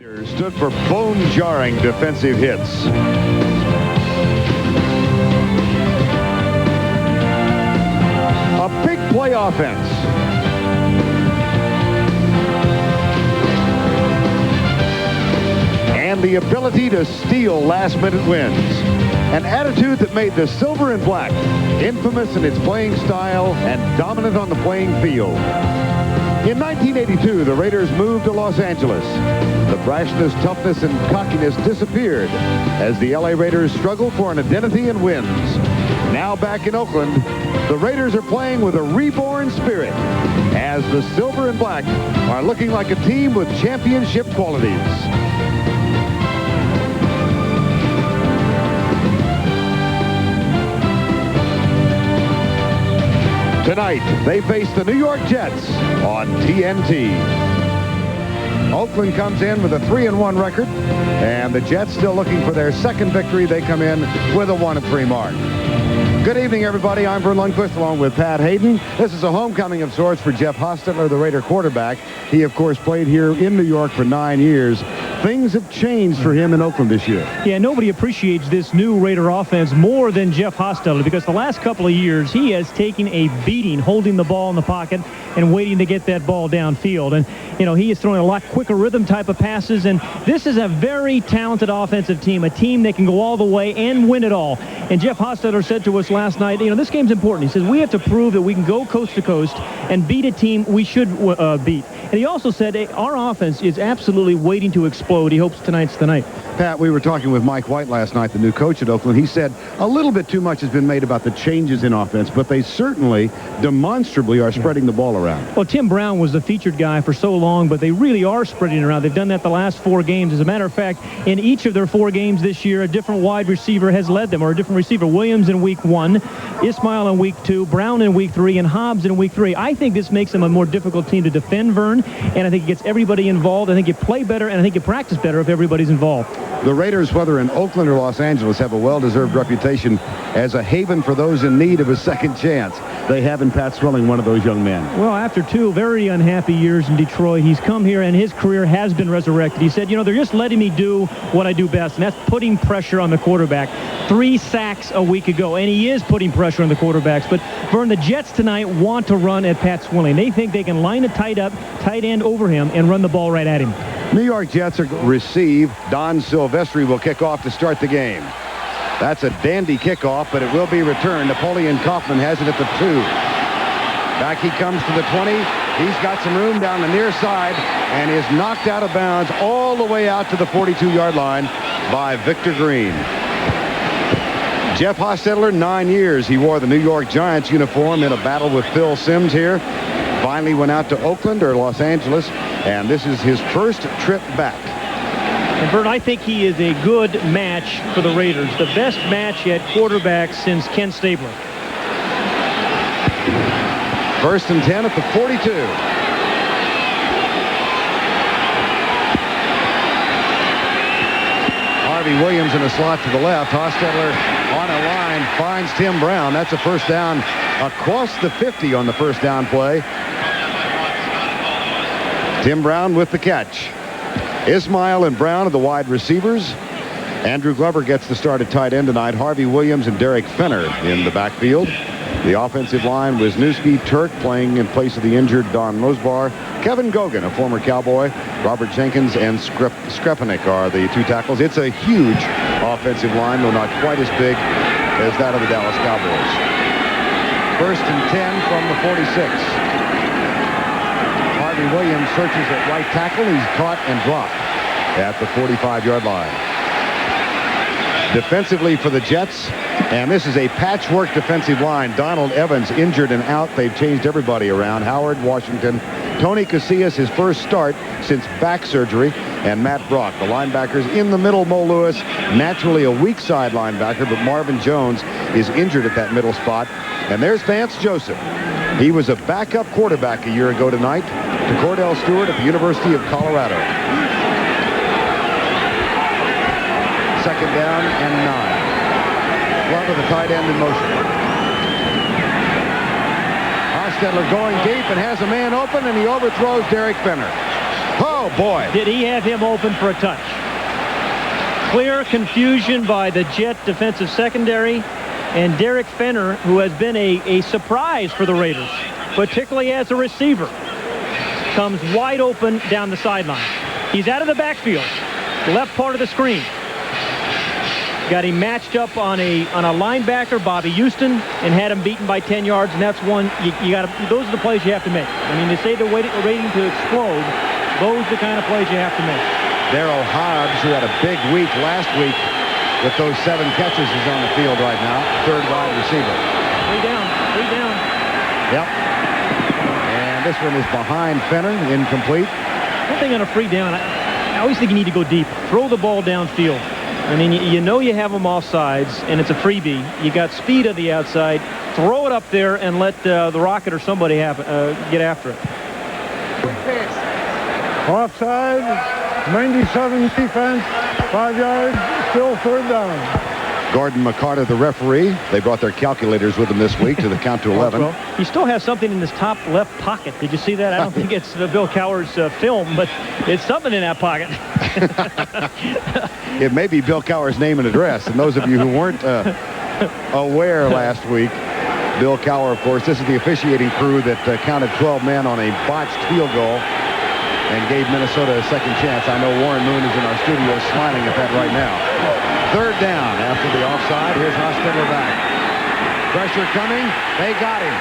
Raiders stood for bone-jarring defensive hits. A big play offense. And the ability to steal last-minute wins. An attitude that made the silver and black infamous in its playing style and dominant on the playing field. In 1982, the Raiders moved to Los Angeles. The brashness, toughness, and cockiness disappeared as the LA Raiders struggled for an identity and wins. Now back in Oakland, the Raiders are playing with a reborn spirit as the silver and black are looking like a team with championship qualities. Tonight, they face the New York Jets on TNT. Oakland comes in with a 3-1 record, and the Jets still looking for their second victory. They come in with a 1-3 mark. Good evening, everybody. I'm Vern Lundquist along with Pat Hayden. This is a homecoming of sorts for Jeff Hostetler, the Raider quarterback. He, of course, played here in New York for 9 years. Things have changed for him in Oakland this year. Yeah, nobody appreciates this new Raider offense more than Jeff Hostetler, because the last couple of years he has taken a beating holding the ball in the pocket and waiting to get that ball downfield. And, you know, he is throwing a lot quicker rhythm type of passes, and this is a very talented offensive team, a team that can go all the way and win it all. And Jeff Hostetler said to us last night, you know, this game's important. He says, we have to prove that we can go coast to coast and beat a team we should beat. And he also said, hey, our offense is absolutely waiting to explode. He hopes tonight's the night. Pat, we were talking with Mike White last night, the new coach at Oakland. He said a little bit too much has been made about the changes in offense, but they certainly demonstrably are spreading the ball around. Well, Tim Brown was the featured guy for so long, but they really are spreading it around. They've done that the last 4 games. As a matter of fact, in each of their 4 games this year, a different wide receiver has led them, or a different receiver. Williams in week 1, Ismail in week 2, Brown in week 3, and Hobbs in week 3. I think this makes them a more difficult team to defend, Vern, and I think it gets everybody involved. I think you play better, and I think you practice better if everybody's involved. The Raiders, whether in Oakland or Los Angeles, have a well-deserved reputation as a haven for those in need of a second chance. They have in Pat Swilling, one of those young men. Well, after 2 very unhappy years in Detroit, he's come here and his career has been resurrected. He said, you know, they're just letting me do what I do best, and that's putting pressure on the quarterback. 3 sacks a week ago, and he is putting pressure on the quarterbacks. But, Vern, the Jets tonight want to run at Pat Swilling. They think they can line a tight end over him and run the ball right at him. New York Jets are receive. Don Silvestri will kick off to start the game. That's a dandy kickoff, but it will be returned. Napoleon Kaufman has it at the 2. Back he comes to the 20. He's got some room down the near side and is knocked out of bounds all the way out to the 42-yard line by Victor Green. Jeff Hostetler, 9 years. He wore the New York Giants uniform in a battle with Phil Simms here. Finally went out to Oakland or Los Angeles, and this is his first trip back. And, Vern, I think he is a good match for the Raiders. The best match at quarterback since Ken Stabler. 1st and 10 at the 42. Harvey Williams in a slot to the left. Hostetler on a line finds Tim Brown. That's a first down across the 50 on the first down play. Tim Brown with the catch. Ismail and Brown are the wide receivers. Andrew Glover gets the start at tight end tonight. Harvey Williams and Derek Fenner in the backfield. The offensive line was Newski Turk playing in place of the injured Don Losbar. Kevin Gogan, a former Cowboy. Robert Jenkins and Skrepanik are the 2 tackles. It's a huge offensive line, though not quite as big as that of the Dallas Cowboys. 1st and 10 from the 46. Harvey Williams searches at right tackle. He's caught and dropped at the 45-yard line. Defensively for the Jets, and this is a patchwork defensive line. Donald Evans injured and out. They've changed everybody around. Howard, Washington, Tony Casillas, his first start since back surgery, and Matt Brock. The linebackers in the middle, Mo Lewis, naturally a weak side linebacker, but Marvin Jones is injured at that middle spot. And there's Vance Joseph. He was a backup quarterback a year ago tonight to Cordell Stewart at the University of Colorado. 2nd down and 9. Glover, the tight end, in motion. Hostetler going deep and has a man open, and he overthrows Derek Fenner. Oh, boy. Did he have him open for a touch? Clear confusion by the Jet defensive secondary, and Derek Fenner, who has been a surprise for the Raiders, particularly as a receiver, comes wide open down the sideline. He's out of the backfield, left part of the screen. Got him matched up on a linebacker, Bobby Houston, and had him beaten by 10 yards, and that's one you got to. Those are the plays you have to make. I mean, they say they're waiting to explode. Those are the kind of plays you have to make. Darryl Hobbs, who had a big week last week with those 7 catches, is on the field right now. Third wide receiver. 3 down. Yep. And this one is behind Fenner, incomplete. One thing on a free down, I always think you need to go deep. Throw the ball downfield. I mean, you know you have them off sides, and it's a freebie. You got speed on the outside. Throw it up there and let the Rocket or somebody get after it. Offside, 97 defense, 5 yards, still third down. Gordon McCarter, the referee. They brought their calculators with them this week to the count to 11. Well, he still has something in his top left pocket. Did you see that? I don't think it's Bill Cowher's film, but it's something in that pocket. It may be Bill Cowher's name and address. And those of you who weren't aware last week, Bill Cowher, of course, this is the officiating crew that counted 12 men on a botched field goal and gave Minnesota a second chance. I know Warren Moon is in our studio smiling at that right now. Third down after the offside. Here's Hostetler back. Pressure coming. They got him.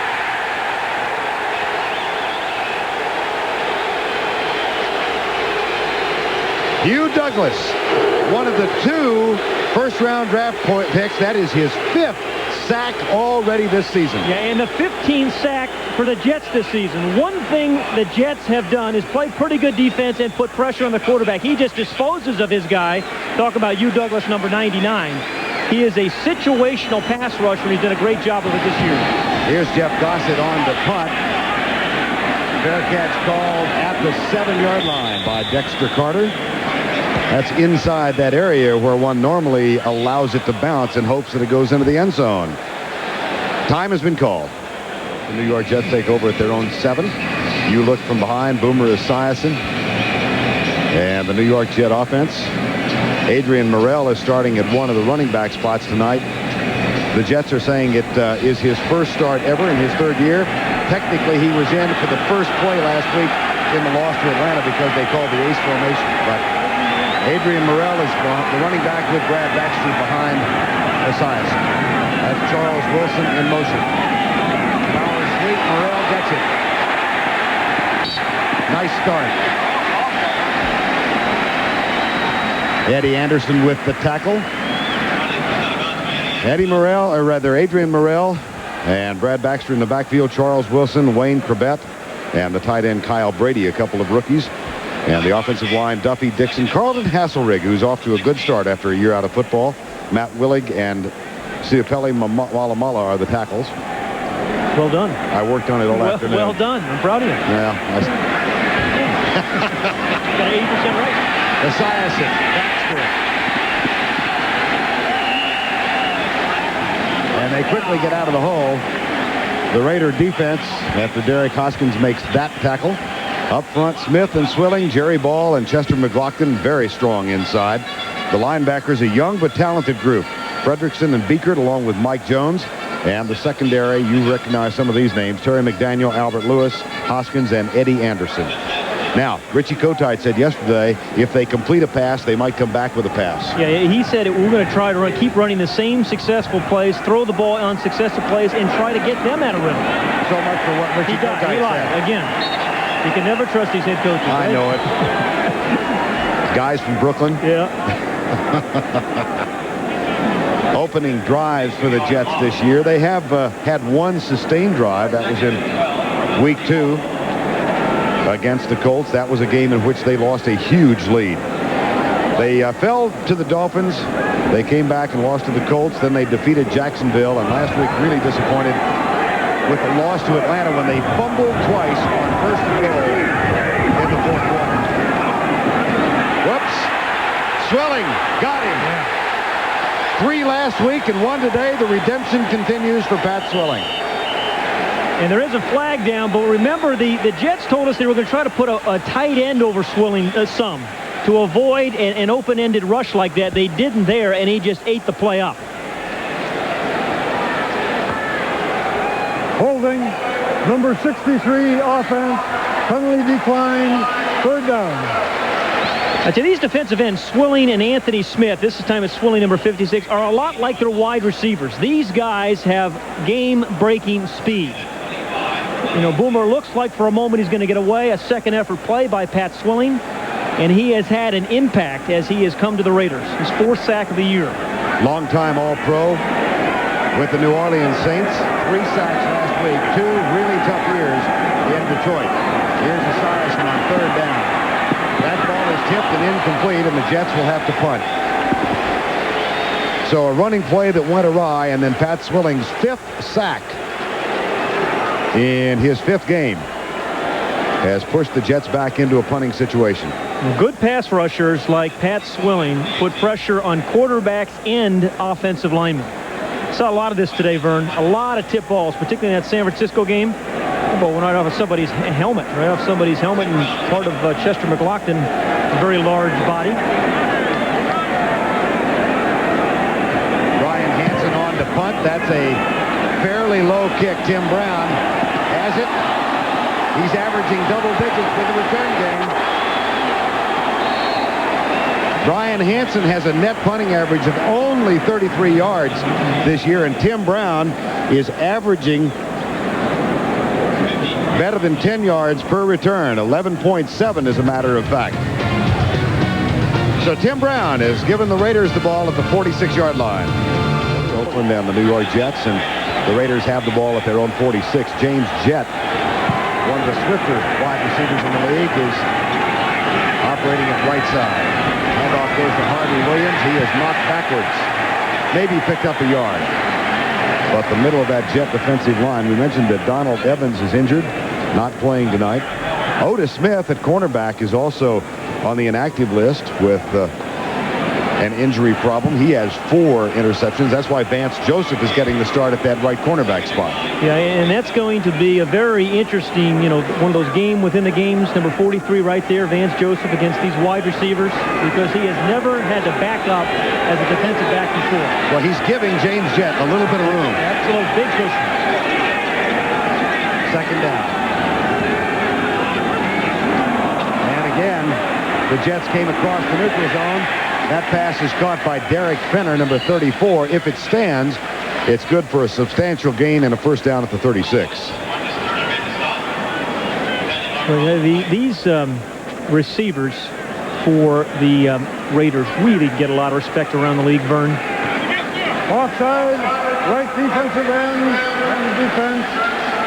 Hugh Douglas, one of the 2 first-round draft picks. That is his 5th sack already this season. Yeah, and the 15th sack for the Jets this season. One thing the Jets have done is play pretty good defense and put pressure on the quarterback. He just disposes of his guy. Talk about Hugh Douglas, number 99. He is a situational pass rusher. He's done a great job of it this year. Here's Jeff Gossett on the punt. Bearcats called at the 7-yard line by Dexter Carter. That's inside that area where one normally allows it to bounce and hopes that it goes into the end zone. Time has been called. The New York Jets take over at their own 7. You look from behind. Boomer Esiason. And the New York Jet offense. Adrian Morrell is starting at one of the running back spots tonight. The Jets are saying it is his first start ever in his 3rd year. Technically, he was in for the first play last week in the loss to Atlanta because they called the ace formation. But Adrian Morrell is the running back with Brad Baxter behind Esiason. That's Charles Wilson in motion. Power sweep. Morrell gets it. Nice start. Eddie Anderson with the tackle. Adrian Morrell and Brad Baxter in the backfield. Charles Wilson, Wayne Crabett, and the tight end Kyle Brady, a couple of rookies. And the offensive line, Duffy Dixon, Carlton Hasselrig, who's off to a good start after a year out of football. Matt Willig and Siopeli Malamala are the tackles. Well done. I worked on it all afternoon. Well done. I'm proud of you. Yeah. Got 80% right. Esiason, Baxter. And they quickly get out of the hole. The Raider defense, after Derek Hoskins makes that tackle. Up front, Smith and Swilling, Jerry Ball and Chester McLaughlin, very strong inside. The linebackers, a young but talented group. Fredrickson and Beekert, along with Mike Jones. And the secondary, you recognize some of these names. Terry McDaniel, Albert Lewis, Hoskins, and Eddie Anderson. Now, Richie Kotite said yesterday, if they complete a pass, they might come back with a pass. Yeah, he said we're going to try to keep running the same successful plays, throw the ball on successful plays, and try to get them out of rhythm. So much for what Richie Kotite said. Again, you can never trust these head coaches. I know it. Guys from Brooklyn. Yeah. Opening drives for the Jets this year. They have had one sustained drive. That was in week 2 against the Colts. That was a game in which they lost a huge lead. They fell to the Dolphins. They came back and lost to the Colts. Then they defeated Jacksonville. And last week, really disappointed with the loss to Atlanta when they fumbled twice on first and goal in the 4th quarter. Whoops. Swilling. Got him. Yeah. 3 last week and 1 today. The redemption continues for Pat Swilling. And there is a flag down, but remember, the Jets told us they were going to try to put a tight end over Swilling some to avoid an open-ended rush like that. They didn't there, and he just ate the play up. Holding, number 63 offense, penalty decline, 3rd down. To these defensive ends, Swilling and Anthony Smith, this time it's Swilling number 56, are a lot like their wide receivers. These guys have game-breaking speed. You know, Boomer looks like for a moment he's going to get away. A second effort play by Pat Swilling, and he has had an impact as he has come to the Raiders. His 4th sack of the year. Long-time All-Pro with the New Orleans Saints. 3 sacks last week. 2 really tough years in Detroit. Here's Esiason on 3rd down. That ball is tipped and incomplete, and the Jets will have to punt. So a running play that went awry, and then Pat Swilling's 5th sack in his 5th game has pushed the Jets back into a punting situation. Good pass rushers like Pat Swilling put pressure on quarterbacks and offensive linemen. Saw a lot of this today, Vern. A lot of tip balls, particularly in that San Francisco game. The ball went right off of somebody's helmet, and part of Chester McLaughlin's very large body. Brian Hansen on to punt. That's a fairly low kick. Tim Brown has it. He's averaging double digits with the return game. Brian Hansen has a net punting average of only 33 yards this year, and Tim Brown is averaging better than 10 yards per return, 11.7 as a matter of fact. So Tim Brown has given the Raiders the ball at the 46-yard line. Oakland and the New York Jets, and the Raiders have the ball at their own 46. James Jett, one of the swifter wide receivers in the league, is operating at right side. Handoff goes to Harvey Williams. He is knocked backwards. Maybe picked up a yard. But the middle of that Jet defensive line, we mentioned that Donald Evans is injured, not playing tonight. Otis Smith at cornerback is also on the inactive list with an injury problem. He has 4 interceptions. That's why Vance Joseph is getting the start at that right cornerback spot. Yeah, and that's going to be a very interesting, one of those game within the games. Number 43 right there, Vance Joseph against these wide receivers, because he has never had to back up as a defensive back before. Well, he's giving James Jett a little bit of room. That's a little big cushion. 2nd down. And again, the Jets came across the neutral zone. That pass is caught by Derek Fenner, number 34. If it stands, it's good for a substantial gain and a 1st down at the 36. Well, these receivers for the Raiders really get a lot of respect around the league, Vern. Offside, right defensive end, defense,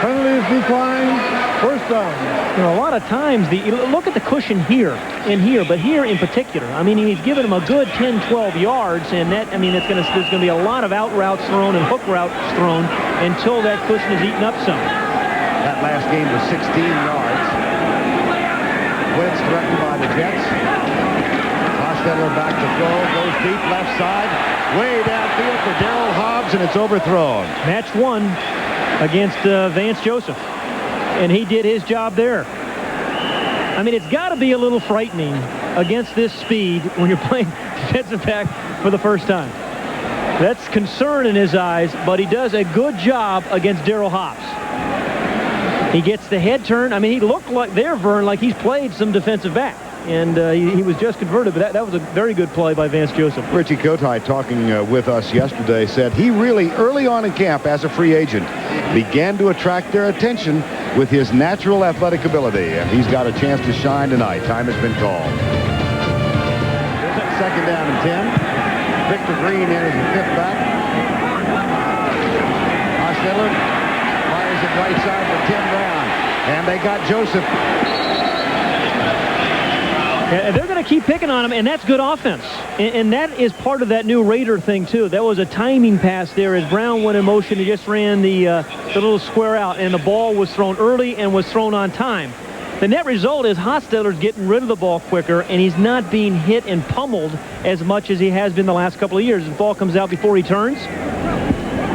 penalty is declined, 1st down. A lot of times, look at the cushion here and here, but here in particular, I mean, he's given him a good 10, 12 yards, and that, I mean, there's going to be a lot of out routes thrown and hook routes thrown until that cushion is eaten up some. That last game was 16 yards. Blitz threatened by the Jets. Hostetler back to throw, goes deep left side, way downfield for Darryl Hobbs, and it's overthrown. Match 1 against Vance Joseph, and he did his job there. I mean, it's got to be a little frightening against this speed when you're playing defensive back for the first time. That's concern in his eyes, but he does a good job against Darryl Hobbs. He gets the head turn. I mean, he looked like there, Vern, like he's played some defensive back. And he was just converted, but that was a very good play by Vance Joseph. Richie Kotite, talking with us yesterday, said he really, early on in camp as a free agent, began to attract their attention with his natural athletic ability, and he's got a chance to shine tonight. Time has been called. 2nd down and 10. Victor Green in as the 5th back. Hostetler fires it right side for Tim Brown, and they got Joseph. Yeah, they're going to keep picking on him, and that's good offense. And that is part of that new Raider thing, too. That was a timing pass there as Brown went in motion. He just ran the little square out, and the ball was thrown early and was thrown on time. The net result is Hostetler's getting rid of the ball quicker, and he's not being hit and pummeled as much as he has been the last couple of years. The ball comes out before he turns.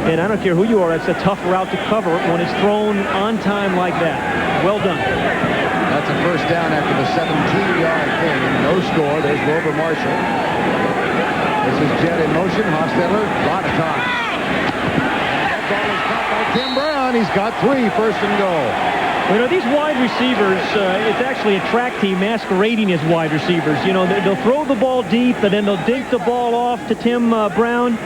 And I don't care who you are, it's a tough route to cover when it's thrown on time like that. Well done. That's a first down after the 17-yard gain. No score. There's Wilbur Marshall. This is Jet in motion. Hostetler, a lot of time. That ball is caught by Tim Brown. He's got 3, first and goal. You know, these wide receivers, it's actually a track team masquerading as wide receivers. You know, they'll throw the ball deep, and then they'll dink the ball off to Tim Brown.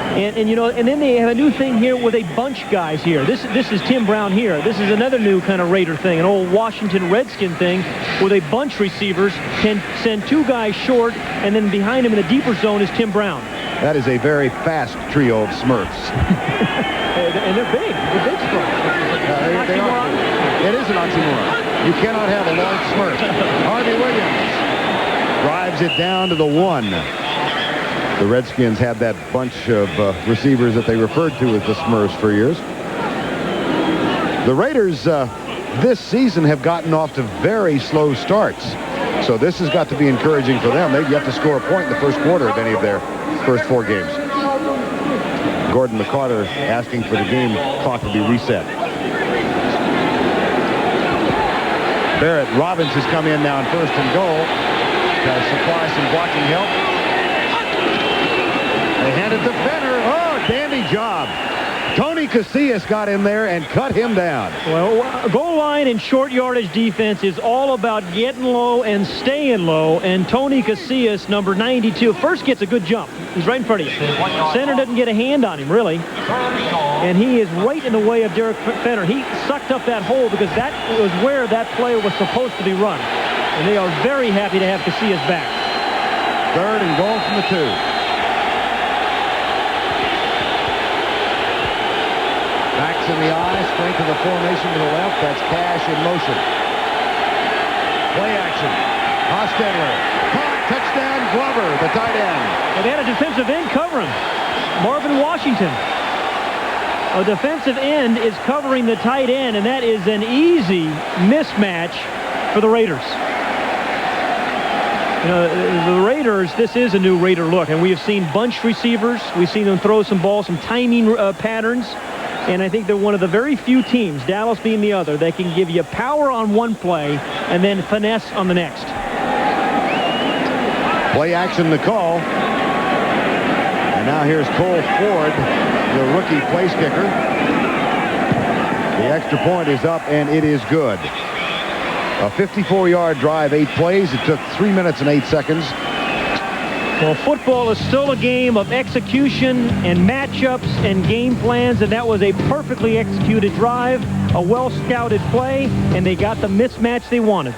And you know, and then they have a new thing here with a bunch guys here. This is Tim Brown here. This is another new kind of Raider thing, an old Washington Redskin thing, where they bunch receivers, can send 2 guys short, and then behind him in the deeper zone is Tim Brown. That is a very fast trio of Smurfs. And they're big. They're big Smurfs. They are. It is an oxymoron. You cannot have a large Smurf. Harvey Williams drives it down to the 1. The Redskins had that bunch of receivers that they referred to as the Smurfs for years. The Raiders this season have gotten off to very slow starts. So this has got to be encouraging for them. They've yet to score a point in the first quarter of any of their first 4 games. Gordon McCarter asking for the game clock to be reset. Barrett Robbins has come in now on first and goal to supply some blocking help. They hand it to Fenner. Oh, dandy job. Tony Casillas got in there and cut him down. Well, goal line and short yardage defense is all about getting low and staying low. And Tony Casillas, number 92, first gets a good jump. He's right in front of you. Center doesn't get a hand on him, really. And he is right in the way of Derek Fenner. He sucked up that hole because that was where that play was supposed to be run. And they are very happy to have Casillas back. Third and goal from the 2. Backs in the eye, strength of the formation to the left. That's Cash in motion. Play action. Hostetler. Caught. Touchdown. Glover, the tight end. And they had a defensive end cover him. Marvin Washington. A defensive end is covering the tight end, and that is an easy mismatch for the Raiders. You know, the Raiders, this is a new Raider look, and we have seen bunch receivers. We've seen them throw some balls, some timing patterns. And I think they're one of the very few teams, Dallas being the other, that can give you power on one play and then finesse on the next. Play action, the call. And now here's Cole Ford, the rookie place kicker. The extra point is up, and it is good. A 54-yard drive, 8 plays. It took 3 minutes and 8 seconds. Well, football is still a game of execution and matchups and game plans, and that was a perfectly executed drive, a well-scouted play, and they got the mismatch they wanted.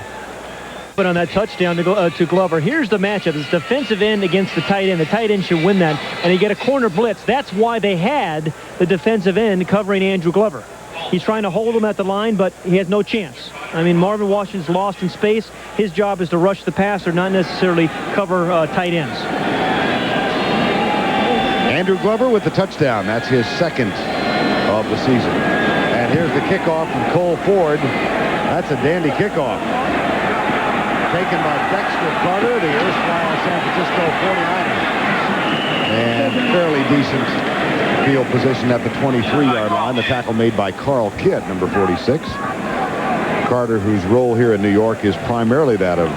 But on that touchdown to Glover, here's the matchup. It's defensive end against the tight end. The tight end should win that, and they get a corner blitz. That's why they had the defensive end covering Andrew Glover. He's trying to hold him at the line, but he has no chance. I mean, Marvin Washington's lost in space. His job is to rush the passer, not necessarily cover tight ends. Andrew Glover with the touchdown. That's his 2nd of the season. And here's the kickoff from Cole Ford. That's a dandy kickoff. Taken by Dexter Carter, the erstwhile San Francisco 49ers. And fairly decent field position at the 23-yard line. The tackle made by Carl Kidd, number 46. Carter, whose role here in New York is primarily that of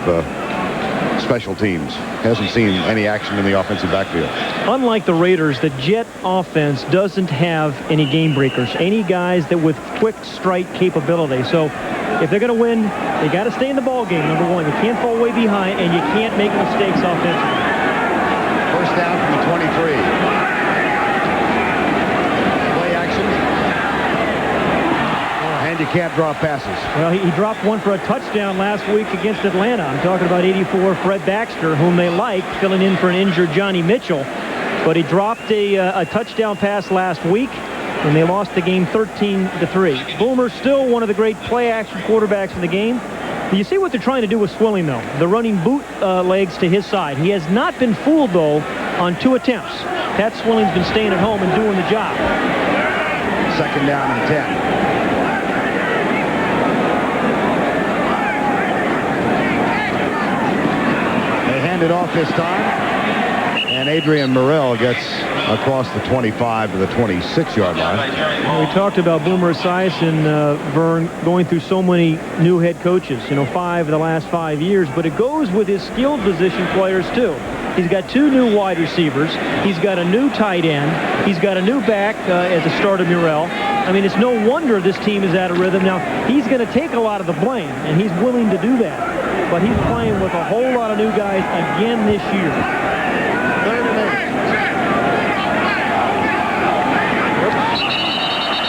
special teams. Hasn't seen any action in the offensive backfield. Unlike the Raiders, the Jet offense doesn't have any game breakers, any guys that with quick strike capability. So if they're going to win, they got to stay in the ball game, number 1. You can't fall way behind, and you can't make mistakes offensively. First down from the 23. And you can't drop passes. Well, he dropped one for a touchdown last week against Atlanta. I'm talking about 84 Fred Baxter, whom they like, filling in for an injured Johnny Mitchell. But he dropped a touchdown pass last week, and they lost the game 13-3. Boomer still one of the great play-action quarterbacks in the game. You see what they're trying to do with Swilling, though. They're running boot legs to his side. He has not been fooled, though, on 2 attempts. Pat Swilling's been staying at home and doing the job. 2nd down and 10. It off this time, And Adrian Morrell gets across the 25 to the 26-yard line. Well, we talked about Boomer Esiason, Vern, going through so many new head coaches, 5 of the last 5 years, but it goes with his skilled position players too. He's got 2 new wide receivers. He's got a new tight end. He's got a new back as a start of Morrell. I mean, it's no wonder this team is out of rhythm. Now, he's going to take a lot of the blame, and he's willing to do that. But he's playing with a whole lot of new guys again this year. 3rd and 8.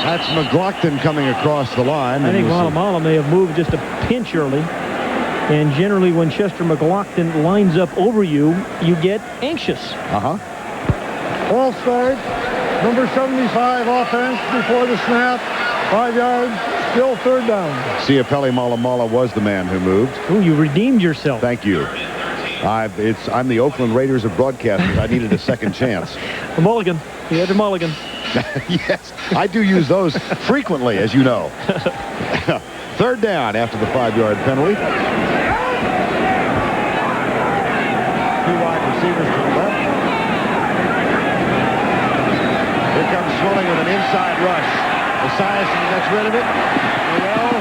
That's McLaughlin coming across the line. I think Malamala may have moved just a pinch early. And generally, when Chester McLaughlin lines up over you, you get anxious. False start. Number 75 offense before the snap. 5 yards. Still 3rd down. Ciapelli Malamala was the man who moved. Ooh, you redeemed yourself. Thank you. I'm the Oakland Raiders of broadcasters. I needed a second chance. A mulligan. You had a mulligan. Yes, I do use those frequently, as you know. 3rd down after the 5-yard penalty. 2 wide receivers to the left. Here comes Swilling with an inside rush. Esiason gets rid of it. Morrell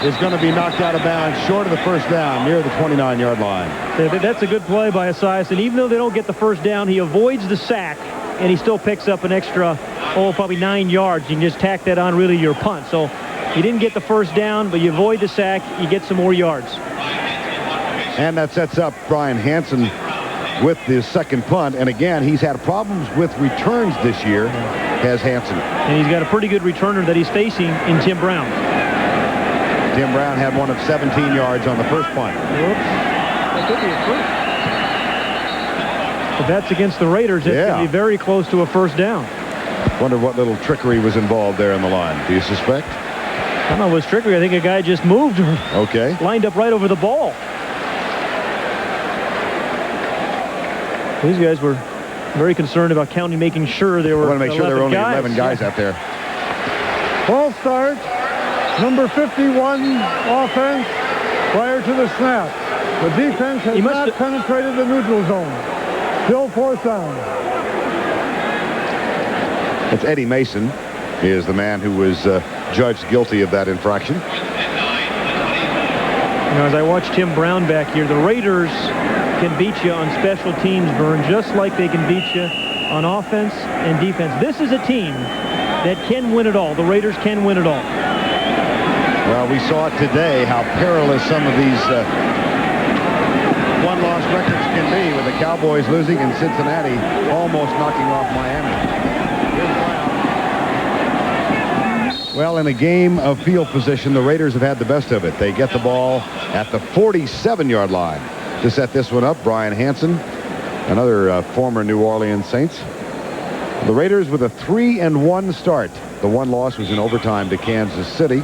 is going to be knocked out of bounds short of the 1st down near the 29-yard line. That's a good play by Esiason. Even though they don't get the 1st down, he avoids the sack, and he still picks up an extra, probably 9 yards. You can just tack that on really your punt. So he didn't get the 1st down, but you avoid the sack, you get some more yards. And that sets up Brian Hansen with the 2nd punt. And again, he's had problems with returns this year, has Hansen. And he's got a pretty good returner that he's facing in Tim Brown. Tim Brown had one of 17 yards on the 1st punt. Whoops. That could be a first. If that's against the Raiders, it's going to be very close to a 1st down. Wonder what little trickery was involved there in the line. Do you suspect? I don't know if it was trickery. I think a guy just moved. Okay. Lined up right over the ball. These guys were very concerned about counting, making sure there were. I want to make sure there were only 11 guys out there. False start. Number 51 offense prior to the snap. The defense has not penetrated the neutral zone. Still 4th down. It's Eddie Mason is the man who was judged guilty of that infraction. As I watch Tim Brown back here, the Raiders can beat you on special teams, Vern, just like they can beat you on offense and defense. This is a team that can win it all. The Raiders can win it all. Well, we saw it today how perilous some of these one-loss records can be, with the Cowboys losing and Cincinnati almost knocking off Miami. Well, in a game of field position, the Raiders have had the best of it. They get the ball at the 47-yard line. To set this one up, Brian Hansen, another former New Orleans Saints. The Raiders with a 3-1 start. The one loss was in overtime to Kansas City.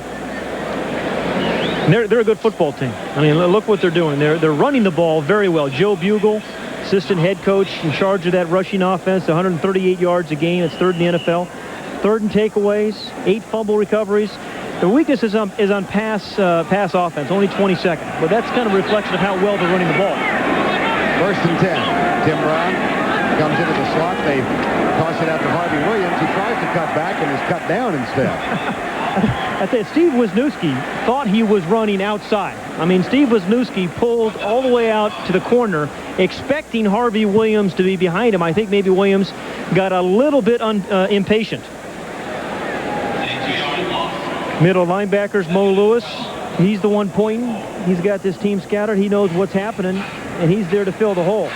They're a good football team. I mean, look what they're doing. They're running the ball very well. Joe Bugle, assistant head coach in charge of that rushing offense, 138 yards a game. It's 3rd in the NFL. 3rd in takeaways, 8 fumble recoveries. The weakness is on pass offense, only 22nd. But that's kind of a reflection of how well they're running the ball. 1st and 10. Tim Brown comes into the slot. They toss it out to Harvey Williams. He tries to cut back and is cut down instead. I think Steve Wisniewski thought he was running outside. I mean, Steve Wisniewski pulled all the way out to the corner, expecting Harvey Williams to be behind him. I think maybe Williams got a little bit impatient. Middle linebackers, Mo Lewis. He's the one pointing. He's got this team scattered. He knows what's happening, and he's there to fill the hole.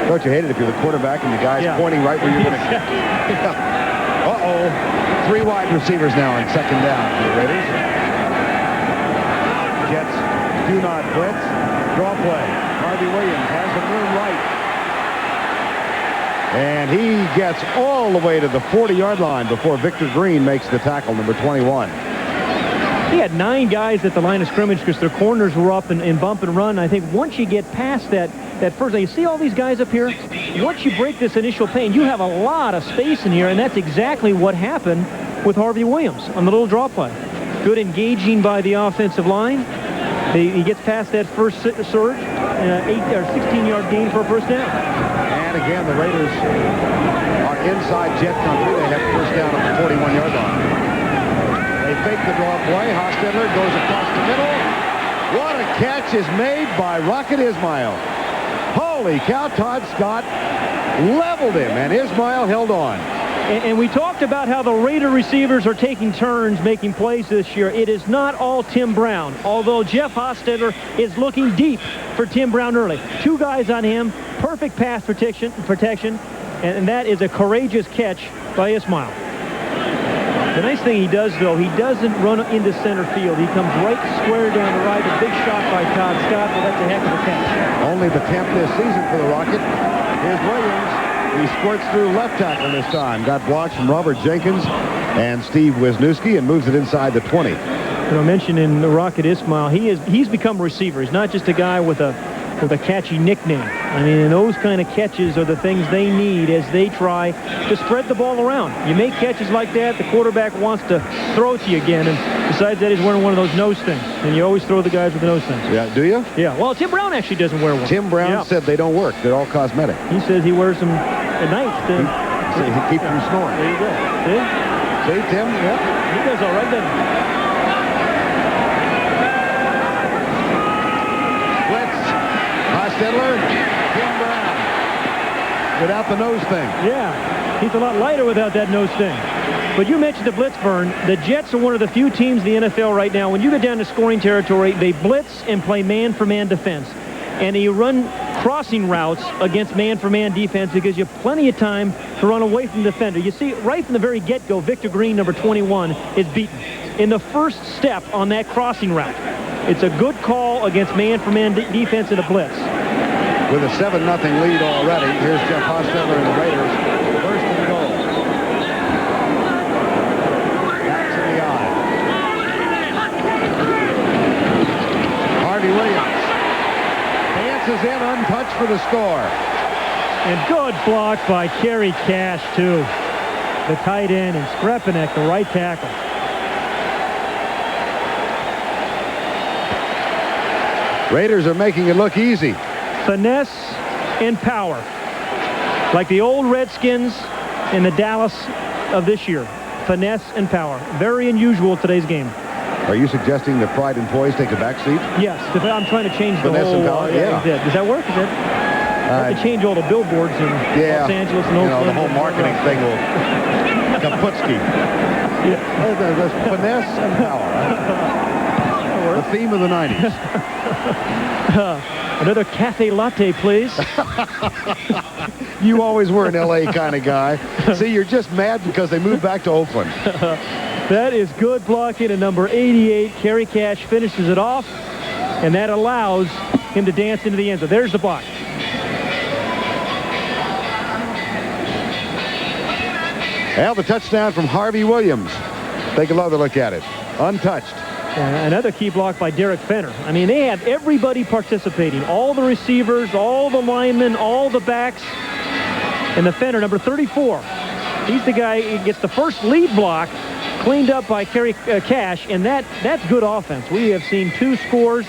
Don't you hate it if you're the quarterback and the guy's pointing right where you're going to... Uh-oh. 3 wide receivers now on 2nd down for the Raiders. Jets do not blitz. Draw play. Harvey Williams has the room right. And he gets all the way to the 40-yard line before Victor Green makes the tackle, number 21. He had 9 guys at the line of scrimmage because their corners were up and bump and run. I think once you get past that first, you see all these guys up here? Once you break this initial pain, you have a lot of space in here, and that's exactly what happened with Harvey Williams on the little draw play. Good engaging by the offensive line. He gets past that first surge, 16-yard gain for a 1st down. And again, the Raiders are inside jet country. They have first down at the 41-yard line. They fake the draw play. Hostetler goes across the middle. What a catch is made by Rocket Ismail. Holy cow, Todd Scott leveled him, and Ismail held on. And we talked about how the Raider receivers are taking turns making plays this year. It is not all Tim Brown, although Jeff Hostetler is looking deep for Tim Brown early. 2 guys on him, perfect pass protection, and that is a courageous catch by Ismail. The nice thing he does, though, he doesn't run into center field. He comes right square down the right. A big shot by Todd Scott, but that's a heck of a catch. Only the 10th this season for the Rocket. Here's Williams. He squirts through left tackle this time. Got blocks from Robert Jenkins and Steve Wisniewski and moves it inside the 20. You know, mentioned in the Rocket Ismail, he's become a receiver. He's not just a guy with a catchy nickname. I mean, and those kind of catches are the things they need as they try to spread the ball around. You make catches like that, the quarterback wants to throw to you again, and besides that, he's wearing one of those nose things, and you always throw the guys with the nose things. Yeah, do you? Yeah, well, Tim Brown actually doesn't wear one. Tim Brown said they don't work. They're all cosmetic. He says he wears them at night. He keeps from snoring. There you go. See, Tim? Yeah, he does all right, doesn't he? Hostetler, Tim Brown, without the nose thing. Yeah, he's a lot lighter without that nose thing. But you mentioned the blitz, Vern. The Jets are one of the few teams in the NFL right now. When you get down to scoring territory, they blitz and play man-for-man defense. And you run crossing routes against man-for-man defense because you have plenty of time to run away from the defender. You see, right from the very get-go, Victor Green, number 21, is beaten in the first step on that crossing route. It's a good call against man-for-man defense in a blitz. With a 7-0 lead already, here's Jeff Hostetler and the Raiders. First and goal. Backs in the eye. Harvey Williams dances in untouched for the score. And good block by Kerry Cash, too. The tight end, and Skrepenek, the right tackle. Raiders are making it look easy. Finesse and power. Like the old Redskins in the Dallas of this year. Finesse and power. Very unusual today's game. Are you suggesting that pride and poise take a back seat? Yes. I'm trying to change the Finesse whole... and power? Yeah. Does that work? Is that... I have to change all the billboards in Los Angeles and Oakland. The whole marketing thing will... Kaputski. There's finesse and power. Right? The theme of the 90s. Another cafe latte, please. You always were an L.A. kind of guy. See, you're just mad because they moved back to Oakland. That is good blocking. And number 88, Kerry Cash, finishes it off. And that allows him to dance into the end zone. There's the block. Well, the touchdown from Harvey Williams. Take another look at it. Untouched. Another key block by Derek Fenner. I mean, they have everybody participating. All the receivers, all the linemen, all the backs. And the Fenner, number 34. He's the guy who gets the first lead block cleaned up by Kerry Cash, and that's good offense. We have seen 2 scores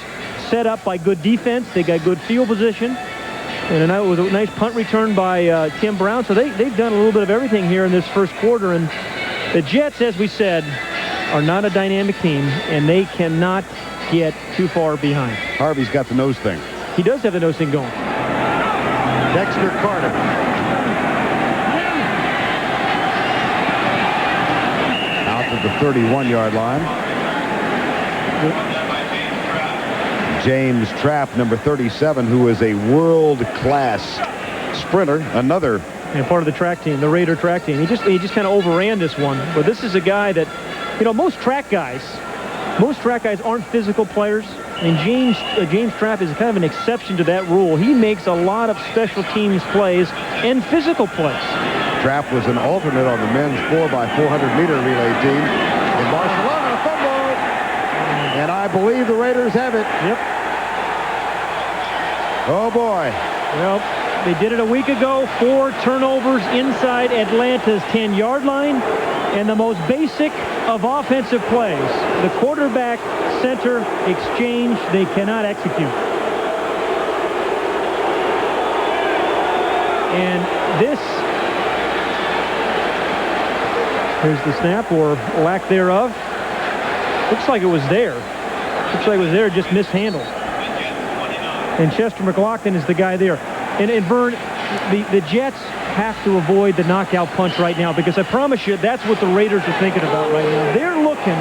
set up by good defense. They got good field position. And it was a nice punt return by Tim Brown. So they've done a little bit of everything here in this first quarter. And the Jets, as we said, are not a dynamic team, and they cannot get too far behind. Harvey's got the nose thing. He does have the nose thing going. Dexter Carter. Out to the 31-yard line. James Trapp, number 37, who is a world-class sprinter. Another. And part of the track team, the Raider track team. He just kind of overran this one. But this is a guy that, you know, most track guys aren't physical players. I mean, James Trapp is kind of an exception to that rule. He makes a lot of special teams plays and physical plays. Trapp was an alternate on the men's 4x400-meter relay team in Barcelona. Fumble! And I believe the Raiders have it. Yep. Oh, boy. Well, they did it a week ago. 4 turnovers inside Atlanta's 10-yard line. And the most basic of offensive plays, the quarterback-center exchange, they cannot execute. And this, here's the snap, or lack thereof. Looks like it was there. Looks like it was there, just mishandled. And Chester McLaughlin is the guy there. And Vern, the Jets have to avoid the knockout punch right now, because I promise you that's what the Raiders are thinking about right now. They're looking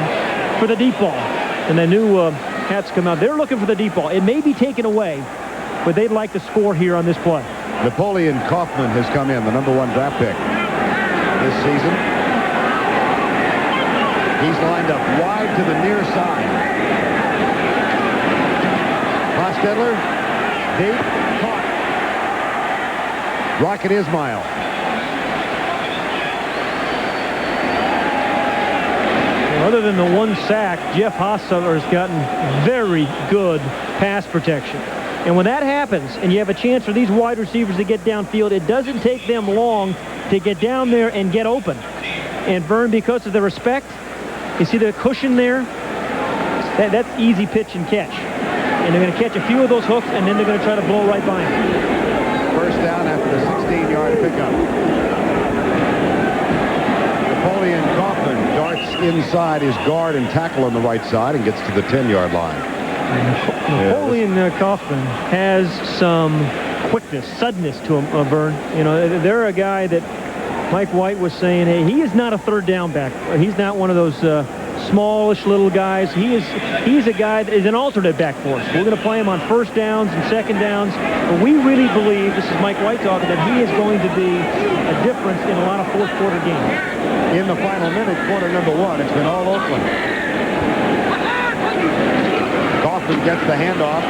for the deep ball. And the new hats come out. They're looking for the deep ball. It may be taken away, but they'd like to score here on this play. Napoleon Kaufman has come in, the #1 draft pick this season. He's lined up wide to the near side. Hostetler, deep, caught. Rocket Ismail. Other than the one sack, Jeff Hostetler has gotten very good pass protection. And when that happens, and you have a chance for these wide receivers to get downfield, it doesn't take them long to get down there and get open. And Vern, because of the respect, you see the cushion there? That's easy pitch and catch. And they're going to catch a few of those hooks, and then they're going to try to blow right by him. First down after the 16-yard pickup. Napoleon Kaufman darts inside his guard and tackle on the right side and gets to the 10-yard line. Napoleon Kaufman has some quickness, suddenness to him, Vern. You know, they're a guy that Mike White was saying, hey, he is not a third down back. He's not one of those smallish little guys. He's a guy that is an alternate back for us. We're going to play him on first downs and second downs. But we really believe, this is Mike White talking, that he is going to be a difference in a lot of fourth quarter games. In the final minute, quarter #1, it's been all Oakland. Kaufman gets the handoff.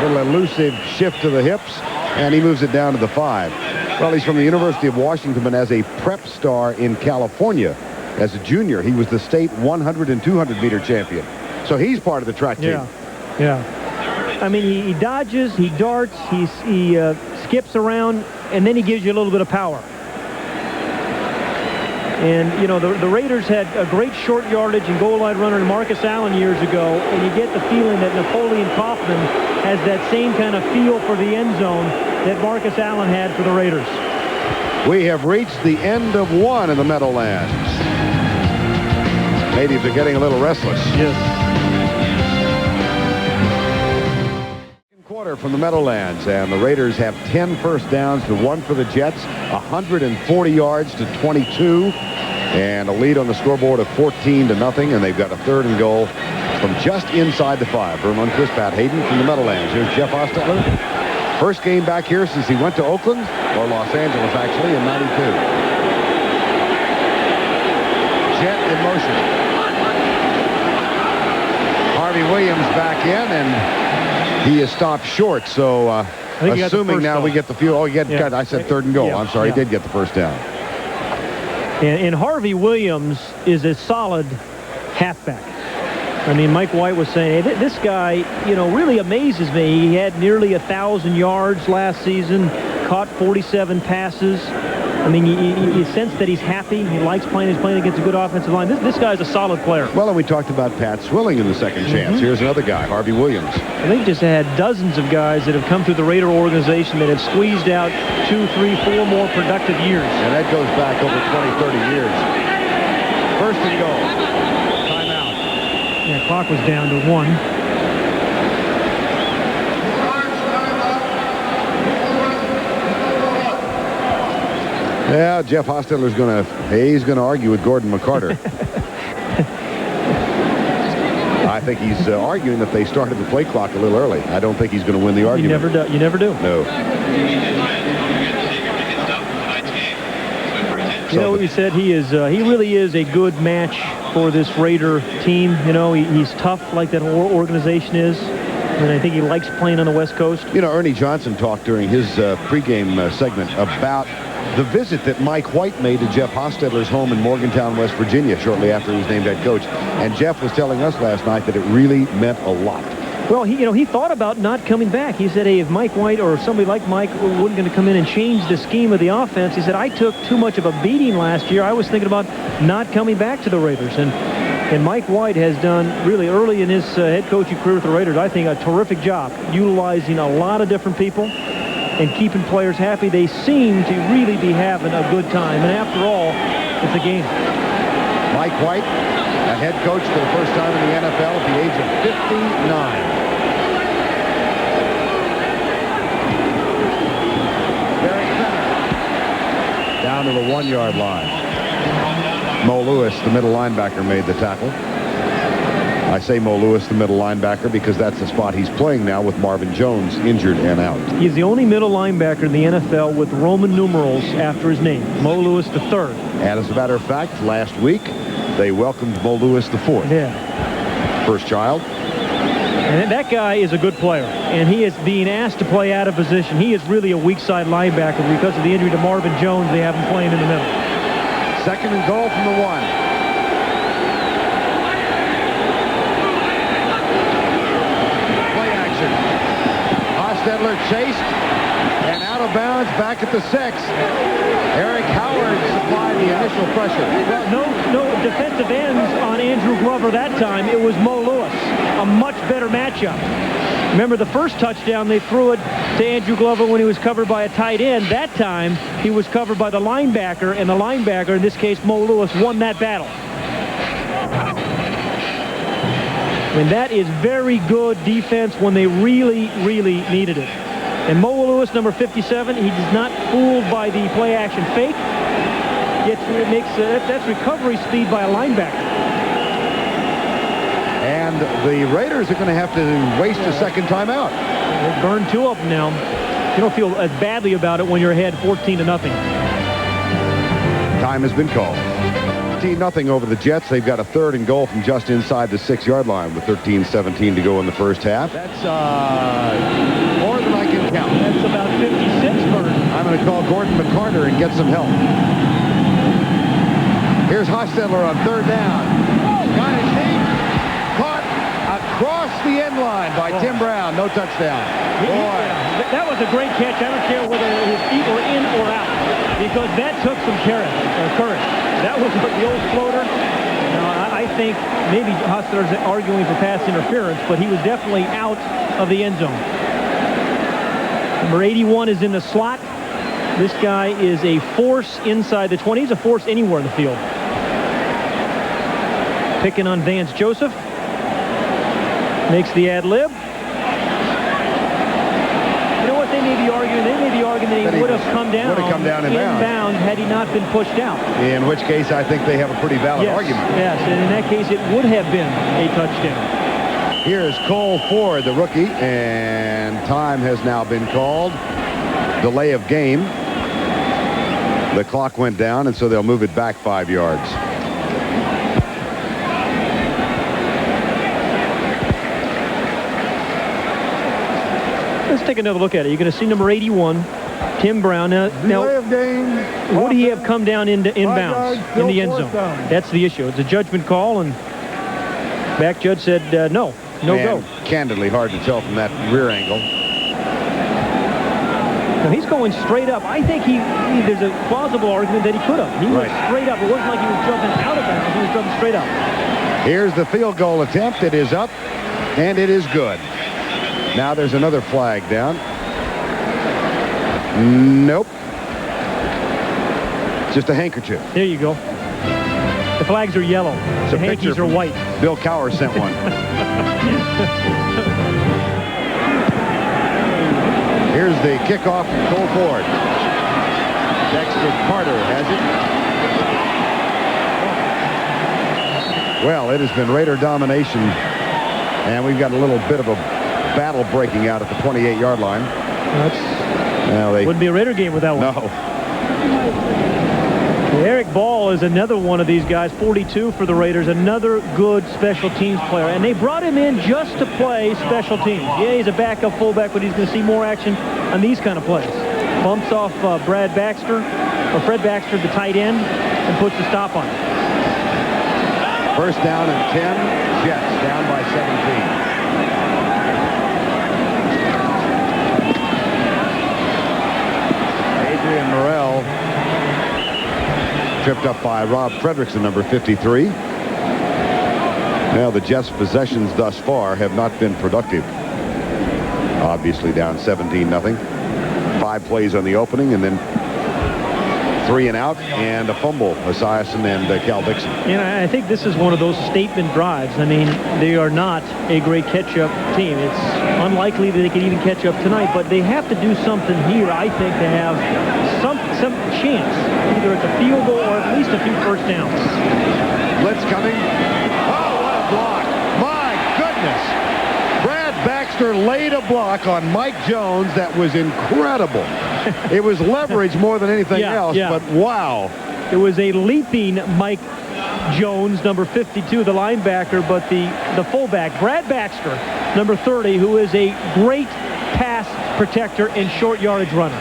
Little elusive shift to the hips, and he moves it down to the 5. Well, he's from the University of Washington, but as a prep star in California. As a junior, he was the state 100 and 200 meter champion. So he's part of the track team. Yeah. I mean, he dodges, he darts, he skips around, and then he gives you a little bit of power. And, you know, the Raiders had a great short yardage and goal line runner in Marcus Allen years ago, and you get the feeling that Napoleon Kaufman has that same kind of feel for the end zone that Marcus Allen had for the Raiders. We have reached the end of one in the Meadowlands. Natives are getting a little restless. Yes. Second quarter from the Meadowlands, and the Raiders have 10 first downs to 1 for the Jets, 140 yards to 22, and a lead on the scoreboard of 14-0, and they've got a 3rd and goal from just inside the 5. Vernon Chris, Pat Hayden from the Meadowlands. Here's Jeff Hostetler. First game back here since he went to Oakland, or Los Angeles actually, in '92. Jet in motion. Harvey Williams back in, and he is stopped short. So assuming now we get the few. Oh, I said 3rd and goal. I'm sorry, he did get the first down. And Harvey Williams is a solid halfback. I mean, Mike White was saying, hey, this guy, you know, really amazes me. He had nearly 1,000 yards last season, caught 47 passes. I mean, you sense that he's happy. He likes playing. He's playing against a good offensive line. This guy's a solid player. Well, and we talked about Pat Swilling in the second chance. Here's another guy, Harvey Williams. And they've just had dozens of guys that have come through the Raider organization that have squeezed out 2, 3, 4 more productive years. And that goes back over 20, 30 years. First and goal. Timeout. Yeah, clock was down to 1. Yeah, Jeff Hostetler's he's going to argue with Gordon McCarter. I think he's arguing that they started the play clock a little early. I don't think he's going to win the argument. You never do. No. You know what he said? He really is a good match for this Raider team. You know, he's tough like that whole organization is. And I think he likes playing on the West Coast. You know, Ernie Johnson talked during his pregame segment about the visit that Mike White made to Jeff Hostetler's home in Morgantown, West Virginia, shortly after he was named head coach. And Jeff was telling us last night that it really meant a lot. Well, he thought about not coming back. He said, hey, if Mike White or somebody like Mike wasn't going to come in and change the scheme of the offense, he said, I took too much of a beating last year. I was thinking about not coming back to the Raiders. And Mike White has done really early in his head coaching career with the Raiders, I think, a terrific job utilizing a lot of different people. and keeping players happy. They seem to really be having a good time. And after all, it's a game. Mike White, a head coach for the first time in the NFL at the age of 59. Down to the 1-yard line. Mo Lewis, the middle linebacker, made the tackle. I say Mo Lewis, the middle linebacker, because that's the spot he's playing now with Marvin Jones injured and out. He's the only middle linebacker in the NFL with Roman numerals after his name, Mo Lewis III. And as a matter of fact, last week, they welcomed Mo Lewis IV. Yeah. First child. And that guy is a good player, and he is being asked to play out of position. He is really a weak side linebacker because of the injury to Marvin Jones. They have him playing in the middle. 2nd and goal from the 1. Play action. Hostetler chased and out of bounds back at the 6. Eric Howard supplied the initial pressure. No defensive ends on Andrew Glover that time. It was Mo Lewis. A much better matchup. Remember the first touchdown, they threw it to Andrew Glover when he was covered by a tight end. That time, he was covered by the linebacker, and the linebacker, in this case, Mo Lewis, won that battle. And that is very good defense when they really, really needed it. And Mo Lewis, number 57, he is not fooled by the play-action fake. That's recovery speed by a linebacker. And the Raiders are going to have to waste a second timeout. They've burned 2 of them now. You don't feel as badly about it when you're ahead 14-0. Time has been called. 13-0 over the Jets. They've got a 3rd and goal from just inside the 6-yard line with 13-17 to go in the first half. That's more than I can count. That's about 56, Bert. I'm going to call Gordon McCarter and get some help. Here's Hostetler on 3rd down. Got his knee. Caught across the end line by Tim Brown. No touchdown. Boy. That was a great catch. I don't care whether his feet were in or out, because that took some courage. That was the old floater. Now, I think maybe Hostetler's arguing for pass interference, but he was definitely out of the end zone. Number 81 is in the slot. This guy is a force inside the 20. He's a force anywhere in the field. Picking on Vance Joseph. Makes the ad-lib. You know what they may be arguing? They may be arguing that he would have come down inbound had he not been pushed out. In which case, I think they have a pretty valid argument. Yes, and in that case, it would have been a touchdown. Here's Cole Ford, the rookie, and time has now been called. Delay of game. The clock went down, and so they'll move it back 5 yards. Let's take another look at it. You're going to see number 81, Tim Brown. Now would he have come down inbounds in the end zone? That's the issue. It's a judgment call, and back judge said no go. Candidly, hard to tell from that rear angle. Now he's going straight up. I think there's a plausible argument that he could have. He was straight up. It wasn't like he was jumping out of bounds. He was jumping straight up. Here's the field goal attempt. It is up, and it is good. Now there's another flag down. Nope. Just a handkerchief. There you go. The flags are yellow. The hankies are white. Bill Cowher sent one. Here's the kickoff from Cole Ford. Dexter Carter has it. Well, it has been Raider domination, and we've got a little bit of a battle breaking out at the 28-yard line. Wouldn't be a Raider game without one. No. Eric Ball is another one of these guys, 42 for the Raiders, another good special teams player. And they brought him in just to play special teams. Yeah, he's a backup fullback, but he's going to see more action on these kind of plays. Bumps off Fred Baxter, the tight end, and puts the stop on it. First down and 10. Jets down by 17. Adrian Morrell tripped up by Rob Fredrickson, number 53. Now the Jets' possessions thus far have not been productive. Obviously down 17-0. 5 5 plays on the opening, and then 3 and out and a fumble. Esiason and Cal Dixon. And I think this is one of those statement drives. I mean, they are not a great catch-up team. It's unlikely that they can even catch up tonight, but they have to do something here, I think, to have some chance, either at the field goal or at least a few first downs. Blitz coming. Oh, what a block. My goodness. Brad Baxter laid a block on Mike Jones that was incredible. It was leverage more than anything else, but wow. It was a leaping Mike Jones, number 52, the linebacker, but the fullback, Brad Baxter, number 30, who is a great pass protector and short yardage runner.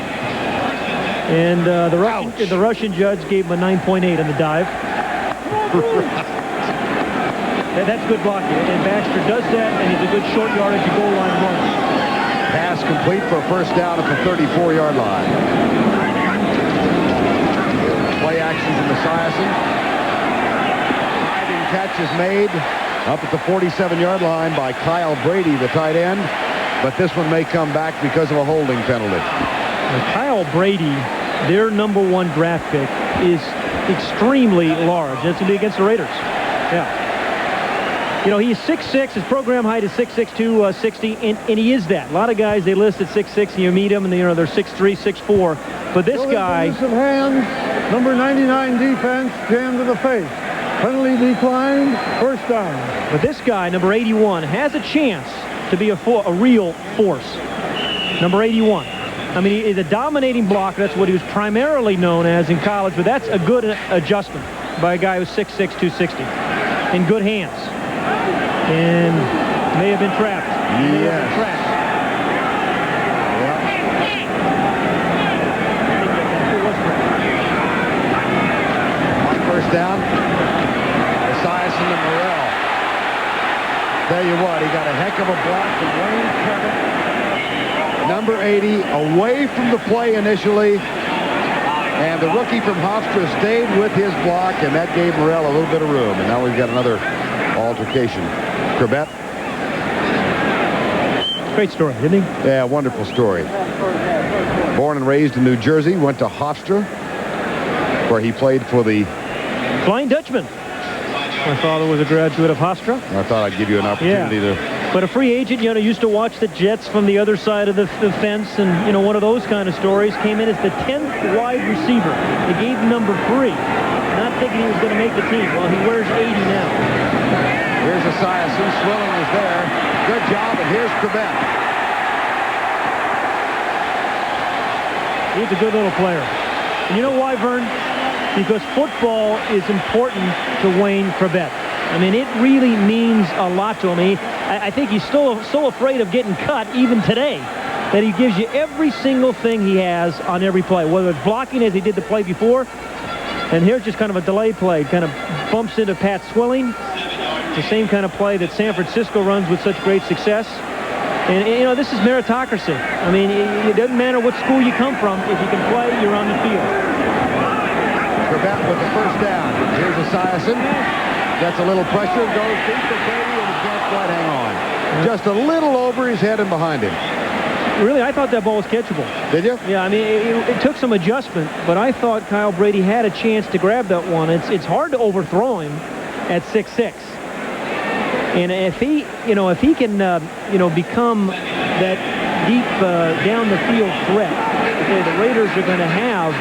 And the Russian judge gave him a 9.8 on the dive. That's good blocking, and Baxter does that, and he's a good short yardage goal line runner. Pass complete for a first down at the 34-yard line. Play action from Esiason. Diving catch is made up at the 47-yard line by Kyle Brady, the tight end, but this one may come back because of a holding penalty. Kyle Brady, their #1 draft pick, is extremely large. That's going to be against the Raiders. Yeah. You know, he's 6'6". His program height is 6'6", 260, and he is that. A lot of guys, they list at 6'6", and you meet them, and they're 6'3", 6'4". But this guy... Use of hands, number 99 defense, jammed to the face. Penalty declined, first down. But this guy, number 81, has a chance to be a real force. Number 81. I mean, he's a dominating blocker. That's what he was primarily known as in college, but that's a good adjustment by a guy who's 6'6", 260. In good hands. And may have been trapped. Yes. On first down, Esiason to Morrell. Tell you what, he got a heck of a block from Wayne Kevin. Number 80, away from the play initially. And the rookie from Hofstra stayed with his block, and that gave Morrell a little bit of room. And now we've got another altercation. Corbett. Great story, isn't he? Yeah, wonderful story. Born and raised in New Jersey, went to Hofstra, where he played for the Flying Dutchman. My father was a graduate of Hofstra. I thought I'd give you an opportunity to... But a free agent, you know, used to watch the Jets from the other side of the fence, and, you know, one of those kind of stories. Came in as the 10th wide receiver. They gave him number 3, not thinking he was going to make the team. Well, he wears 80 now. Here's Esiason. Swilling is there. Good job, and here's Corbett. He's a good little player. And you know why, Vern? Because football is important to Wayne Corbett. I mean, it really means a lot to him. I think he's still so afraid of getting cut, even today, that he gives you every single thing he has on every play, whether it's blocking as he did the play before, and here's just kind of a delay play, kind of bumps into Pat Swilling. It's the same kind of play that San Francisco runs with such great success. And, you know, this is meritocracy. I mean, it doesn't matter what school you come from. If you can play, you're on the field. Corbett with the first down. Here's Esiason. Gets a little pressure, goes deep for Brady, and he can't quite hang on. Just a little over his head and behind him. Really, I thought that ball was catchable. Did you? Yeah, I mean, it took some adjustment, but I thought Kyle Brady had a chance to grab that one. It's hard to overthrow him at 6'6". And if he can, become that deep down the field threat, okay, the Raiders are going to have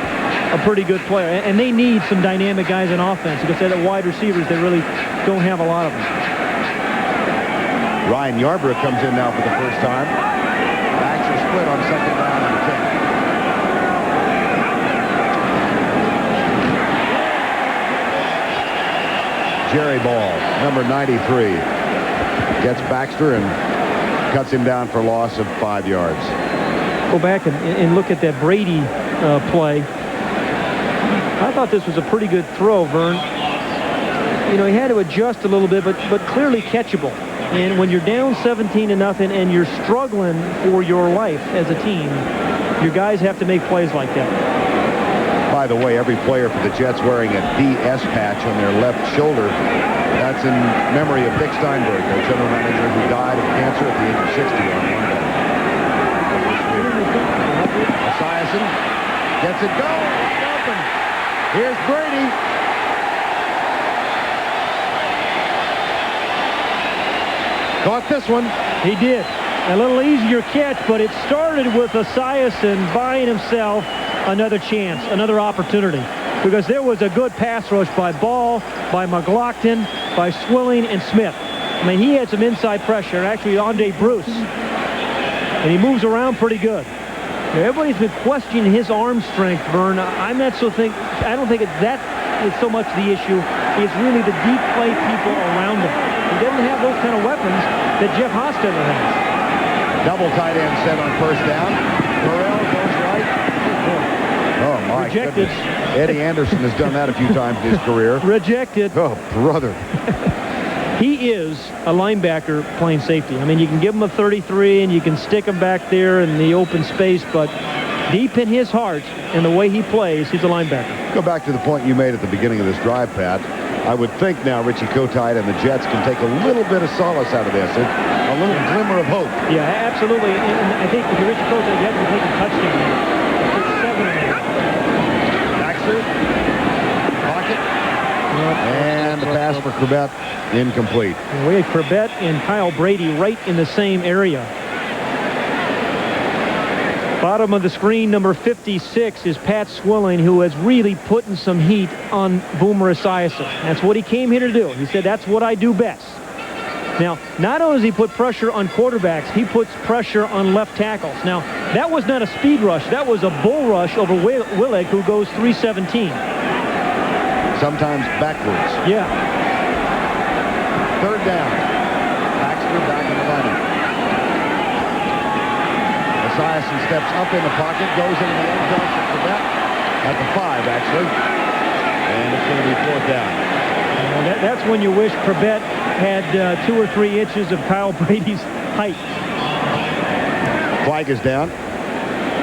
a pretty good player, and they need some dynamic guys in offense because they're the wide receivers. They really don't have a lot of them. Ryan Yarbrough comes in now for the first time. Backs are split on second down and 10. Jerry Ball, number 93, gets Baxter and cuts him down for a loss of 5 yards. Go back and look at that Brady play. I thought this was a pretty good throw, Vern. You know, he had to adjust a little bit, but clearly catchable. And when you're down 17-0 and you're struggling for your life as a team, your guys have to make plays like that. By the way, every player for the Jets wearing a DS patch on their left shoulder. That's in memory of Dick Steinberg, their general manager who died of cancer at the age of 60 on Monday. Esiason Esiason gets it going. Wide open. Here's Brady. Caught this one. He did. A little easier catch, but it started with Esiason buying himself another chance, another opportunity. Because there was a good pass rush by Ball, by McLaughlin, by Swilling, and Smith. I mean, he had some inside pressure, and actually Andre Bruce. And he moves around pretty good. Everybody's been questioning his arm strength, Vern. I don't think that is so much the issue. It's really the deep play people around him. He doesn't have those kind of weapons that Jeff Hostetler has. Double tight end set on first down. Burrell goes right. Oh, my Rejected. goodness. Eddie Anderson has done that a few times in his career. Rejected. Oh, brother. He is a linebacker playing safety. I mean, you can give him a 33 and you can stick him back there in the open space, but deep in his heart and the way he plays, he's a linebacker. Go back to the point you made at the beginning of this drive, Pat. I would think now Richie Kotite and the Jets can take a little bit of solace out of this, a little glimmer of hope. Yeah, absolutely. And I think if you're Richie Kotite, you have to take a touchdown. It's 7 of them. Baxter, pocket, and the pass for Corbett incomplete. We had Corbett and Kyle Brady right in the same area. Bottom of the screen, number 56 is Pat Swilling, who has really putting some heat on Boomer Esiason. That's what he came here to do. He said, that's what I do best. Now, not only does he put pressure on quarterbacks, he puts pressure on left tackles. Now, that was not a speed rush. That was a bull rush over Willig, who goes 317. Sometimes backwards. Yeah. Third down. Baxter back in the lineup. Esiason steps up in the pocket, goes into the end zone for Corbett at the 5, actually. And it's going to be fourth down. That's when you wish Corbett had 2 or 3 inches of Kyle Brady's height. Flag is down.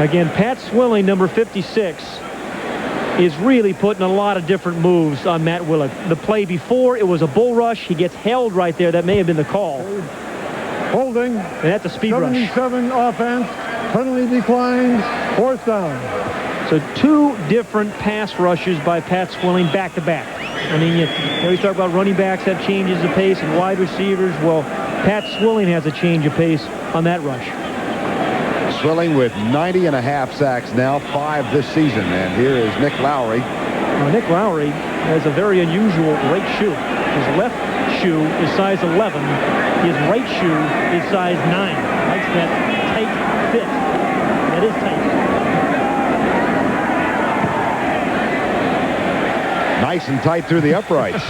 Again, Pat Swilling, number 56, is really putting a lot of different moves on Matt Willig. The play before, it was a bull rush. He gets held right there. That may have been the call. Holding. And that's a speed rush. 77 offense. Penalty declines. Fourth down. So 2 different pass rushes by Pat Swilling back-to-back. I mean, you always talk about running backs have changes of pace and wide receivers. Well, Pat Swilling has a change of pace on that rush. Swilling with 90.5 sacks now, 5 this season. And here is Nick Lowry. Nick Lowry has a very unusual right shoe. His left shoe is size 11. His right shoe is size 9. Likes that tight fit. That is tight. Nice and tight through the uprights.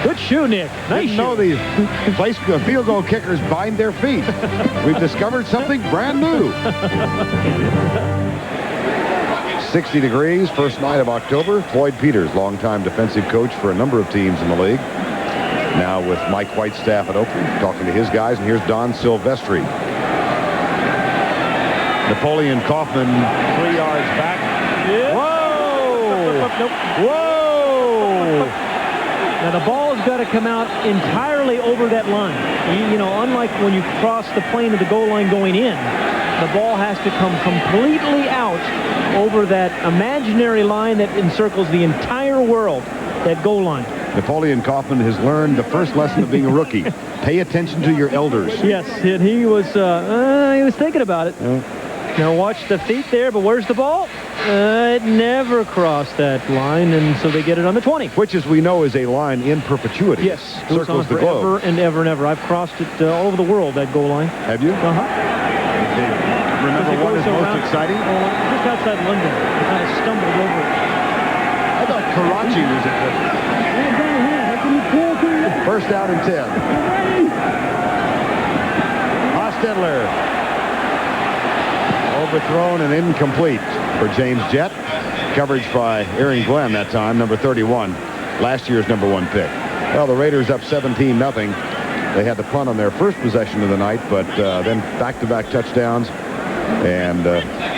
Good shoe, Nick. Nice shoe. Didn't know these field goal kickers bind their feet. We've discovered something brand new. 60 degrees, first night of October. Floyd Peters, longtime defensive coach for a number of teams in the league. Now with Mike Whitestaff at Oakland, talking to his guys, and here's Don Silvestri. Napoleon Kaufman, 3 yards back. Yeah. Whoa! Nope. Whoa! Now the ball has got to come out entirely over that line. You know, unlike when you cross the plane of the goal line going in, the ball has to come completely out over that imaginary line that encircles the entire world, that goal line. Napoleon Kaufman has learned the first lesson of being a rookie. Pay attention to your elders. Yes, and he was thinking about it. Now watch the feet there, but where's the ball? It never crossed that line, and so they get it on the 20. Which, as we know, is a line in perpetuity. Yes, circles the globe. Forever and ever and ever. I've crossed it all over the world, that goal line. Have you? Uh-huh. Remember what is most exciting? Just outside London. I kind of stumbled over it. I thought Karachi was at the first down and 10. Hostetler. Overthrown and incomplete for James Jett. Coverage by Aaron Glenn that time, number 31. Last year's number 1 pick. Well, the Raiders up 17-0. They had the punt on their first possession of the night, but then back-to-back touchdowns. And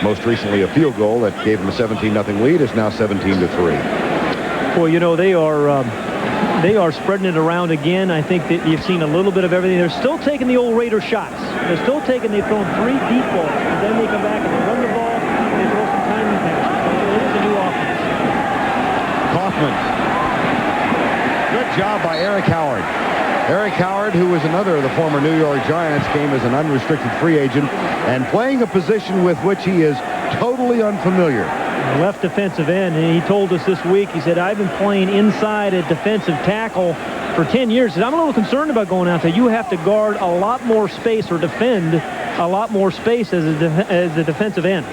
most recently a field goal that gave them a 17-0 lead. It's now 17-3. Well, you know, they are spreading it around again. I think that you've seen a little bit of everything. They're still taking the old Raider shots. They're still taking, they've thrown 3 deep balls, and then they come back and they run the ball, Eric Howard, who was another of the former New York Giants, came as an unrestricted free agent and playing a position with which he is totally unfamiliar. Left defensive end, and he told us this week, he said, I've been playing inside a defensive tackle for 10 years. He said, I'm a little concerned about going out there. You have to guard a lot more space or defend a lot more space as a defensive end.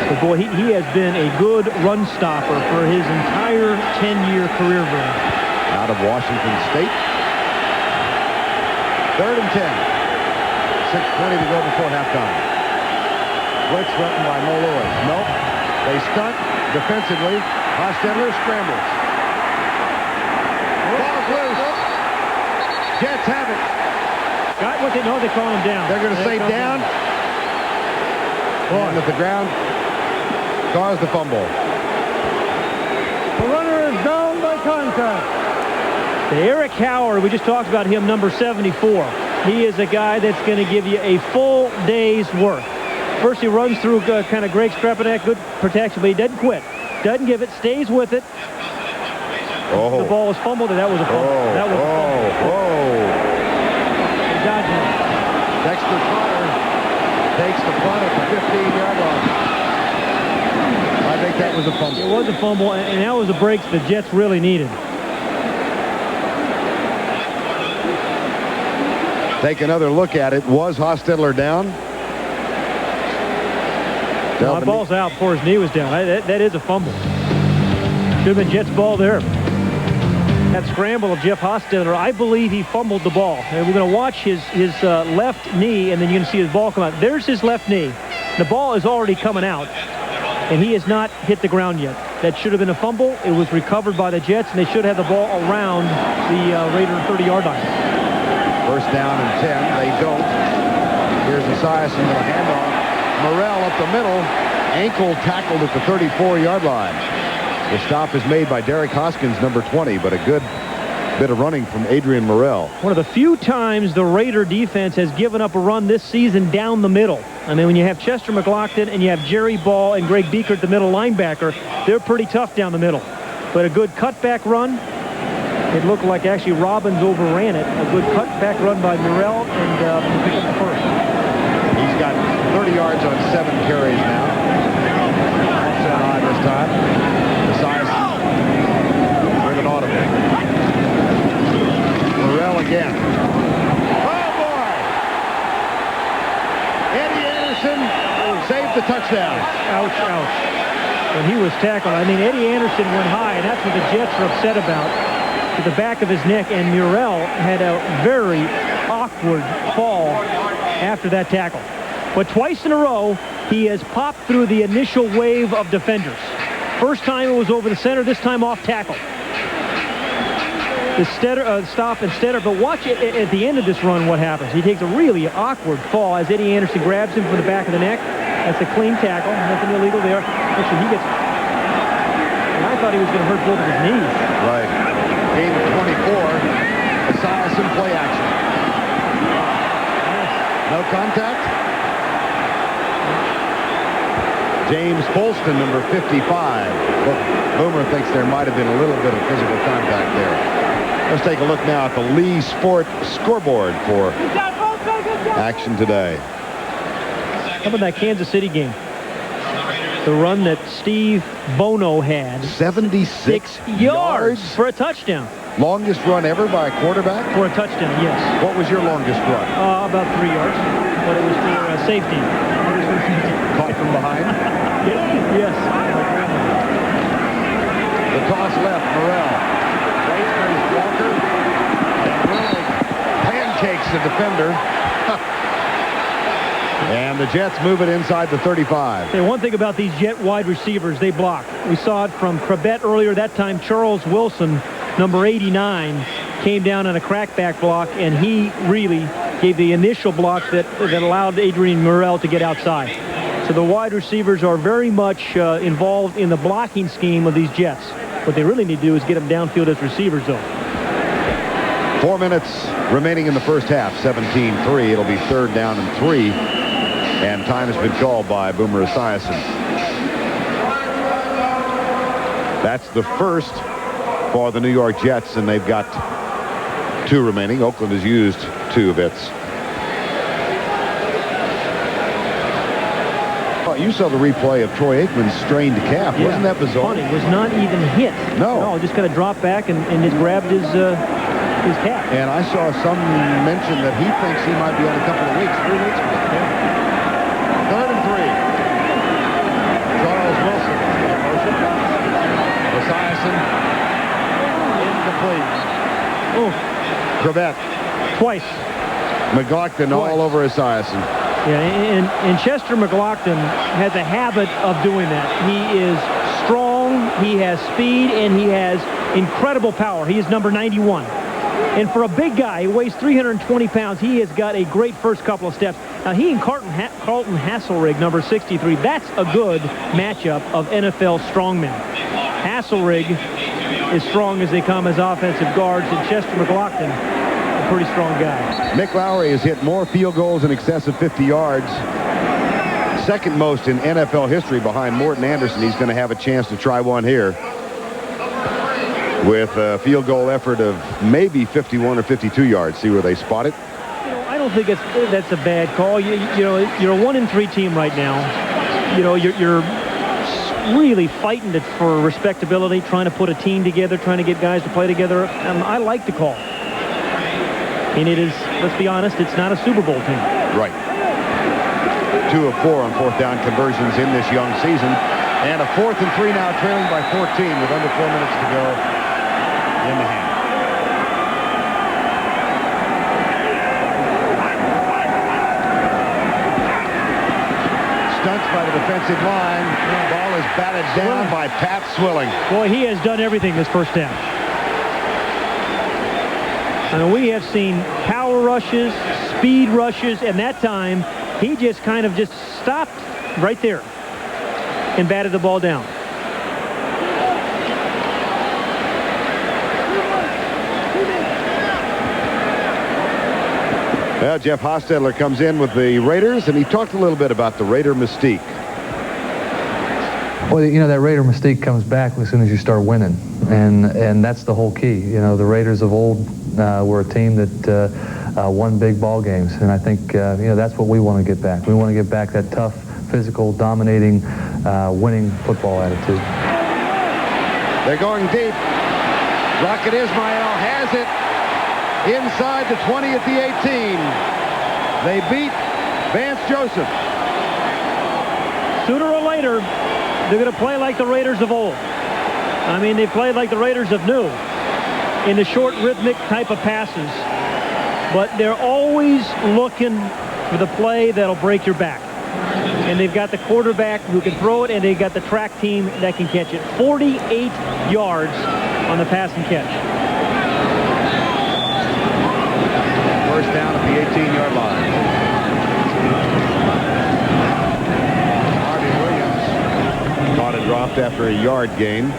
But boy, he has been a good run stopper for his entire 10-year career run. Out of Washington State. 3rd and 10. 6:20 to go before halftime. Blitz threatened by Mo Lewis. Nope. They stunt defensively. Hostetler scrambles. Ball's loose. Jets have it. Got what they know. They call him down. They're going to say down. And at the ground. Caused the fumble. The runner is down by contact. Eric Howard, we just talked about him, number 74. He is a guy that's going to give you a full day's work. First, he runs through kind of Greg Strepanek, good protection, but he doesn't quit. Doesn't give it, stays with it. Oh. The ball was fumbled, and that was a fumble. That was a fumble. Dodging it. Dexter Trotter takes the punt at the 15-yard line. I think that was a fumble. It was a fumble, and that was a break the Jets really needed. Take another look at it. Was Hostetler down? No, the ball's out before his knee was down. That is a fumble. Should have been Jets' ball there. That scramble of Jeff Hostetler, I believe he fumbled the ball. And we're going to watch his left knee, and then you're going to see his ball come out. There's his left knee. The ball is already coming out, and he has not hit the ground yet. That should have been a fumble. It was recovered by the Jets, and they should have the ball around the Raider 30-yard line. First down and 10. They don't. Here's Esiason with a handoff. Morrell up the middle. Ankle tackled at the 34-yard line. The stop is made by Derek Hoskins, number 20, but a good bit of running from Adrian Morrell. One of the few times the Raider defense has given up a run this season down the middle. I mean, when you have Chester McLaughlin and you have Jerry Ball and Greg Beaker at the middle linebacker, they're pretty tough down the middle. But a good cutback run. It looked like actually Robbins overran it. A good cutback run by Morrell and picked up the first. He's got 30 yards on 7 carries now. Offset high this time. Esiason with an audible. Morrell again. Oh, boy! Eddie Anderson saved the touchdown. Ouch, ouch. When he was tackled, I mean, Eddie Anderson went high, and that's what the Jets are upset about. To the back of his neck, and Morrell had a very awkward fall after that tackle. But twice in a row, he has popped through the initial wave of defenders. First time it was over the center, this time off tackle. The stop and Stetter, but watch it at the end of this run what happens. He takes a really awkward fall as Eddie Anderson grabs him from the back of the neck. That's a clean tackle, nothing illegal there. Actually, he gets... And I thought he was going to hurt both of his knees. Right. Game 24, Esiason play action. No contact. James Polston, number 55. Well, Boomer thinks there might have been a little bit of physical contact there. Let's take a look now at the Lee Sport scoreboard for action today. How about that Kansas City game? The run that Steve Bono had. 76 yards for a touchdown. Longest run ever by a quarterback? For a touchdown, yes. What was your longest run? About 3 yards. But it was for safety. Caught from behind? Yes. The toss left, Morrell. Waits for his Walker. And really pancakes the defender. And the Jets move it inside the 35. Hey, one thing about these Jet wide receivers, they block. We saw it from Crabette earlier. That time, Charles Wilson, number 89, came down on a crackback block, and he really gave the initial block that allowed Adrian Morrell to get outside. So the wide receivers are very much involved in the blocking scheme of these Jets. What they really need to do is get them downfield as receivers, though. 4 minutes remaining in the first half. 17-3. It'll be 3rd down and 3. And time has been called by Boomer Esiason. That's the first for the New York Jets, and they've got 2 remaining. Oakland has used 2 of its. Oh, you saw the replay of Troy Aikman's strained calf. Yeah. Wasn't that bizarre? Funny, was not even hit. No. Just kind of dropped back and just grabbed his calf. And I saw some mention that he thinks he might be on a couple of weeks, 3 weeks from now. Yeah. 3rd and 3. Charles Wilson. Motion. Esiason. Incomplete. Oh. Crevette. Twice. McLaughlin all over Esiason. Yeah, and Chester McLaughlin has a habit of doing that. He is strong, he has speed, and he has incredible power. He is number 91. And for a big guy who weighs 320 pounds, he has got a great first couple of steps. Now, he and Carlton Hasselrig, number 63, that's a good matchup of NFL strongmen. Hasselrig is strong as they come as offensive guards, and Chester McLaughlin, a pretty strong guy. Nick Lowry has hit more field goals in excess of 50 yards. Second most in NFL history behind Morton Anderson. He's going to have a chance to try one here with a field goal effort of maybe 51 or 52 yards. See where they spot it. I don't think that's a bad call. You're a 1-3 team right now. You're really fighting for respectability, trying to put a team together, trying to get guys to play together. I like the call. And it is, let's be honest, it's not a Super Bowl team. Right. 2 of 4 on 4th down conversions in this young season. And a 4th and 3 now, trailing by 14 with under 4 minutes to go in the hand. Stunts by the defensive line. Ball is batted down by Pat Swilling. Boy, he has done everything this first down. I mean, we have seen power rushes, speed rushes, and that time he just kind of just stopped right there and batted the ball down. Well, Jeff Hostetler comes in with the Raiders, and he talked a little bit about the Raider mystique. Well, that Raider mystique comes back as soon as you start winning, and that's the whole key. The Raiders of old were a team that won big ball games, and I think that's what we want to get back. We want to get back that tough, physical, dominating, winning football attitude. They're going deep. Rocket Ismail has it inside the 20 at the 18. They beat Vance Joseph. Sooner or later, they're going to play like the Raiders of old. I mean, they played like the Raiders of new in the short, rhythmic type of passes. But they're always looking for the play that'll break your back. And they've got the quarterback who can throw it, and they've got the track team that can catch it. 48 yards on the pass and catch. First down at the 18-yard line. Harvey Williams caught and dropped after a yard gain.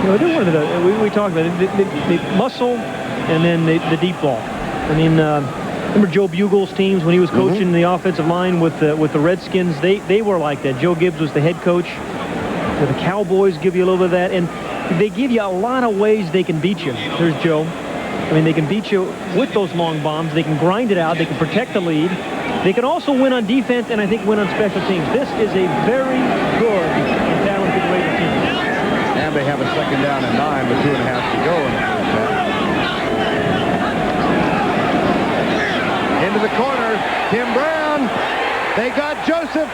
They're one of the, we talked about it, the muscle and then the deep ball. I mean, remember Joe Bugle's teams when he was coaching the offensive line with the Redskins? They were like that. Joe Gibbs was the head coach. The Cowboys give you a little bit of that, and they give you a lot of ways they can beat you. There's Joe. I mean, they can beat you with those long bombs. They can grind it out. They can protect the lead. They can also win on defense and I think win on special teams. This is a very good and talented Raider team. And they have a second down and 9 with 2.5 to go in the first half. Into the corner, Tim Brown. They got Joseph.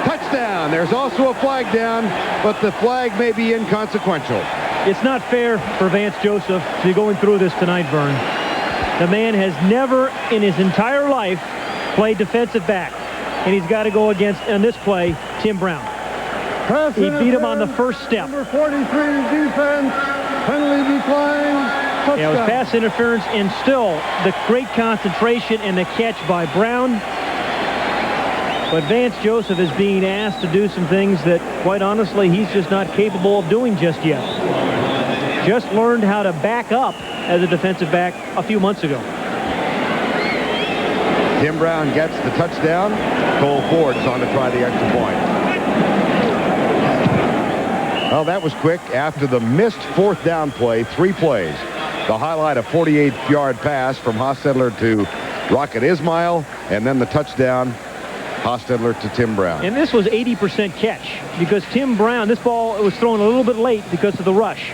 Touchdown. There's also a flag down, but the flag may be inconsequential. It's not fair for Vance Joseph to be going through this tonight, Vern. The man has never in his entire life played defensive back, and he's got to go against, on this play, Tim Brown. He beat him on the first step. Number 43 defense, penalty decline, touchdown. Yeah, it was pass interference, and still the great concentration and the catch by Brown. But Vance Joseph is being asked to do some things that, quite honestly, he's just not capable of doing just yet. Just learned how to back up as a defensive back a few months ago. Tim Brown gets the touchdown. Cole Ford's on to try the extra point. Well, that was quick. After the missed fourth down play, 3 plays. The highlight, a 48-yard pass from Hostetler to Rocket Ismail, and then the touchdown, Hostetler to Tim Brown. And this was 80% catch because Tim Brown, this ball was thrown a little bit late because of the rush.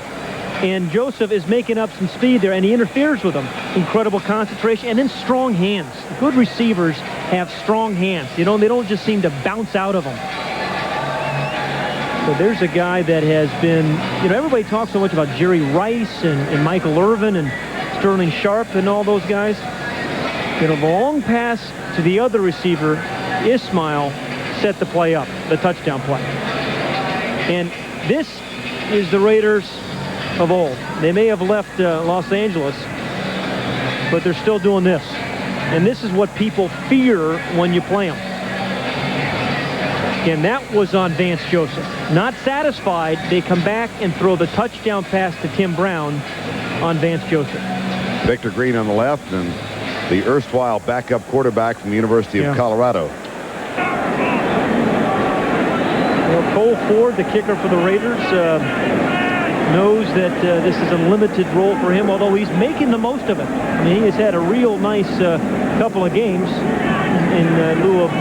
And Joseph is making up some speed there, and he interferes with him. Incredible concentration, and then strong hands. Good receivers have strong hands. You know, they don't just seem to bounce out of them. So there's a guy that has been, you know, everybody talks so much about Jerry Rice and Michael Irvin and Sterling Sharp and all those guys. You know, the long pass to the other receiver, Ismail, set the play up, the touchdown play. And this is the Raiders of old. They may have left Los Angeles, but they're still doing this. And this is what people fear when you play them. And that was on Vance Joseph. Not satisfied, they come back and throw the touchdown pass to Tim Brown on Vance Joseph. Victor Green on the left, and the erstwhile backup quarterback from the University of Colorado. Well, Cole Ford, the kicker for the Raiders, knows that this is a limited role for him, although he's making the most of it. I mean, he has had a real nice couple of games in lieu of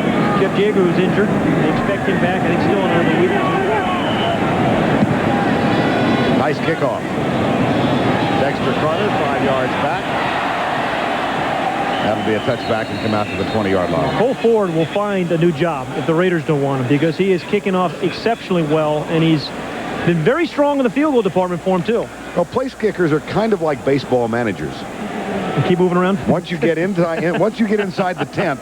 Jeff Jager, who's injured. They expect him back, I think, still in early week. Nice kickoff. Dexter Carter, 5 yards back. That'll be a touchback and come out to the 20-yard line. Cole Ford will find a new job if the Raiders don't want him, because he is kicking off exceptionally well, and he's been very strong in the field goal department for him, too. Well, place kickers are kind of like baseball managers. And keep moving around. Once you get inside the tent,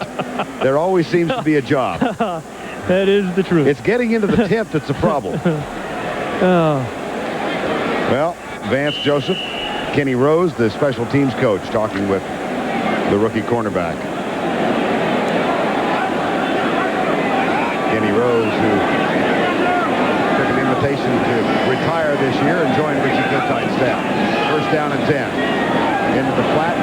there always seems to be a job. That is the truth. It's getting into the tent that's a problem. Well, Vance Joseph, Kenny Rose, the special teams coach, talking with the rookie cornerback. Kenny Rose, who took an invitation to retire this year and join Richie Kotite's staff. First down and 10. Into the flat.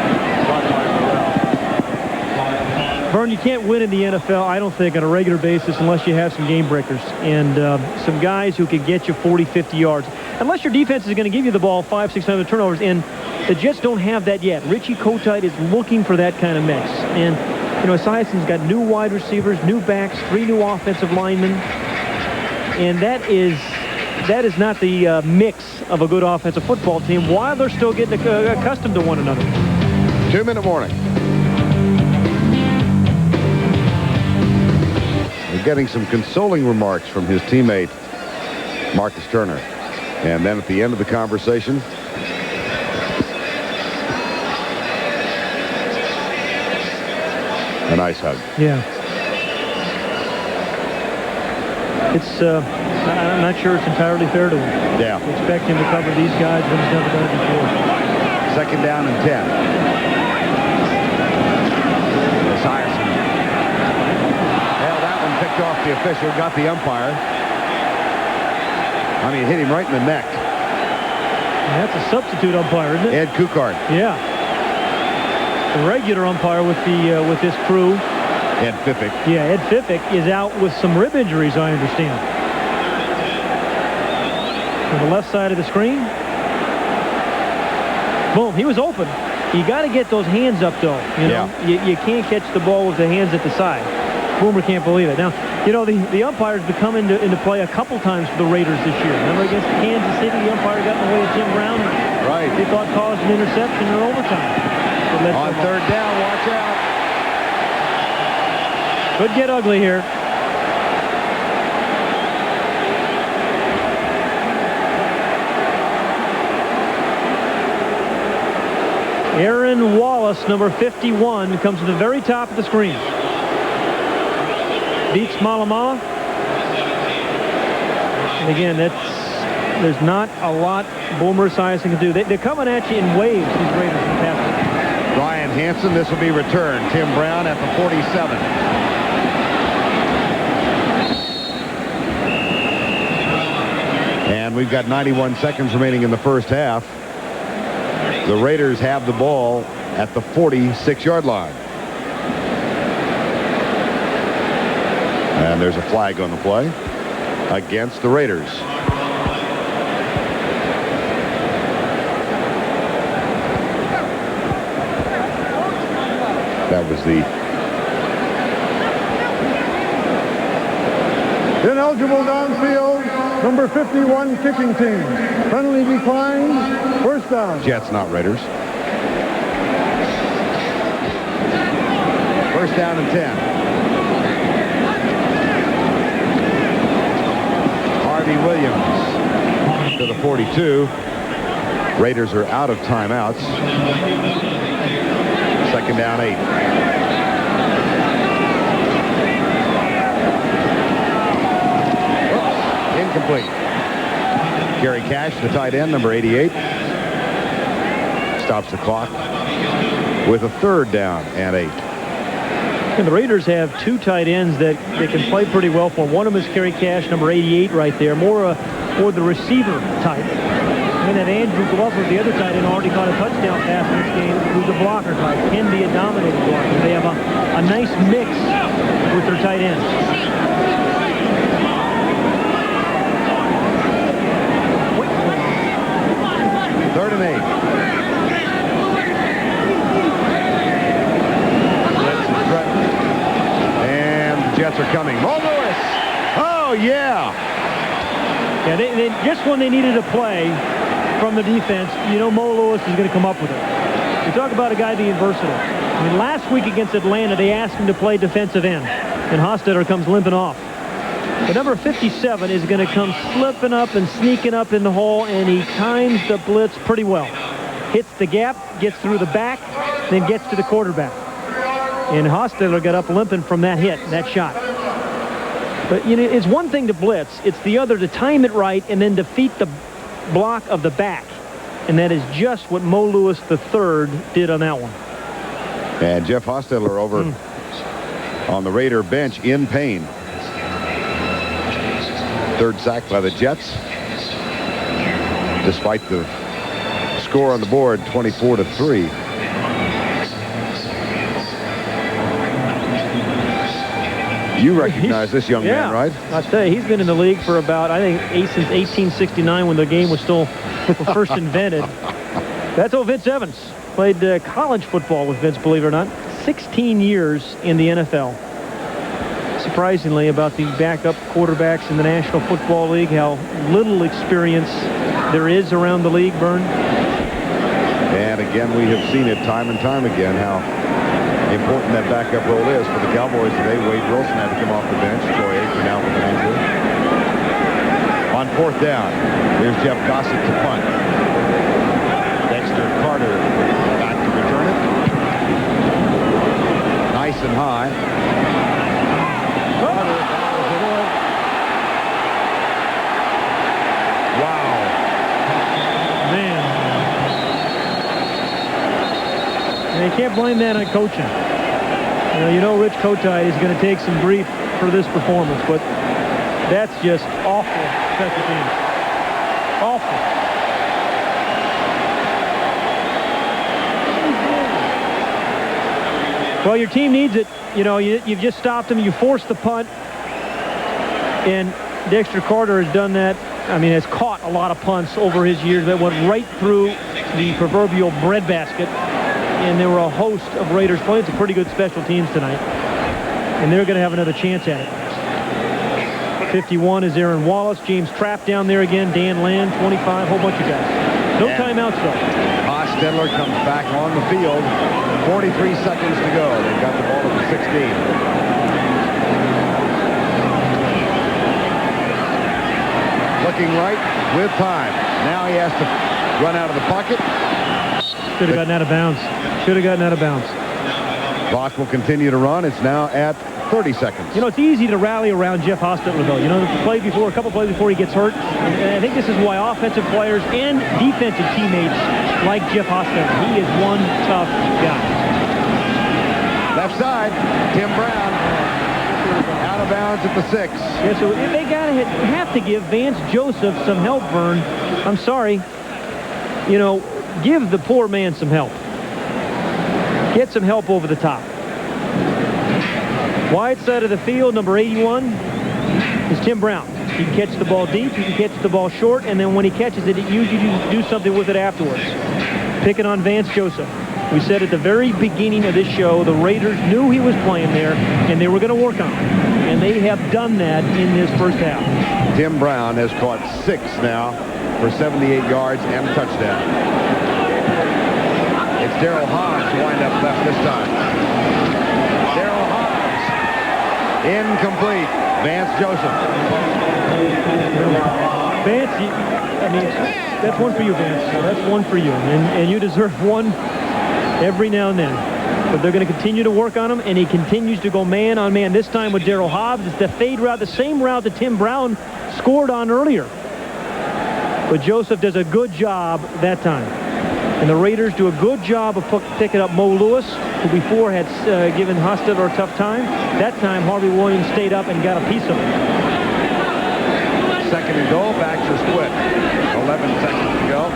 Vern, you can't win in the NFL, I don't think, on a regular basis unless you have some game breakers and some guys who can get you 40, 50 yards. Unless your defense is going to give you the ball 500, 600 turnovers, and the Jets don't have that yet. Richie Kotite is looking for that kind of mix. And, you know, Esiason's got new wide receivers, new backs, 3 new offensive linemen. And that is not the mix of a good offensive football team while they're still getting accustomed to one another. 2-minute warning. We're getting some consoling remarks from his teammate, Marcus Turner. And then at the end of the conversation, a nice hug. Yeah. It's, I'm not sure it's entirely fair to him. Yeah. We expect him to cover these guys when he's never done it before. Second down and 10. Esiason. Hell, that one picked off the official, got the umpire. I mean, hit him right in the neck. And that's a substitute umpire, isn't it? Ed Kukart. Yeah. The regular umpire with this crew. Ed Fiffick. Yeah, Ed Fiffick is out with some rib injuries, I understand. To the left side of the screen. Boom, he was open. You got to get those hands up, though. You know, you can't catch the ball with the hands at the side. Boomer can't believe it. Now, you know, the umpires have come into play a couple times for the Raiders this year. Remember against Kansas City, the umpire got in the way of Tim Brown. Right. They thought caused an interception in overtime. On third down, watch out. Could get ugly here. Aaron Wallace, number 51, comes to the very top of the screen. Beats Malamala. And again, there's not a lot Boomer Esiason can do. They're coming at you in waves, these Raiders in the pass. Ryan Hansen, this will be returned. Tim Brown at the 47. And we've got 91 seconds remaining in the first half. The Raiders have the ball at the 46-yard line. And there's a flag on the play against the Raiders. That was the ineligible downfield, number 51 kicking team. Penalty declined, first down. Jets, not Raiders. First down and 10. Harvey Williams to the 42. Raiders are out of timeouts. Second down, 8. Incomplete. Gary Cash, the tight end, number 88. Stops the clock with a third down and 8. And the Raiders have 2 tight ends that they can play pretty well for. One of them is Gary Cash, number 88 right there. More the receiver type. And then Andrew Glover, the other tight end, already caught a touchdown pass in this game, who's a blocker type. Can be a dominating blocker. They have a nice mix with their tight ends. Third and 8. And the Jets are coming. Mo Lewis. Oh, yeah. Yeah, they just when they needed a play from the defense, you know Mo Lewis is going to come up with it. You talk about a guy being versatile. I mean, last week against Atlanta, they asked him to play defensive end, and Hostetler comes limping off. The number 57 is going to come slipping up and sneaking up in the hole, and he times the blitz pretty well. Hits the gap, gets through the back, then gets to the quarterback. And Hostetler got up limping from that hit, that shot. But, you know, it's one thing to blitz. It's the other to time it right and then defeat the block of the back. And that is just what Mo Lewis III did on that one. And Jeff Hostetler over on the Raider bench in pain. Third sack by the Jets. Despite the score on the board, 24-3. You recognize this young man, right? I'll tell you, he's been in the league for about, I think, since 1869 when the game was still first invented. That's old Vince Evans. Played college football with Vince, believe it or not. 16 years in the NFL. Surprisingly, about the backup quarterbacks in the National Football League, how little experience there is around the league, Vern. And again, we have seen it time and time again, how important that backup role is for the Cowboys today. Wade Wilson had to come off the bench. Troy Aikman out with an injury. On fourth down, here's Jeff Gossett to punt. Dexter Carter back to return it. Nice and high. Wow. Man. And you can't blame that on coaching. You know Rich Kotite is going to take some grief for this performance, but that's just awful special teams. Awful. Well, your team needs it. You know, you've just stopped them. You forced the punt. And Dexter Carter has done that. I mean, has caught a lot of punts over his years that went right through the proverbial breadbasket. And there were a host of Raiders playing some pretty good special teams tonight. And they're going to have another chance at it. 51 is Aaron Wallace. James Trapp down there again. Dan Land, 25, whole bunch of guys. No timeouts, though. Hostetler comes back on the field. 43 seconds to go. They've got the ball at the 16. Looking right with time. Now he has to run out of the pocket. Should have gotten out of bounds. Should have gotten out of bounds. Clock will continue to run. It's now at 30 seconds. You know, it's easy to rally around Jeff Hostetler, though. You know, a couple plays before he gets hurt. And I think this is why offensive players and defensive teammates like Jeff Hostetler. He is one tough guy. Left side, Tim Brown. Out of bounds at the 6. Yeah, so they have to give Vance Joseph some help, Vern. I'm sorry. You know, give the poor man some help. Get some help over the top. Wide side of the field, number 81 is Tim Brown. He can catch the ball deep, he can catch the ball short, and then when he catches it, he usually do something with it afterwards. Picking on Vance Joseph. We said at the very beginning of this show, the Raiders knew he was playing there, and they were going to work on him. And they have done that in this first half. Tim Brown has caught 6 now for 78 yards and a touchdown. It's Darryl Hobbs who wind up left this time. Darryl Hobbs. Incomplete. Vance Joseph. Vance, I mean, that's one for you, Vance. That's one for you. And you deserve one every now and then. But they're going to continue to work on him, and he continues to go man on man. This time with Darryl Hobbs. It's the fade route, the same route that Tim Brown scored on earlier. But Joseph does a good job that time. And the Raiders do a good job of picking up Mo Lewis, who before had given Hostetler a tough time. That time, Harvey Williams stayed up and got a piece of it. Second and goal. Backs are split. 11 seconds to go.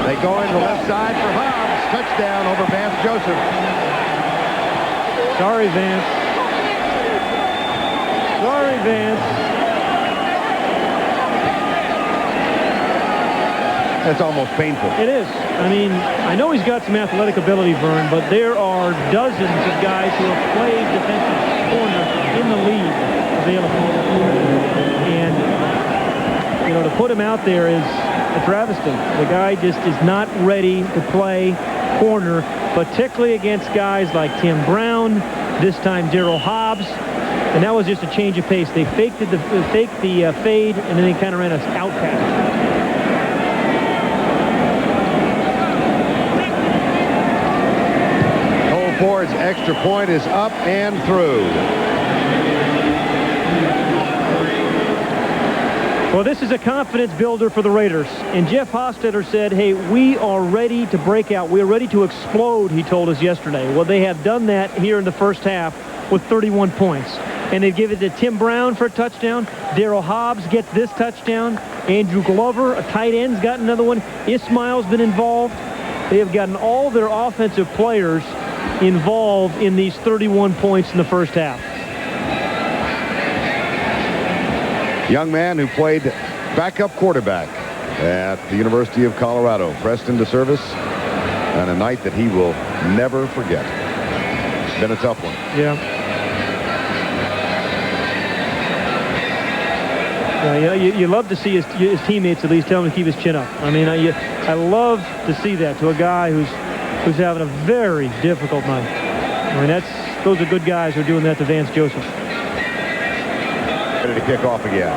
They go in the left side for Hobbs. Touchdown over Vance Joseph. Sorry, Vance. Sorry, Vance. That's almost painful. It is. I mean, I know he's got some athletic ability, Vern, but there are dozens of guys who have played defensive corner in the league available. And, you know, to put him out there is a travesty. The guy just is not ready to play corner, particularly against guys like Tim Brown, this time Darryl Hobbs, and that was just a change of pace. They faked the fade, and then they kind of ran an out pass. Ford's extra point is up and through. Well, this is a confidence builder for the Raiders. And Jeff Hostetler said, hey, we are ready to break out. We're ready to explode, he told us yesterday. Well, they have done that here in the first half with 31 points. And they give it to Tim Brown for a touchdown. Darryl Hobbs gets this touchdown. Andrew Glover, a tight end's got another one. Ismail's been involved. They have gotten all their offensive players involved in these 31 points in the first half. Young man who played backup quarterback at the University of Colorado, pressed into service on a night that he will never forget. It's been a tough one. Yeah. Yeah, you love to see his teammates at least tell him to keep his chin up. I mean, I love to see that to a guy who's having a very difficult night. I mean, those are good guys who are doing that to Vance Joseph. Ready to kick off again.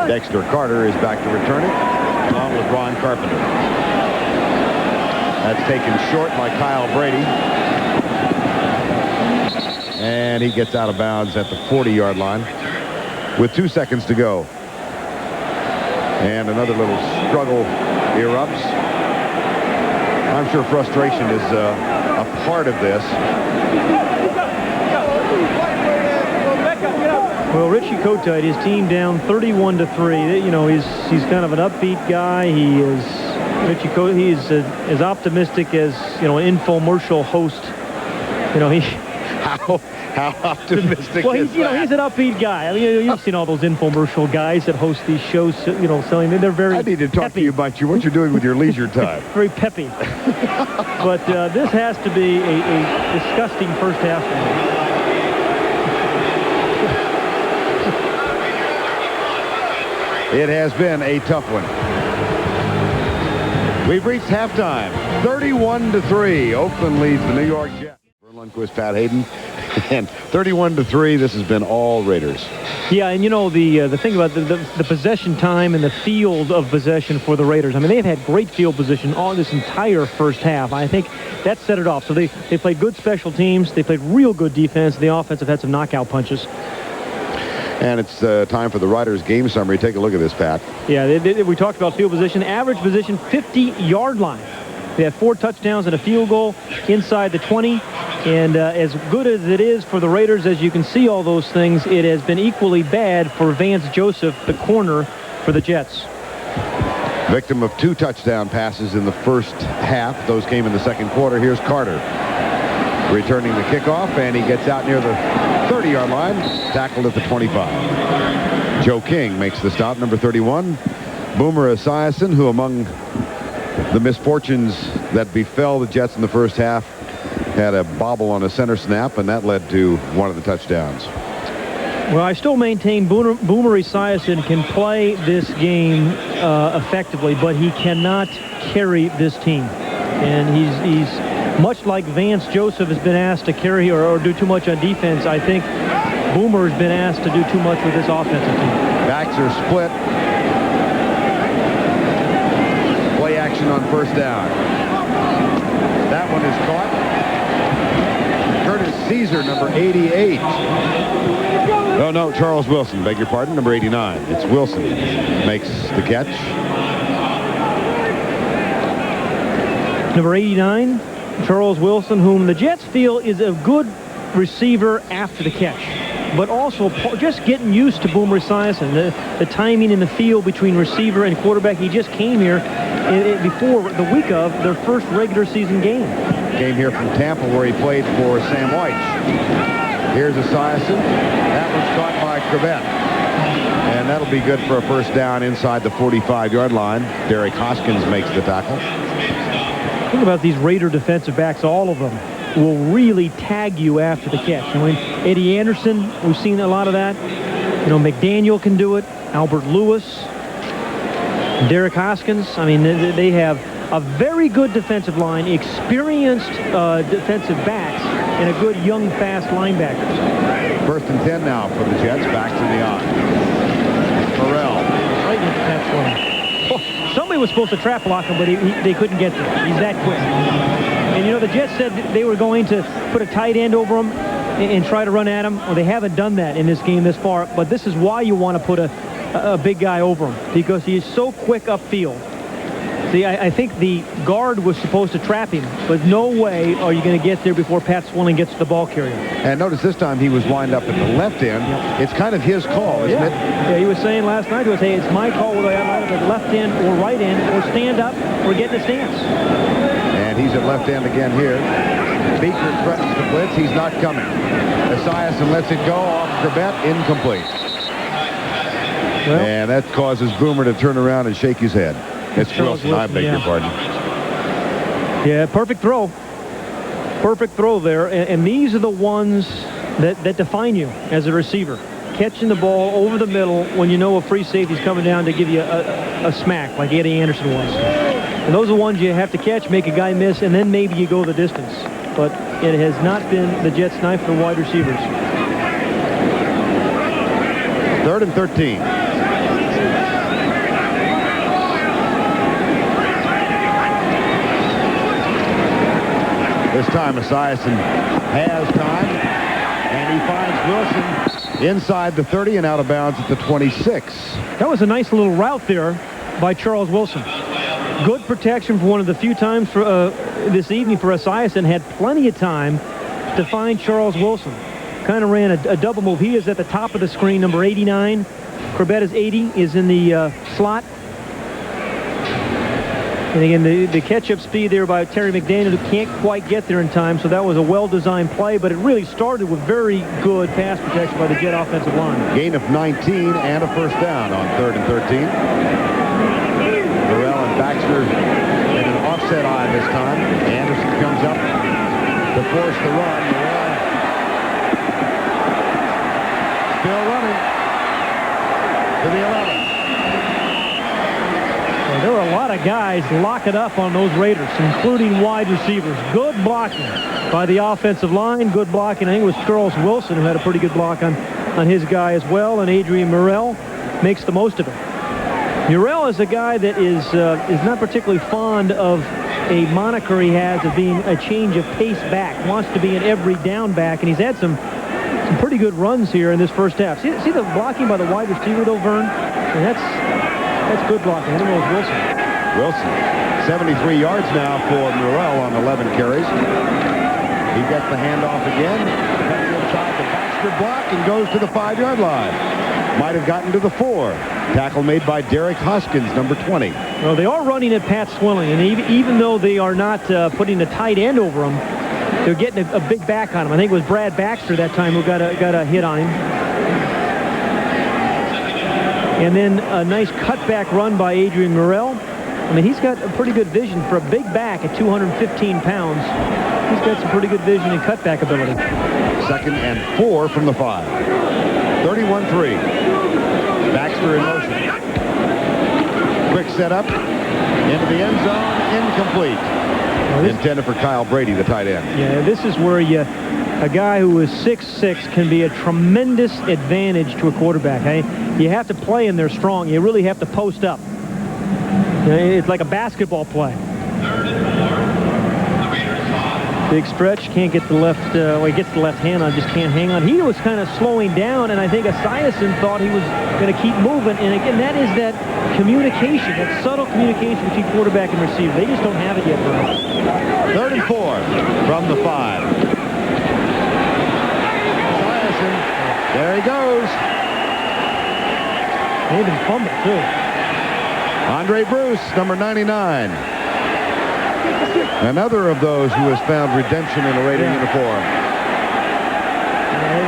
Dexter Carter is back to return it, along with Ron Carpenter. That's taken short by Kyle Brady. And he gets out of bounds at the 40-yard line with 2 seconds to go. And another little struggle erupts. I'm sure frustration is a part of this. Well, Richie Kotite, his team down 31-3. You know, he's kind of an upbeat guy. He is he's as optimistic as, you know, an infomercial host. You know, How optimistic well, is he's, you know, he's an upbeat guy. I mean, you've seen all those infomercial guys that host these shows, you know, selling. They're very I need to talk peppy. to you about what you're doing with your leisure time. Very peppy. But this has to be a disgusting first half. It has been a tough one. We've reached halftime. 31-3. Oakland leads the New York Jets. Lundquist, Pat Hayden, and 31-3. This has been all Raiders. Yeah, and you know the thing about the possession time and the field of possession for the Raiders. I mean, they've had great field position all this entire first half. I think that set it off. So they played good special teams. They played real good defense. The offense have had some knockout punches. And it's time for the Riders game summary. Take a look at this, Pat. Yeah, we talked about field position. Average position, 50-yard line. They have 4 touchdowns and a field goal inside the 20. And as good as it is for the Raiders, as you can see all those things, it has been equally bad for Vance Joseph, the corner for the Jets. Victim of 2 touchdown passes in the first half. Those came in the second quarter. Here's Carter returning the kickoff, and he gets out near the 30-yard line, tackled at the 25. Joe King makes the stop, number 31. Boomer Esiason, who among the misfortunes that befell the Jets in the first half, had a bobble on a center snap, and that led to one of the touchdowns. Well, I still maintain Boomer Esiason can play this game effectively, but he cannot carry this team. And he's much like Vance Joseph has been asked to carry or do too much on defense. I think Boomer has been asked to do too much with this offensive team. Backs are split. Play action on first down. That one is caught. Curtis Caesar, number 88. Oh, no, Charles Wilson, beg your pardon, number 89. It's Wilson makes the catch. Number 89, Charles Wilson, whom the Jets feel is a good receiver after the catch, but also just getting used to Boomer Esiason, the timing in the field between receiver and quarterback. He just came here before the week of their first regular season game. Came here from Tampa, where he played for Sam White. Here's Esiason. That one's caught by Corbett. And that'll be good for a first down inside the 45-yard line. Derek Hoskins makes the tackle. Think about these Raider defensive backs. All of them will really tag you after the catch. I mean, Eddie Anderson, we've seen a lot of that. You know, McDaniel can do it. Albert Lewis. Derek Hoskins. I mean, they have a very good defensive line, experienced defensive backs, and a good young, fast linebackers. First and 10 now for the Jets. Back to the eye. Farrell. Right into that one. Oh, somebody was supposed to trap block him, but they couldn't get there. He's that quick. And, you know, the Jets said they were going to put a tight end over him and try to run at him. Well, they haven't done that in this game this far, but this is why you want to put a big guy over him, because he is so quick upfield. See, I think the guard was supposed to trap him, but no way are you going to get there before Pat Swilling gets to the ball carrier. And notice this time he was lined up at the left end. Yep. It's kind of his call, isn't it? Yeah, he was saying last night to us, hey, it's my call whether I line up at left end or right end or stand up or get in a stance. And he's at left end again here. Beaker threatens to blitz. He's not coming. Esiason lets it go off Corbett, incomplete. Well, and that causes Boomer to turn around and shake his head. It's Wilson, I beg your pardon. Yeah, perfect throw. Perfect throw there. And these are the ones that define you as a receiver. Catching the ball over the middle when you know a free safety's coming down to give you a smack like Eddie Anderson was. And those are the ones you have to catch, make a guy miss, and then maybe you go the distance. But it has not been the Jets' night for wide receivers. 3rd and 13. This time, Esiason has time, and he finds Wilson inside the 30 and out of bounds at the 26. That was a nice little route there by Charles Wilson. Good protection for one of the few times for this evening for Esiason. Had plenty of time to find Charles Wilson. Kind of ran a double move. He is at the top of the screen, number 89. Corbett is 80, is in the slot. And again, the catch-up speed there by Terry McDaniel, who can't quite get there in time, so that was a well-designed play, but it really started with very good pass protection by the Jet offensive line. Gain of 19 and a first down on 3rd and 13. Burrell and Baxter in an offset eye this time. Anderson comes up to force the run. Burrell still running to the 11. There were a lot of guys locking up on those Raiders, including wide receivers. Good blocking by the offensive line. Good blocking. I think it was Charles Wilson who had a pretty good block on his guy as well. And Adrian Murrell makes the most of it. Murrell is a guy that is not particularly fond of a moniker he has of being a change of pace back. Wants to be an every down back, and he's had some pretty good runs here in this first half. See the blocking by the wide receiver though, Vern? And that's good blocking. I think it was Wilson. Wilson, 73 yards now for Murrell on 11 carries. He gets the handoff again. Comes inside the Baxter block and goes to the 5-yard line. Might have gotten to the 4. Tackle made by Derek Hoskins, number 20. Well, they are running at Pat Swilling, and even though they are not putting a tight end over him, they're getting a big back on him. I think it was Brad Baxter that time who got a hit on him. And then a nice cutback run by Adrian Morrell. I mean, he's got a pretty good vision for a big back at 215 pounds. He's got some pretty good vision and cutback ability. 2nd and 4 from the 5. 31-3. Baxter in motion. Quick setup into the end zone, incomplete. Intended for Kyle Brady, the tight end. Yeah, this is where a guy who is 6'6" can be a tremendous advantage to a quarterback. Hey, you have to play in there strong. You really have to post up. It's like a basketball play. Big stretch, can't get the left, well, he gets the left hand on, just can't hang on. He was kind of slowing down, and I think Esiason thought he was going to keep moving. And again, that is that communication, that subtle communication between quarterback and receiver. They just don't have it yet, Brian. 3rd and 4 from the 5. Esiason, there he goes. They even fumbled, too. Andre Bruce, number 99. Another of those who has found redemption in a Raider uniform.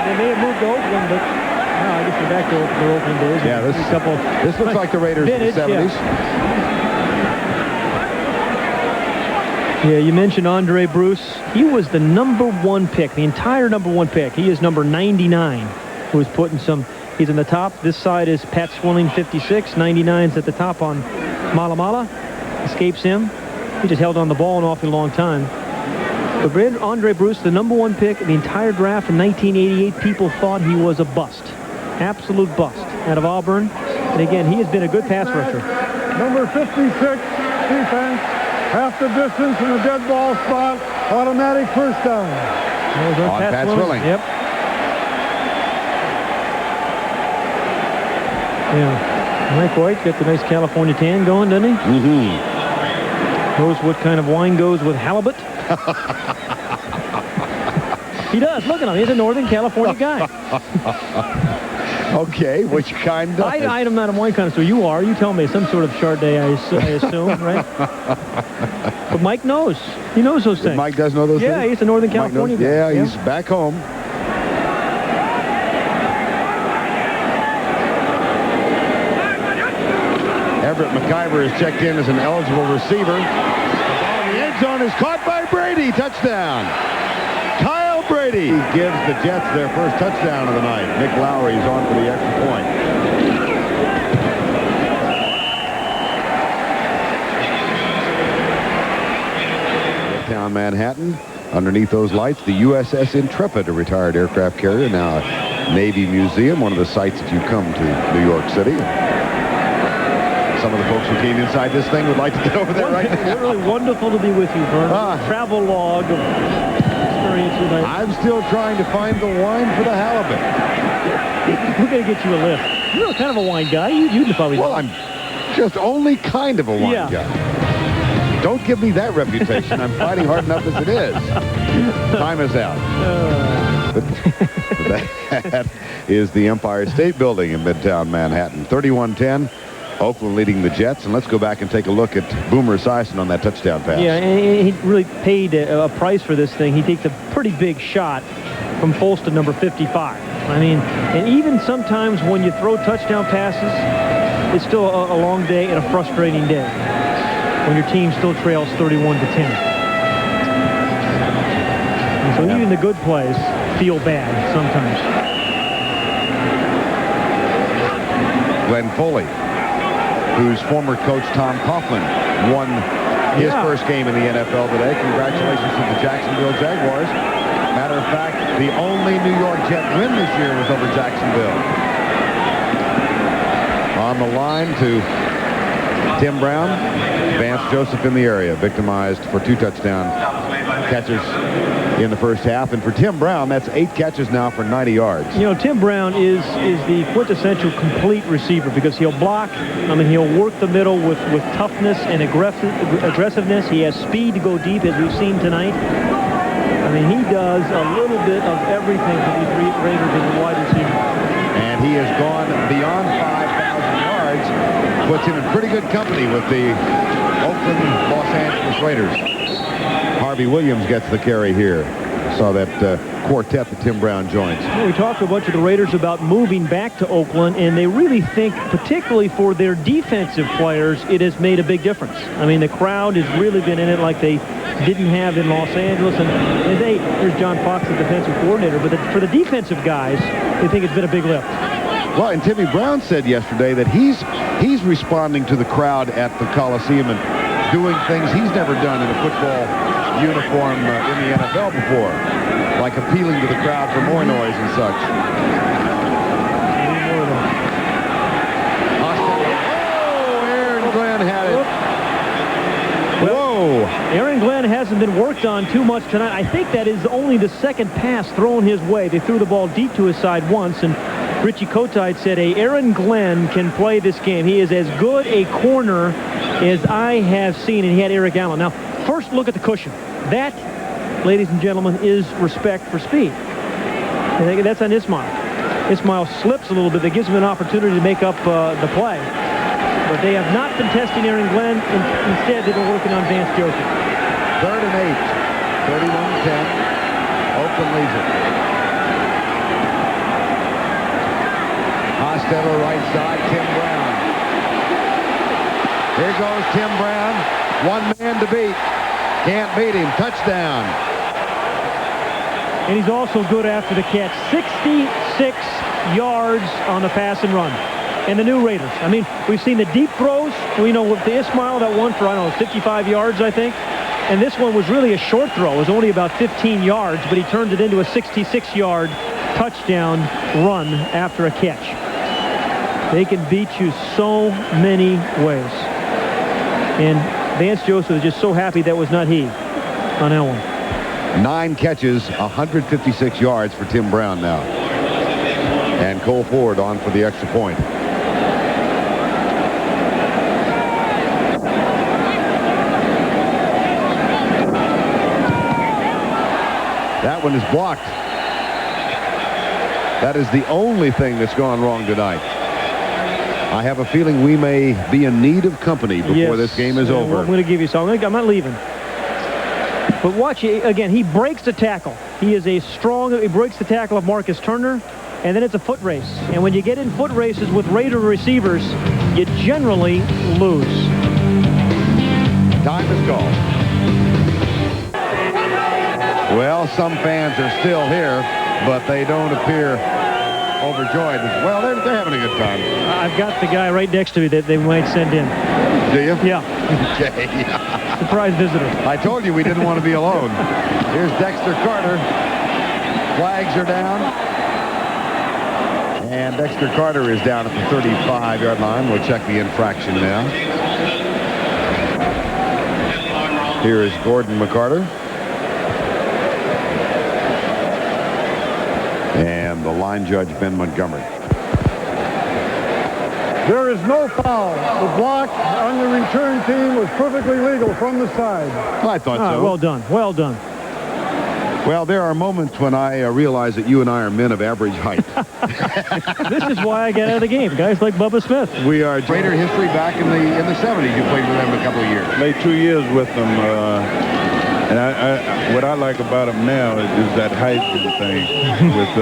They may have moved to Oakland, but no, I guess they're back to their Oakland days. Yeah, this looks like the Raiders vintage, of the 70s. Yeah, you mentioned Andre Bruce. He was the #1 pick, the entire #1 pick. He is number 99, who is putting some. He's in the top. This side is Pat Swilling, 56. 99's at the top on Malamala. Escapes him. He just held on the ball an awfully long time. But Andre Bruce, the #1 pick, the entire draft in 1988, people thought he was a bust. Absolute bust out of Auburn. And again, he has been a good pass rusher. Number 56, defense. Half the distance in the dead ball spot. Automatic first down. On Pat Swilling. Yep. Yeah. Mike White got the nice California tan going, doesn't he? Mm-hmm. Knows what kind of wine goes with halibut. He does. Look at him. He's a Northern California guy. Okay, which kind does? I'm not a wine connoisseur. You are. You tell me. Some sort of Chardonnay, I assume, right? But Mike knows. He knows those things. Mike does know those things? Yeah, he's a Northern California guy. Yeah, he's back home. Everett McIver is checked in as an eligible receiver. The ball in the end zone is caught by Brady. Touchdown. Kyle Brady gives the Jets their first touchdown of the night. Nick Lowry is on for the extra point. Midtown Manhattan. Underneath those lights, the USS Intrepid, a retired aircraft carrier, now a Navy museum, one of the sites that you come to New York City. Some of the folks who came inside this thing would like to get over there right now. It's really wonderful to be with you, Vern. Travel log of experience tonight. I'm still trying to find the wine for the halibut. We're going to get you a lift. You're kind of a wine guy. You'd probably. Well, I'm just only kind of a wine guy. Don't give me that reputation. I'm fighting hard enough as it is. Time is out. But that is the Empire State Building in Midtown Manhattan. 31-10. Oakland leading the Jets, and let's go back and take a look at Boomer Esiason on that touchdown pass. Yeah, and he really paid a price for this thing. He takes a pretty big shot from Folston, number 55. I mean, and even sometimes when you throw touchdown passes, it's still a long day and a frustrating day when your team still trails 31-10. And so even the good plays feel bad sometimes. Glenn Foley, whose former coach Tom Coughlin won his first game in the NFL today. Congratulations to the Jacksonville Jaguars. Matter of fact, the only New York Jet win this year was over Jacksonville. On the line to Tim Brown. Vance Joseph in the area, victimized for 2 touchdown catches in the first half. And for Tim Brown, that's 8 catches now for 90 yards. You know, Tim Brown is the quintessential complete receiver because he'll block. I mean, he'll work the middle with toughness and aggressiveness. He has speed to go deep, as we've seen tonight. I mean, he does a little bit of everything for these Raiders as a wide receiver. And he has gone beyond 5,000 yards. Puts him in pretty good company with the Oakland Los Angeles Raiders. Harvey Williams gets the carry here. saw that quartet that Tim Brown joins. Well, we talked to a bunch of the Raiders about moving back to Oakland, and they really think, particularly for their defensive players, it has made a big difference. I mean, the crowd has really been in it like they didn't have in Los Angeles. And here's John Fox, the defensive coordinator, but for the defensive guys, they think it's been a big lift. Well, and Timmy Brown said yesterday that he's responding to the crowd at the Coliseum and doing things he's never done in a football uniform in the NFL before, like appealing to the crowd for more noise and such. Oh, Aaron Glenn had it. Whoa. Aaron Glenn hasn't been worked on too much tonight. I think that is only the second pass thrown his way. They threw the ball deep to his side once, and Richie Kotite said, Aaron Glenn can play this game. He is as good a corner as I have seen, and he had Eric Allen. Now, first look at the cushion. That, ladies and gentlemen, is respect for speed. I think that's on Ismail. Ismail slips a little bit. That gives him an opportunity to make up the play. But they have not been testing Aaron Glenn. Instead, they've been working on Vance Joseph. 3rd and 8. 31-10. Oakland leads it. Hostetler right side, Tim Brown. Here goes Tim Brown. One man to beat. Can't beat him. Touchdown. And he's also good after the catch. 66 yards on the pass and run. And the new Raiders. I mean, we've seen the deep throws. We know with the Ismail, that one for, I don't know, 55 yards, I think. And this one was really a short throw. It was only about 15 yards, but he turned it into a 66-yard touchdown run after a catch. They can beat you so many ways. And Vance Joseph is just so happy that was not he on that one. 9 catches, 156 yards for Tim Brown now. And Cole Ford on for the extra point. That one is blocked. That is the only thing that's gone wrong tonight. I have a feeling we may be in need of company before this game is over. I'm going to give you something. I'm not leaving. But watch, again, he breaks the tackle. He is he breaks the tackle of Marcus Turner, and then it's a foot race. And when you get in foot races with Raider receivers, you generally lose. Time is called. Well, some fans are still here, but they don't appear overjoyed. Well, they're having a good time. I've got the guy right next to me that they might send in. Do you? Yeah. Okay. Surprise visitor. I told you we didn't want to be alone. Here's Dexter Carter. Flags are down. And Dexter Carter is down at the 35-yard line. We'll check the infraction now. Here is Gordon McCarter. And the line judge, Ben Montgomery. There is no foul. The block on the return team was perfectly legal from the side. I thought so. Well done. Well done. Well, there are moments when I realize that you and I are men of average height. This is why I get out of the game. Guys like Bubba Smith. We are Raider history back in the 70s. You played with them a couple of years. Played 2 years with them. And what I like about them now is that Heisman thing with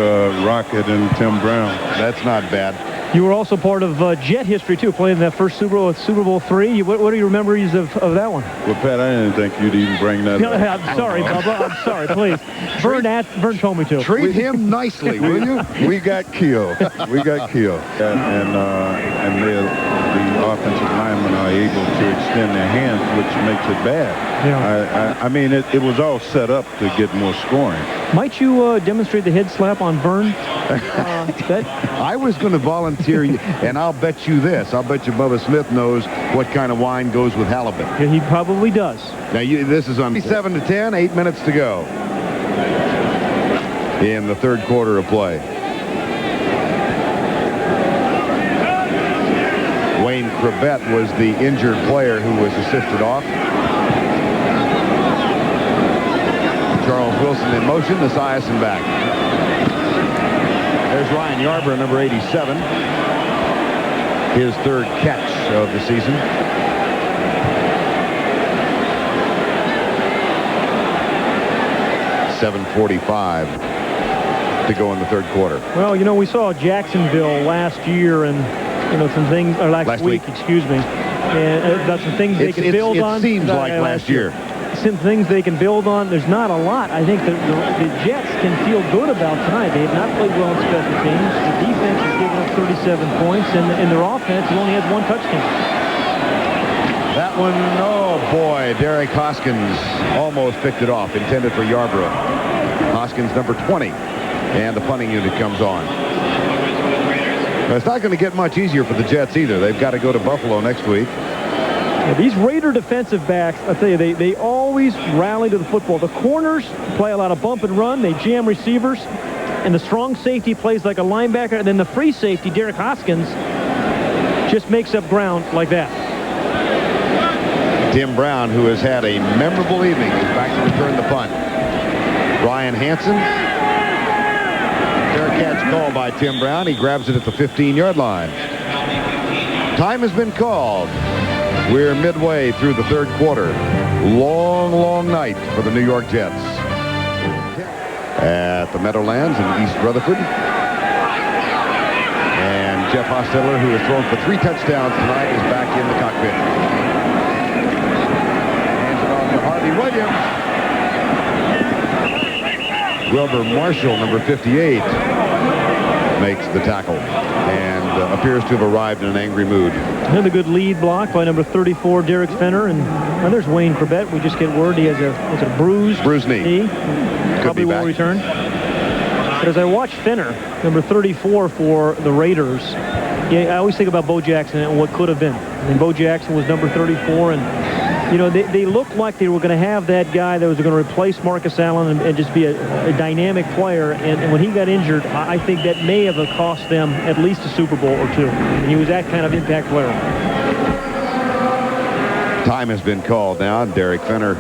Rocket and Tim Brown. That's not bad. You were also part of Jet history, too, playing that first Super Bowl with Super Bowl III. What are your memories of that one? Well, Pat, I didn't think you'd even bring that up. I'm sorry, Bubba. I'm sorry, please. Vern told me to. Treat him nicely, will you? We got killed. We got killed. And the offensive linemen are able to extend their hands, which makes it bad. Yeah. I mean, it was all set up to get more scoring. Might you demonstrate the head slap on Vern? I was going to volunteer, and I'll bet you this. I'll bet you Bubba Smith knows what kind of wine goes with halibut. Yeah, he probably does. Now, this is on 7-10, 8 minutes to go in the third quarter of play. Wayne Crabette was the injured player who was assisted off. Charles Wilson in motion, Esiason back. There's Ryan Yarbrough, number 87. His third catch of the season. 7:45 to go in the third quarter. Well, you know, we saw Jacksonville last year and, you know, some things, or last week, excuse me, and about some things they can build on. It seems like last year. Some things they can build on. There's not a lot. I think the Jets can feel good about tonight. They have not played well in special teams. The defense has given up 37 points, and their offense only has one touchdown. That one, oh boy, Derek Hoskins almost picked it off, intended for Yarbrough. Hoskins, number 20, and the punting unit comes on. But it's not going to get much easier for the Jets either. They've got to go to Buffalo next week. Yeah, these Raider defensive backs, I'll tell you, they always rally to the football. The corners play a lot of bump and run. They jam receivers. And the strong safety plays like a linebacker. And then the free safety, Derek Hoskins, just makes up ground like that. Tim Brown, who has had a memorable evening, is back to return the punt. Ryan Hansen. Fair catch called by Tim Brown. He grabs it at the 15-yard line. Time has been called. We're midway through the third quarter. Long, long night for the New York Jets. At the Meadowlands in East Rutherford. And Jeff Hostetler, who has thrown for 3 touchdowns tonight, is back in the cockpit. Hands it off to Harvey Williams. Wilbur Marshall, number 58, makes the tackle and appears to have arrived in an angry mood. Another good lead block by number 34, Derek Fenner. And there's Wayne Corbett. We just get word he has a bruised knee. Probably will return. But as I watch Fenner, number 34 for the Raiders, I always think about Bo Jackson and what could have been. I mean, Bo Jackson was number 34, and you know, they looked like they were going to have that guy that was going to replace Marcus Allen and just be a dynamic player. And when he got injured, I think that may have cost them at least a Super Bowl or two. And he was that kind of impact player. Time has been called now. Derek Fenner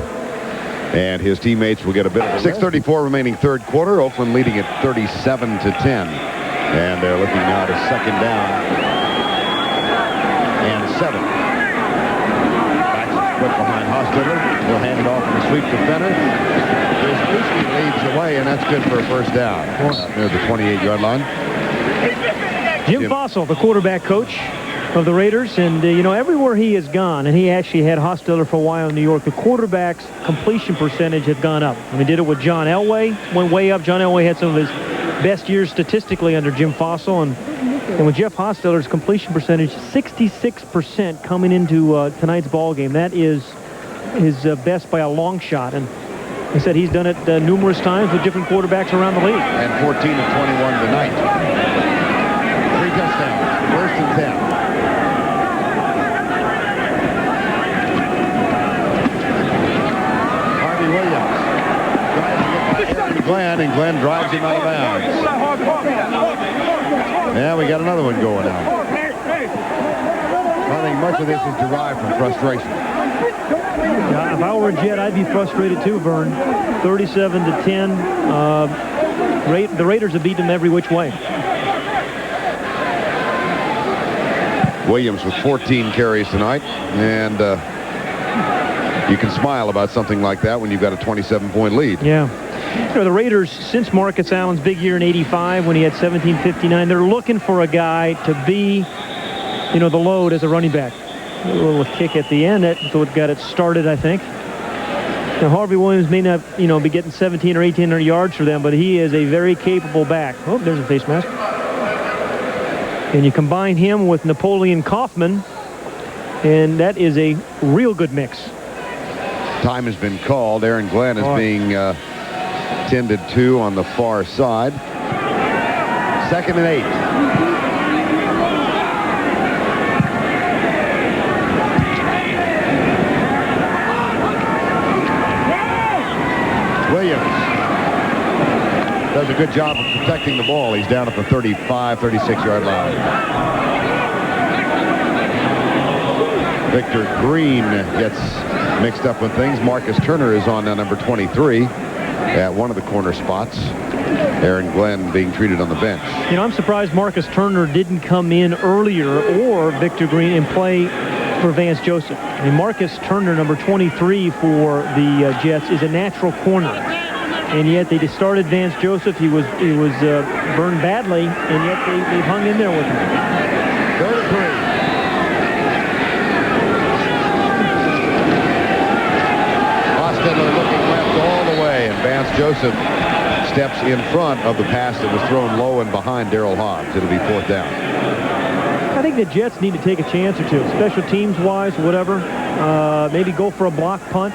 and his teammates will get a bit of 6:34 remaining third quarter. Oakland leading at 37-10. And they're looking now to second down and 7. Quick behind Hostetler. We'll hand it off in the sweep to Fenner. Wisniewski leads away, and that's good for a first down. Near the 28-yard line. Jim Fossil, the quarterback coach of the Raiders, and you know, everywhere he has gone, and he actually had Hostetler for a while in New York, the quarterback's completion percentage had gone up. I mean, did it with John Elway, went way up. John Elway had some of his best years statistically under Jim Fossil, and with Jeff Hostetler's completion percentage, 66% coming into tonight's ball game. That is his best by a long shot. And he said he's done it numerous times with different quarterbacks around the league. And 14 of 21 tonight. 3 touchdowns. First and 10. Harvey Williams tries to get by Aaron Glenn, and Glenn drives him out of bounds. Yeah, we got another one going now. I think much of this is derived from frustration. Yeah, if I were a Jet, I'd be frustrated too, Vern. 37-10. The Raiders have beaten them every which way. Williams with 14 carries tonight, and you can smile about something like that when you've got a 27-point lead. Yeah. You know, the Raiders, since Marcus Allen's big year in '85 when he had 1759, they're looking for a guy to be, you know, the load as a running back. A little kick at the end, that's what got it started, I think. Now, Harvey Williams may not, you know, be getting 17 or 1800 yards for them, but he is a very capable back. Oh, there's a face mask. And you combine him with Napoleon Kaufman, and that is a real good mix. Time has been called. Aaron Glenn is being tended to on the far side. 2nd and 8. Williams does a good job of protecting the ball. He's down at the 35, 36-yard line. Victor Green gets mixed up with things. Marcus Turner is on now, number 23, at one of the corner spots. Aaron Glenn being treated on the bench. You know, I'm surprised Marcus Turner didn't come in earlier, or Victor Green, and play for Vance Joseph. I mean, Marcus Turner, number 23 for the Jets, is a natural corner. and yet they just started Vance Joseph. He was burned badly, and yet they've hung in there with him. 3rd and 3. Hostetler looking left all the way, and Vance Joseph steps in front of the pass that was thrown low and behind Darryl Hobbs. It'll be 4th down. I think the Jets need to take a chance or two, special teams-wise, whatever. Maybe go for a block punt.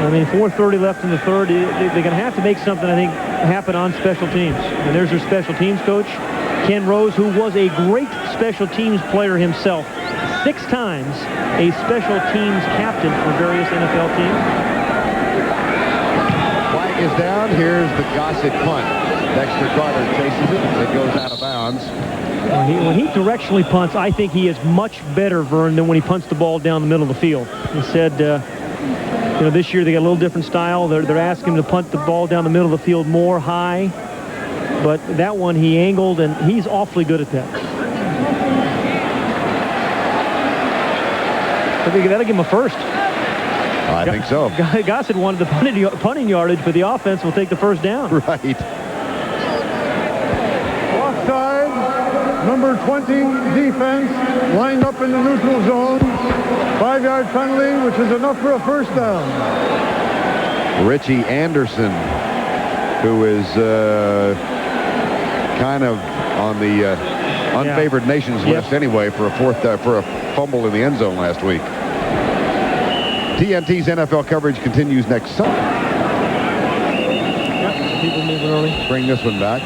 I mean, 4:30 left in the 3rd. They're going to have to make something, I think, happen on special teams. And there's their special teams coach, Ken Rose, who was a great special teams player himself. 6 times a special teams captain for various NFL teams. Flag is down. Here's the Gossett punt. Dexter Carter chases it. It goes out of bounds. When he directionally punts, I think he is much better, Vern, than when he punts the ball down the middle of the field. He said, you know, this year they got a little different style. They're asking him to punt the ball down the middle of the field more high. But that one he angled, and he's awfully good at that. I think that'll give him a first. I think so. Gossett wanted the punting yardage, but the offense will take the first down. Right. Offside, number 20 defense, lined up in the neutral zone. 5-yard penalty, which is enough for a first down. Richie Anderson, who is kind of on the unfavored nations list anyway for a fumble in the end zone last week. TNT's NFL coverage continues next Sunday. People moving early. Bring this one back.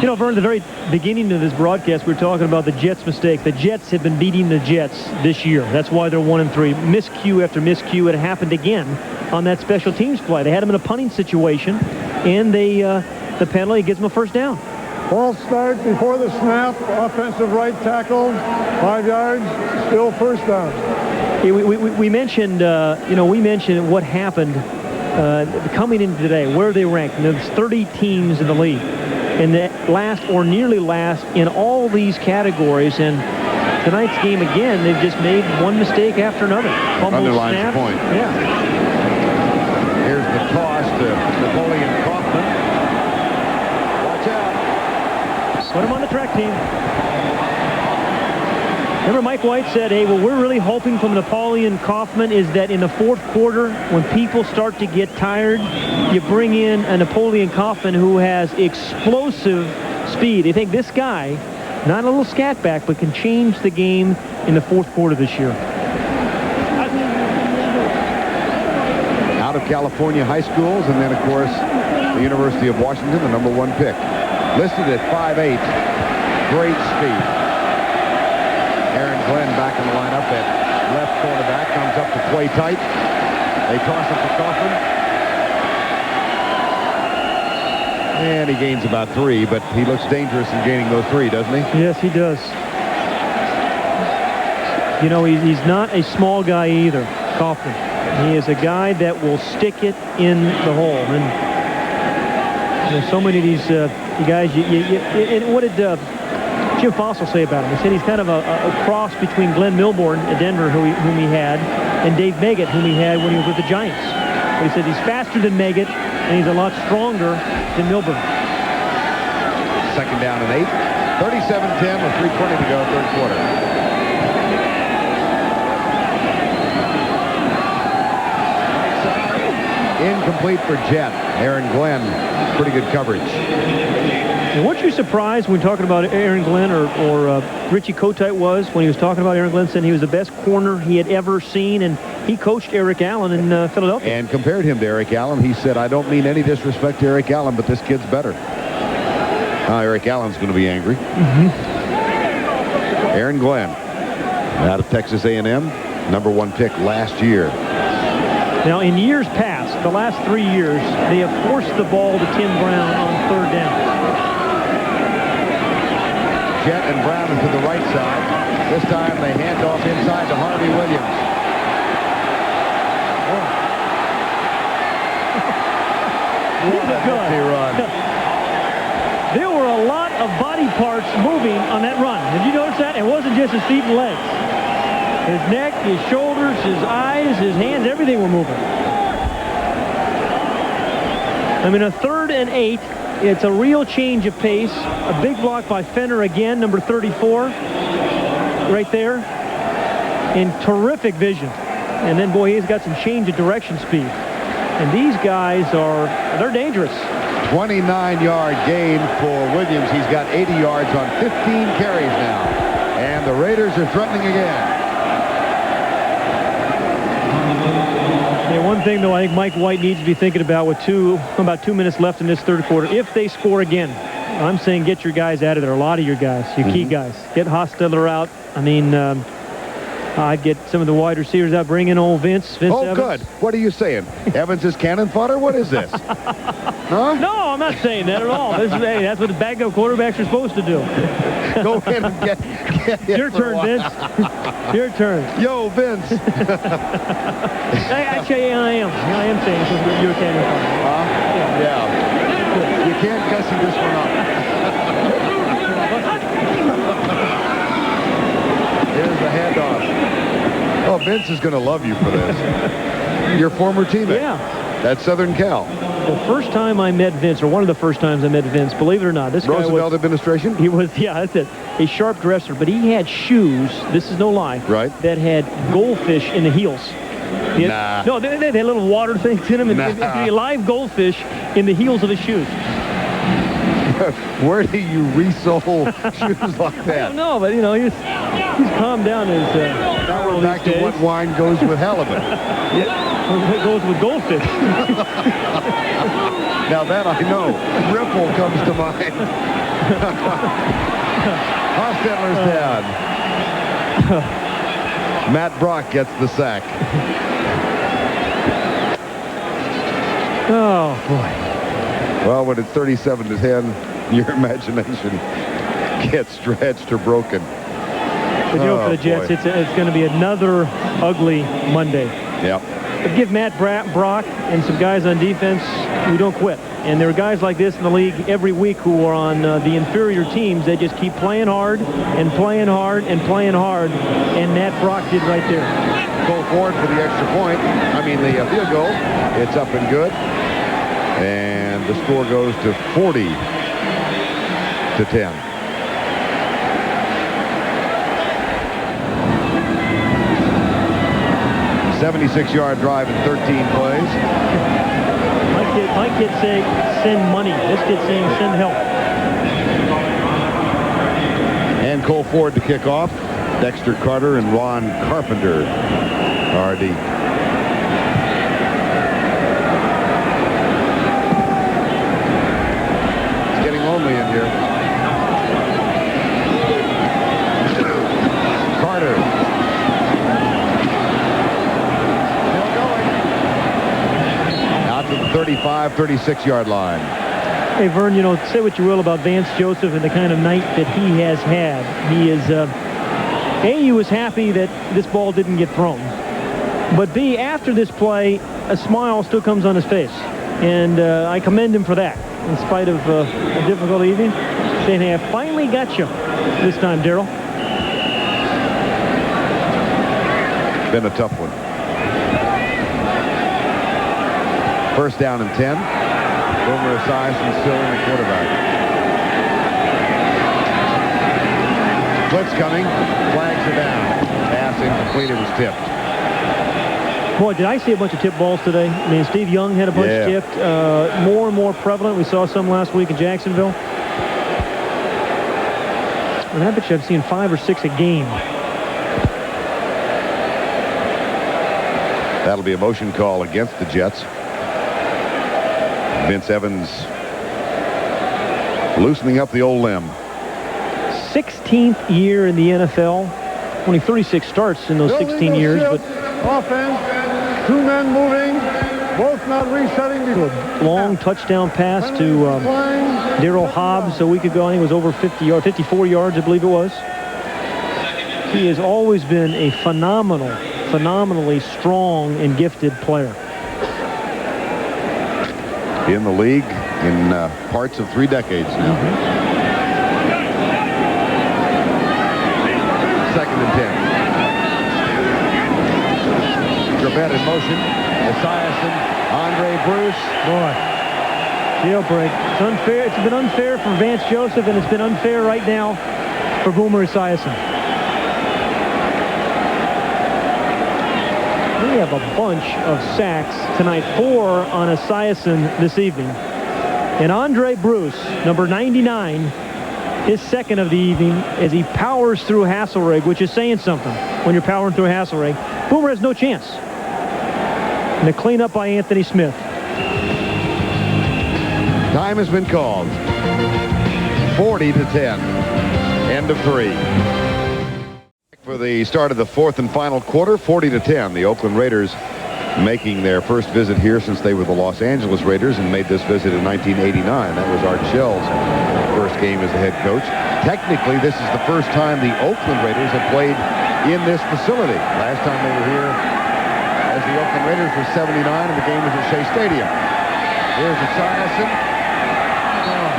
You know, Vern, at the very beginning of this broadcast, we were talking about the Jets' mistake. The Jets have been beating the Jets this year. That's why they're 1-3. Miscue after miscue. It happened again on that special teams play. They had them in a punting situation, and the penalty gives them a first down. False start before the snap. Offensive right tackle. 5 yards. Still first down. We mentioned, we mentioned what happened coming in today, where they ranked. And there's 30 teams in the league. And the last or nearly last in all these categories. And tonight's game again, they've just made one mistake after another. Underlines the point. Yeah. Here's the toss to Napoleon Kaufman. Watch out. Put him on the track team. Remember Mike White said, hey, well, we're really hoping from Napoleon Kaufman is that in the 4th quarter, when people start to get tired, you bring in a Napoleon Kaufman who has explosive speed. They think this guy, not a little scat back, but can change the game in the 4th quarter this year. Out of California high schools, and then, of course, the University of Washington, the #1 pick. Listed at 5'8", great speed. Aaron Glenn back in the lineup at left cornerback, comes up to play tight. They toss it to Kaufman. And he gains about 3, but he looks dangerous in gaining those 3, doesn't he? Yes, he does. You know, he's not a small guy either, Kaufman. He is a guy that will stick it in the hole. And there's so many of these guys. And what did Jim Fossil say about him? He said he's kind of a cross between Glenn Milborn at Denver, whom he had, and Dave Meggett, whom he had when he was with the Giants. But he said he's faster than Meggett, and he's a lot stronger than Milburn. 2nd down and 8. 37-10 with 3:20 to go, 3rd quarter. Incomplete for Jet. Aaron Glenn, pretty good coverage. And weren't you surprised when talking about Aaron Glenn or Richie Kotite was when he was talking about Aaron Glenn, saying he was the best corner he had ever seen, and he coached Eric Allen in Philadelphia. And compared him to Eric Allen. He said, I don't mean any disrespect to Eric Allen, but this kid's better. Eric Allen's going to be angry. Aaron Glenn, out of Texas A&M, #1 pick last year. Now, in years past, the last 3 years, they have forced the ball to Tim Brown on 3rd down. Jet and Brown to the right side. This time they hand off inside to Harvey Williams. What a healthy run. There were a lot of body parts moving on that run. Did you notice that? It wasn't just his feet and legs. His neck, his shoulders, his eyes, his hands, everything were moving. I mean, a 3rd and 8. It's a real change of pace. A big block by Fenner again, number 34, right there. In terrific vision. And then, boy, he's got some change of direction speed. And these guys they're dangerous. 29-yard gain for Williams. He's got 80 yards on 15 carries now. And the Raiders are threatening again. Yeah, one thing, though, I think Mike White needs to be thinking about with about 2 minutes left in this 3rd quarter. If they score again, I'm saying get your guys out of there, a lot of your guys, your key guys. Get Hostetler out. I mean, I'd get some of the wide receivers out, bring in old Vince Evans. Good. What are you saying? Evans is cannon fodder? What is this? Huh? No, I'm not saying that at all. That's what the backup quarterbacks are supposed to do. Go ahead and get your turn, Vince. Your turn. Yo, Vince. Actually, I am saying you're a cannon fodder. Yeah. You can't gussy this one up. Here's the handoff. Oh, Vince is going to love you for this. Your former teammate. Yeah. That's Southern Cal. The first time I met Vince, or one of the first times I met Vince, believe it or not, this Roosevelt guy was... administration? He was, yeah, that's it. A sharp dresser, but he had shoes, this is no lie, right, that had goldfish in the heels. No, they had little water things in them, and live goldfish in the heels of his shoes. Where do you resole shoes like that? I don't know, but, you know, he's calmed down his... now we're back to what wine goes with halibut. It goes with goldfish. Now that I know. Ripple comes to mind. Hostetler's down. Matt Brock gets the sack. Oh, boy. Well, when it's 37-10, your imagination gets stretched or broken. But, you know, for the Jets, it's going to be another ugly Monday. Yep. But give Matt Brock and some guys on defense, we don't quit. And there are guys like this in the league every week who are on the inferior teams. They just keep playing hard and playing hard and playing hard. And Matt Brock did right there. Go forward for the extra point. I mean, the field goal. It's up and good. And the score goes to 40-10. 76-yard drive in 13 plays. My kid saying send money. This kid's saying send help. And Cole Ford to kick off. Dexter Carter and Ron Carpenter RD. It's getting lonely in here. Carter. Out to the 35, 36-yard line. Hey, Vern, you know, say what you will about Vance Joseph and the kind of night that he has had. He is, A, he was happy that this ball didn't get thrown. But B, after this play, a smile still comes on his face. And I commend him for that, in spite of a difficult evening. Saying, hey, I finally got you this time, Darryl. Been a tough one. First down and 10. Boomer Esiason still in the quarterback. Blitz coming. Flags are down. Pass incomplete. It was tipped. Boy, did I see a bunch of tip balls today. I mean, Steve Young had a bunch tipped. More and more prevalent. We saw some last week in Jacksonville. And I bet you I've seen 5 or 6 a game. That'll be a motion call against the Jets. Vince Evans loosening up the old limb. 16th year in the NFL. Only 36 starts in those 16 years. But offense, 2 men moving, both not resetting. Long touchdown pass to Darryl Hobbs a week ago. I think it was over 50 yards, 54 yards, I believe it was. He has always been a phenomenally strong and gifted player. In the league in parts of 3 decades now. Second and 10. Trebet in motion. Esiason, Andre Bruce. Boy. Jailbreak. It's unfair. It's been unfair for Vance Joseph, and it's been unfair right now for Boomer Esiason. We have a bunch of sacks tonight, 4 on Esiason this evening. And Andre Bruce, number 99, his second of the evening as he powers through Hasselrig, which is saying something when you're powering through Hasselrig. Boomer has no chance. And the cleanup by Anthony Smith. Time has been called. 40-10. End of 3. For the start of the 4th and final quarter, 40-10. The Oakland Raiders making their first visit here since they were the Los Angeles Raiders and made this visit in 1989. That was Art Shell's first game as the head coach. Technically, this is the first time the Oakland Raiders have played in this facility. Last time they were here as the Oakland Raiders were 79, and the game was at Shea Stadium. Here's Esiason.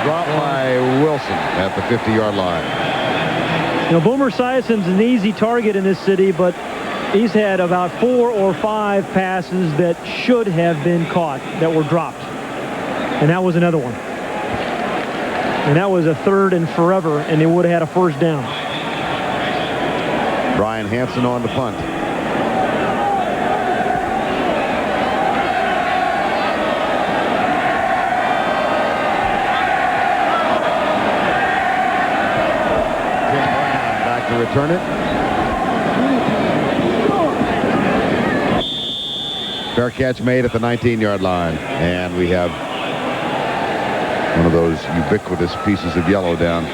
Dropped by Wilson at the 50-yard line. You know, Boomer Esiason's an easy target in this city, but he's had about 4 or 5 passes that should have been caught that were dropped. And that was another one. And that was a 3rd and forever, and they would have had a first down. Brian Hansen on the punt. Tim Brown back to return it. Fair catch made at the 19-yard line. And we have one of those ubiquitous pieces of yellow down.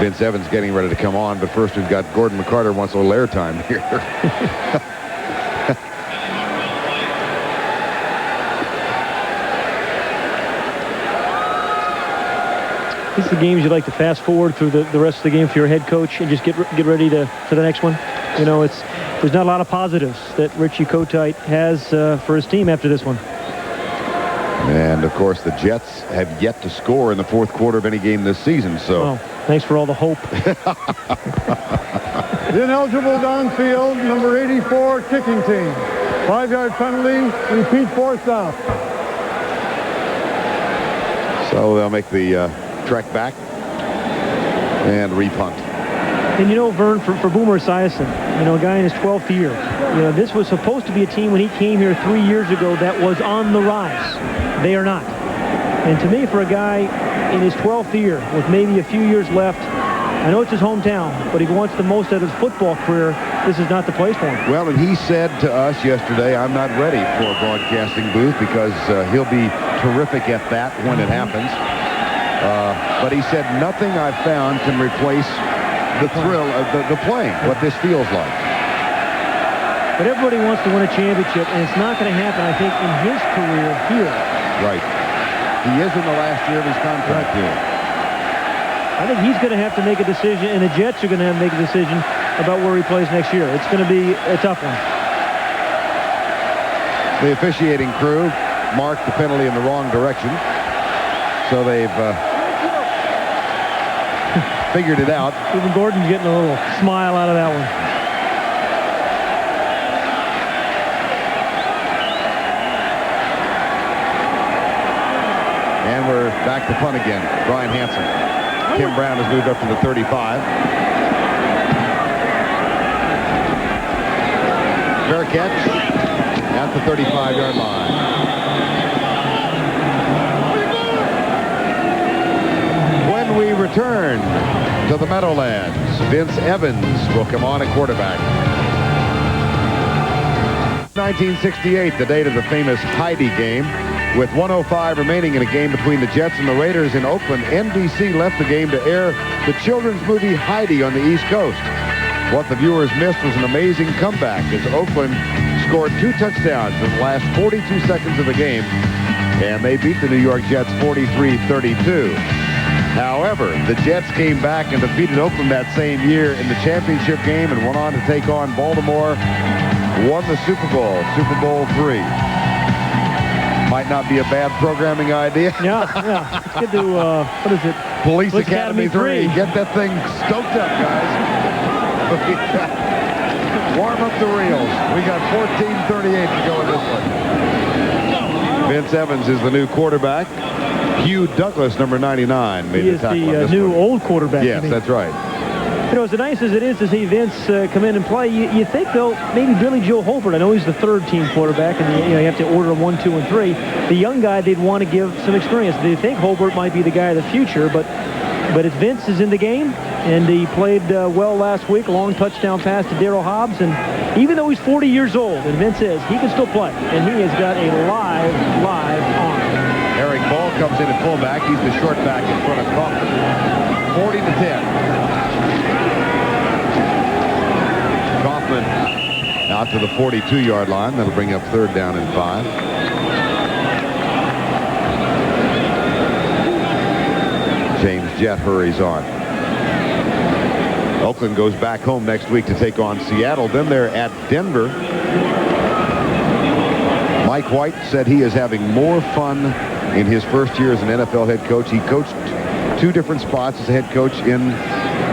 Vince Evans getting ready to come on, but first we've got Gordon McCarter wants a little airtime here. These are the games you like to fast forward through the rest of the game for your head coach and just get ready for the next one. You know, there's not a lot of positives that Richie Kotite has for his team after this one. And, of course, the Jets have yet to score in the 4th quarter of any game this season. So, well, thanks for all the hope. Ineligible downfield, number 84, kicking team. 5-yard penalty, repeat 4th down. So they'll make the trek back and repunt. And you know, Vern, for Boomer Esiason, you know, a guy in his 12th year, you know, this was supposed to be a team when he came here 3 years ago that was on the rise. They are not. And to me, for a guy in his 12th year with maybe a few years left, I know it's his hometown, but if he wants the most out of his football career, this is not the place for him. Well, and he said to us yesterday, I'm not ready for a broadcasting booth because he'll be terrific at that when it happens. But he said nothing I've found can replace the thrill of the playing, what this feels like. But everybody wants to win a championship, and it's not going to happen, I think, in his career here. Right. He is in the last year of his contract here. I think he's going to have to make a decision, and the Jets are going to have to make a decision about where he plays next year. It's going to be a tough one. The officiating crew marked the penalty in the wrong direction, so they've figured it out. Even Gordon's getting a little smile out of that one. And we're back to punt again. Brian Hansen. Tim Brown has moved up to the 35. Fair catch at the 35-yard line. When we return to the Meadowlands, Vince Evans will come on at quarterback. 1968, the date of the famous Heidi game. With 1:05 remaining in a game between the Jets and the Raiders in Oakland, NBC left the game to air the children's movie Heidi on the East Coast. What the viewers missed was an amazing comeback as Oakland scored 2 touchdowns in the last 42 seconds of the game, and they beat the New York Jets 43-32. However, the Jets came back and defeated Oakland that same year in the championship game and went on to take on Baltimore, won the Super Bowl, Super Bowl III. Might not be a bad programming idea. Yeah. Let's get to, what is it? Police Academy 3. Get that thing stoked up, guys. Warm up the reels. We got 14:38 to go in this one. Vince Evans is the new quarterback. Hugh Douglas, number 99, made the tackle. He is the new old quarterback. Yes, that's right. You know, as nice as it is to see Vince come in and play, you think, though, maybe Billy Joe Holbert. I know he's the third-team quarterback, and you have to order him 1, 2, and 3. The young guy, they'd want to give some experience. They think Holbert might be the guy of the future, but if Vince is in the game, and he played well last week, long touchdown pass to Darryl Hobbs, and even though he's 40 years old, and Vince is, he can still play, and he has got a live arm. Eric Ball comes in at fullback. He's the short back in front of Kaufman. 40-10. Kaufman out to the 42-yard line. That'll bring up 3rd down and 5. James Jett hurries on. Oakland goes back home next week to take on Seattle. Then they're at Denver. Mike White said he is having more fun in his first year as an NFL head coach. He coached 2 different spots as a head coach in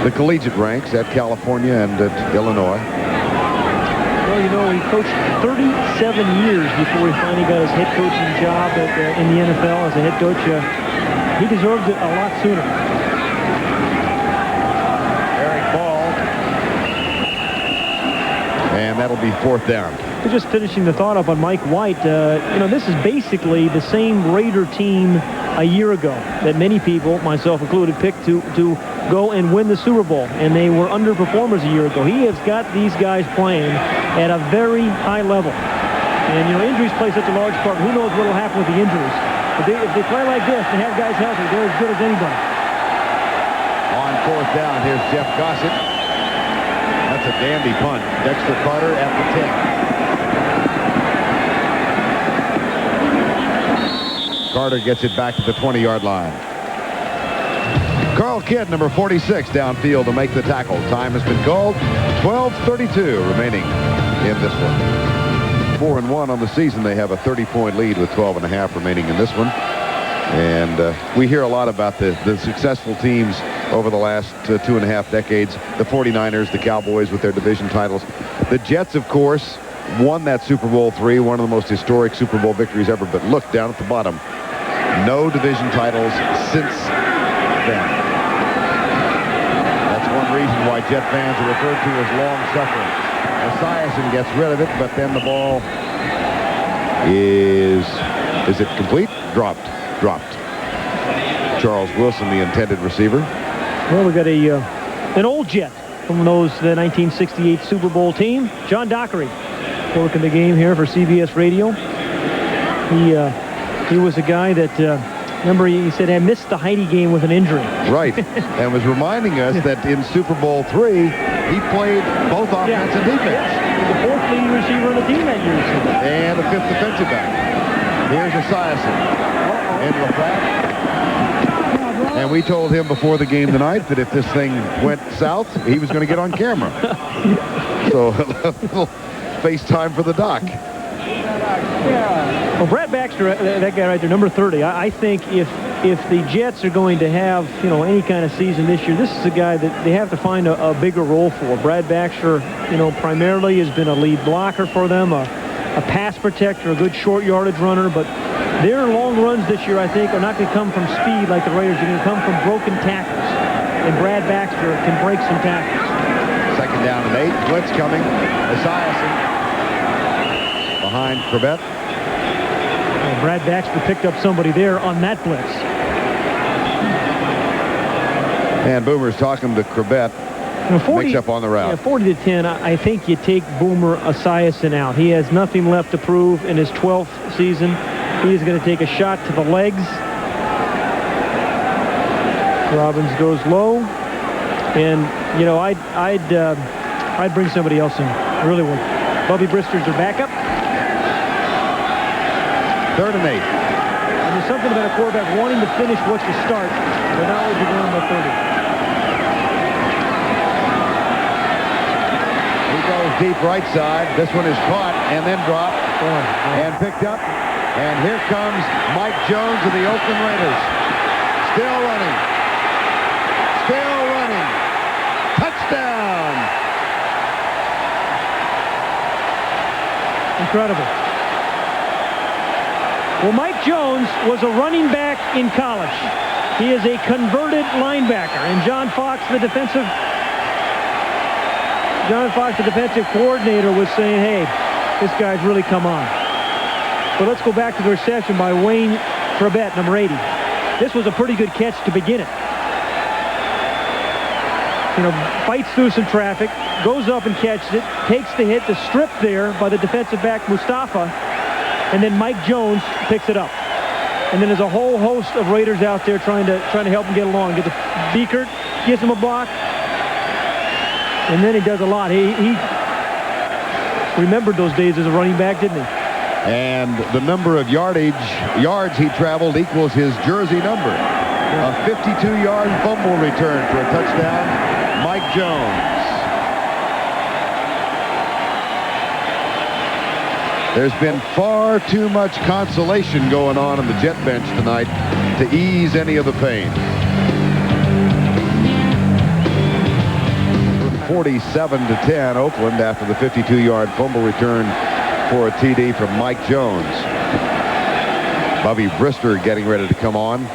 the collegiate ranks at California and at Illinois. Well, you know, he coached 37 years before he finally got his head coaching job in the NFL as a head coach. He deserved it a lot sooner. Eric Ball. And that'll be 4th down. Just finishing the thought up on Mike White, you know, this is basically the same Raider team a year ago that many people, myself included, picked to go and win the Super Bowl, and they were underperformers a year ago. He has got these guys playing at a very high level. And, you know, injuries play such a large part. Who knows what will happen with the injuries. If they play like this and have guys healthy, they're as good as anybody. On 4th down, here's Jeff Gossett. That's a dandy punt. Dexter Carter at the 10. Carter gets it back to the 20-yard line. Carl Kidd, number 46, downfield to make the tackle. Time has been called. 12:32 remaining in this one. 4-1 on the season. They have a 30-point lead with 12.5 remaining in this one. And we hear a lot about the successful teams over the last 2.5 decades. The 49ers, the Cowboys with their division titles. The Jets, of course, won that Super Bowl III, one of the most historic Super Bowl victories ever. But look down at the bottom. No division titles since then. That's one reason why Jet fans are referred to as long-suffering. Esiason gets rid of it, but then the ball is it complete? Dropped. Charles Wilson, the intended receiver. Well, we got an old Jet from the 1968 Super Bowl team. John Dockery working the game here for CBS Radio. He was a guy that, remember, he said, I missed the Heidi game with an injury. Right, and was reminding us that in Super Bowl III, he played both offense and defense. Yes. He was the 4th leading receiver on the team that year. And the 5th defensive back. Here's Esiason in LaFrac. And we told him before the game tonight that if this thing went south, he was going to get on camera. So, FaceTime for the doc. Well, Brad Baxter, that guy right there, number 30, I think if the Jets are going to have, you know, any kind of season this year, this is a guy that they have to find a bigger role for. Brad Baxter, you know, primarily has been a lead blocker for them, a pass protector, a good short yardage runner, but their long runs this year, I think, are not going to come from speed like the Raiders. They're going to come from broken tackles, and Brad Baxter can break some tackles. 2nd down and 8. Blitz coming. Esiason behind Corbett. Well, Brad Baxter picked up somebody there on that blitz. And Boomer's talking to Corbett. Mix up on the route. Yeah, 40-10, I think you take Boomer Esiason out. He has nothing left to prove in his 12th season. He is going to take a shot to the legs. Robbins goes low. And, you know, I'd bring somebody else in. I really would. Bubby Brister's their backup. 3rd and 8. And there's something about a quarterback wanting to finish what you start, but not what you're doing by 30. He goes deep right side. This one is caught and then dropped and picked up. And here comes Mike Jones of the Oakland Raiders. Still running. Touchdown. Incredible. Well, Mike Jones was a running back in college. He is a converted linebacker. And John Fox, the defensive coordinator, was saying, hey, this guy's really come on. But let's go back to the reception by Wayne Trebet, number 80. This was a pretty good catch to begin it. You know, fights through some traffic, goes up and catches it, takes the hit, the strip there by the defensive back Mustafa, and then Mike Jones picks it up. And then there's a whole host of Raiders out there trying to help him get along. Get the Beekert, gives him a block, and then he does a lot. He remembered those days as a running back, didn't he? And the number of yards he traveled equals his jersey number. A 52-yard fumble return for a touchdown. Mike Jones. There's been far too much consolation going on the Jet bench tonight to ease any of the pain. 47-10, Oakland after the 52-yard fumble return for a TD from Mike Jones. Bubby Brister getting ready to come on.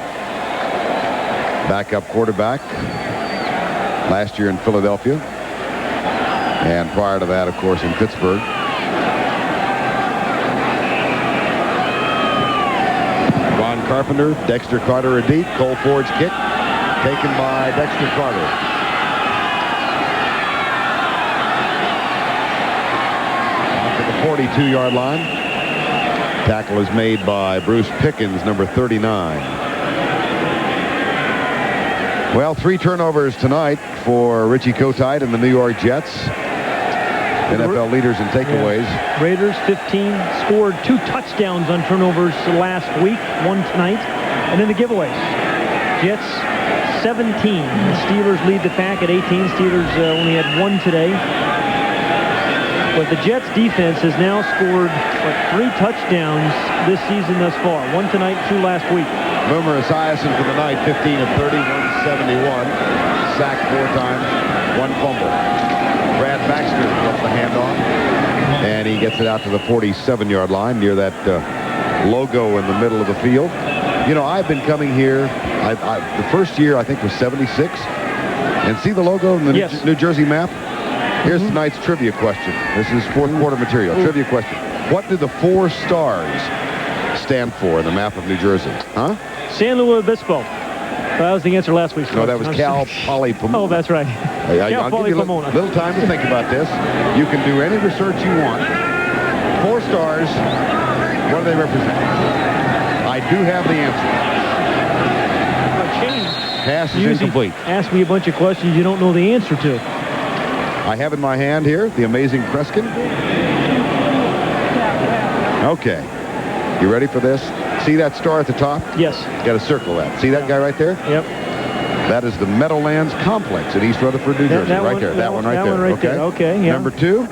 Backup quarterback last year in Philadelphia. And prior to that, of course, in Pittsburgh. Ron Carpenter, Dexter Carter a deep. Cole Ford's kick taken by Dexter Carter. Out to the 42-yard line. Tackle is made by Bruce Pickens, number 39. Well, 3 turnovers tonight for Richie Kotite and the New York Jets. NFL leaders in takeaways. Yeah. Raiders 15, scored 2 touchdowns on turnovers last week, 1 tonight, and then the giveaways. Jets 17. The Steelers lead the pack at 18. Steelers only had 1 today. But the Jets defense has now scored 3 touchdowns this season thus far. 1 tonight, 2 last week. Boomer Esiason for the night, 15 of 30, 171. Sacked 4 times, 1 fumble. Brad Baxter gets the handoff, and he gets it out to the 47-yard line near that logo in the middle of the field. You know, I've been coming here. The first year, I think, was 76. And see the logo in the New Jersey map? Here's tonight's trivia question. This is fourth quarter material. Trivia question. What do the 4 stars stand for in the map of New Jersey? Huh? San Luis Obispo. That was the answer last week. No, that was Cal Poly Pomona. Oh, that's right. I'll give you a little time to think about this. You can do any research you want. 4 stars, what do they represent? I do have the answer. Pass is incomplete. Ask me a bunch of questions you don't know the answer to. I have in my hand here the amazing Kreskin. Okay. You ready for this? See that star at the top? Yes. Got to circle that. See that guy right there? Yep. That is the Meadowlands Complex in East Rutherford, New Jersey. Right there. That one right there. Okay. Yeah. Number 2,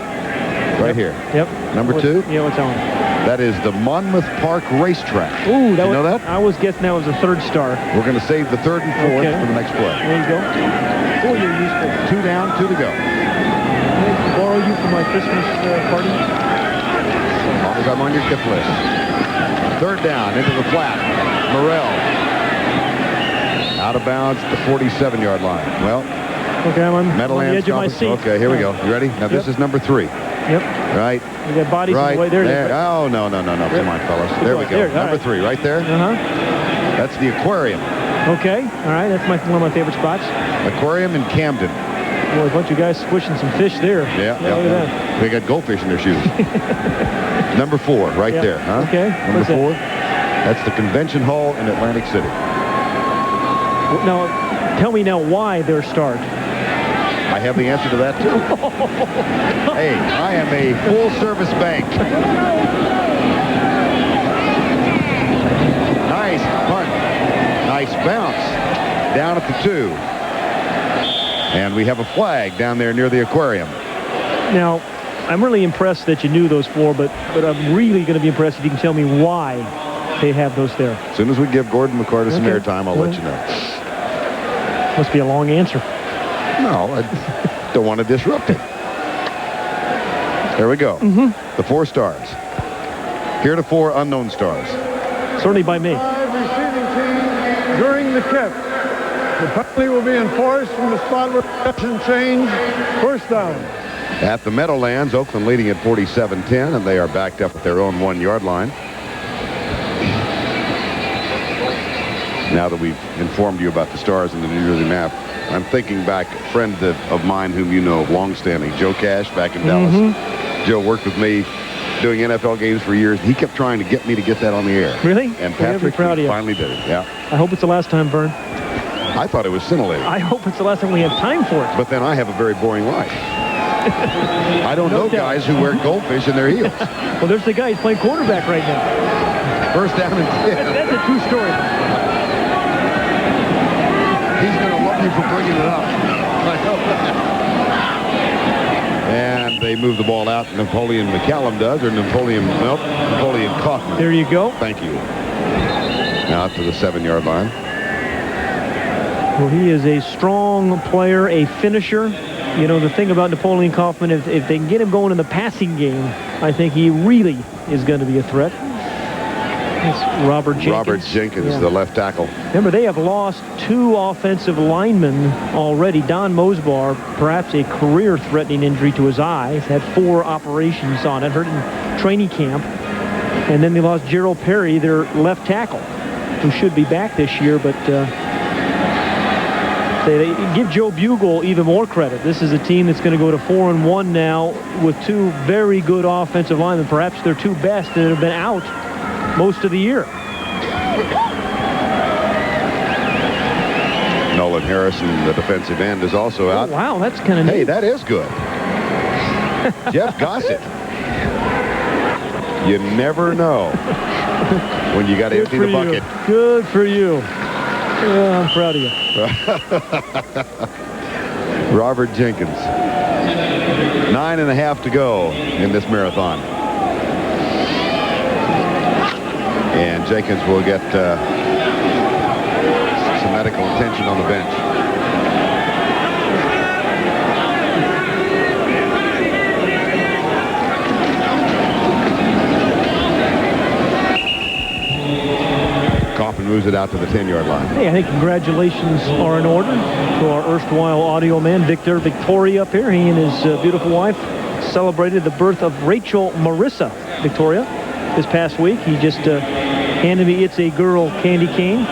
right here. Yep. Number 2? Yeah, what's that one? That is the Monmouth Park Racetrack. Ooh, you know that? I was guessing that was the 3rd star. We're going to save the 3rd and 4th for the next play. There you go. Oh, you're useful. 2 down, 2 to go. Can I borrow you for my Christmas party? As long as I'm on your gift list. 3rd down into the flat. Morrell. Out of bounds at the 47-yard line. Well, okay, I'm on the edge of my seat. Okay, here we go. You ready? Now, this is number 3. Yep. Right. We got bodies in the way. There. Oh, no. Come on, fellas. There we go. Number 3, right there. That's the aquarium. Okay. All right. That's one of my favorite spots. Aquarium in Camden. Boy, a bunch of guys squishing some fish there. Yeah. Look at that. They got goldfish in their shoes. Number 4, right there. Huh? Okay. Number 4. That's the Convention Hall in Atlantic City. Now, tell me now why they're starred. I have the answer to that, too. Hey, I am a full-service bank. Nice punt. Nice bounce. Down at the 2. And we have a flag down there near the aquarium. Now, I'm really impressed that you knew those 4, but I'm really going to be impressed if you can tell me why they have those there. As soon as we give Gordon McCarty some airtime, I'll let you know. Must be a long answer. No, I don't want to disrupt it. There we go. The 4 stars. Here are the 4 unknown stars. Certainly by me. 5 receiving team during the catch. The penalty will be enforced from the spot where possession change. First down. At the Meadowlands, Oakland leading at 47-10, and they are backed up at their own 1-yard line. Now that we've informed you about the stars in the New Jersey map, I'm thinking back, a friend of mine whom you know, longstanding, Joe Cash, back in Dallas. Joe worked with me doing NFL games for years. He kept trying to get me to get that on the air. Really? And Patrick finally did it. Yeah. I hope it's the last time, Vern. I thought it was scintillating. I hope it's the last time we have time for it. But then I have a very boring life. I don't know guys who wear goldfish in their heels. Well, there's the guy who's playing quarterback right now. First down and 10. That's a true story. He's going to love you for bringing it up. And they move the ball out. Napoleon McCallum does, or Napoleon Kaufman. There you go. Thank you. Now to the 7-yard line. Well, he is a strong player, a finisher. You know, the thing about Napoleon Kaufman, if they can get him going in the passing game, I think he really is going to be a threat. It's Robert Jenkins. The left tackle. Remember, they have lost 2 offensive linemen already. Don Mosbar, perhaps a career-threatening injury to his eye. He's had 4 operations on it, hurt in training camp. And then they lost Gerald Perry, their left tackle, who should be back this year, but they give Joe Bugle even more credit. This is a team that's going to go to 4-1 now with 2 very good offensive linemen, perhaps their 2 best that have been out most of the year. Nolan Harrison, the defensive end, is also out. Oh, wow, that's kind of neat. Hey, that is good. Jeff Gossett. You never know when you got to empty the bucket. Good for you. I'm proud of you. Robert Jenkins. 9.5 to go in this marathon. And Jenkins will get some medical attention on the bench. Kaufman moves it out to the 10-yard line. Hey, I think congratulations are in order to our erstwhile audio man, Victoria up here. He and his beautiful wife celebrated the birth of Rachel Marissa Victoria this past week. He just handed me It's a Girl candy cane.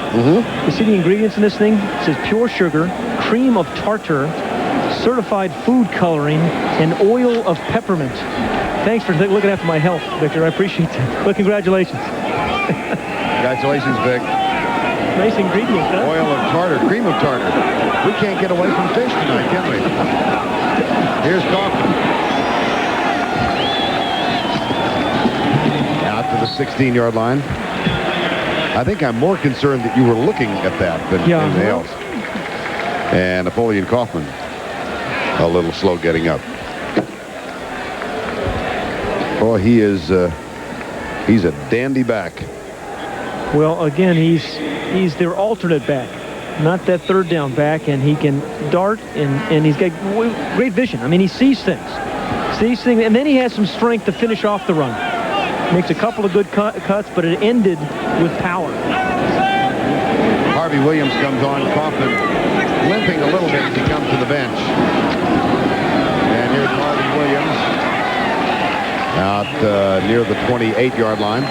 You see the ingredients in this thing? It says pure sugar, cream of tartar, certified food coloring, and oil of peppermint. Thanks for looking after my health, Victor. I appreciate that. But congratulations. Congratulations, Vic. Nice ingredients, huh? Oil of tartar, cream of tartar. We can't get away from fish tonight, can we? Here's Kaufman. Out to the 16-yard line. I think I'm more concerned that you were looking at that than anything else. And Napoleon Kaufman, a little slow getting up. Boy, he's a dandy back. Well, again, he's their alternate back, not that third down back, and he can dart, and he's got great vision. I mean, he sees things, and then he has some strength to finish off the run. Makes a couple of good cuts, but it ended with power. Harvey Williams comes on. Kaufman limping a little bit as he comes to the bench. And here's Harvey Williams out near the 28-yard line.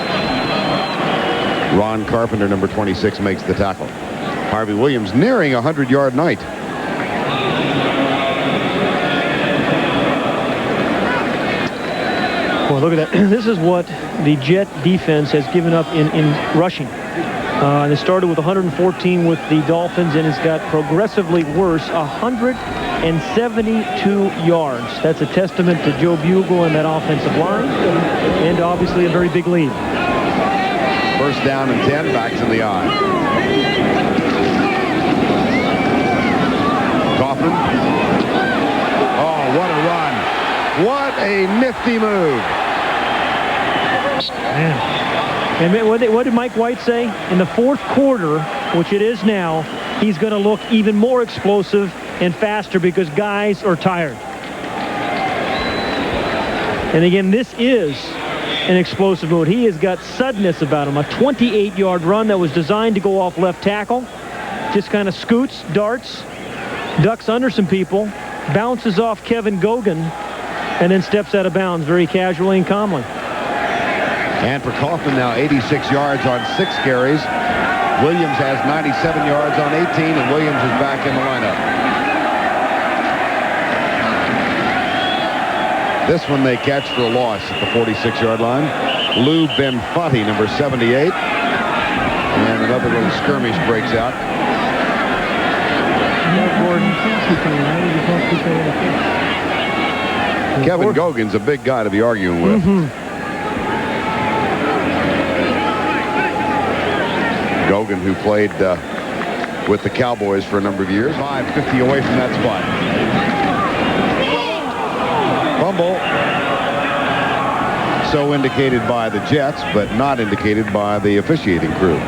Ron Carpenter, number 26, makes the tackle. Harvey Williams nearing a 100-yard night. Well, look at that. This is what the Jet defense has given up in rushing. And it started with 114 with the Dolphins, and it's got progressively worse, 172 yards. That's a testament to Joe Bugle and that offensive line, and obviously a very big lead. First down and 10, backs in the eye. Kaufman. Oh, what a run. What a nifty move. Man. And what did Mike White say? In the fourth quarter, which it is now, he's going to look even more explosive and faster because guys are tired. And again, this is an explosive move. He has got suddenness about him. A 28-yard run that was designed to go off left tackle. Just kind of scoots, darts, ducks under some people, bounces off Kevin Gogan, and then steps out of bounds very casually and calmly. And for Kaufman now 86 yards on 6 carries. Williams has 97 yards on 18, and Williams is back in the lineup. This one they catch for a loss at the 46-yard line. Lou Benfatti, number 78. And another little skirmish breaks out. Kevin Gogan's a big guy to be arguing with. Gogan, who played with the Cowboys for a number of years. 5:50 away from that spot. Fumble. So indicated by the Jets, but not indicated by the officiating crew.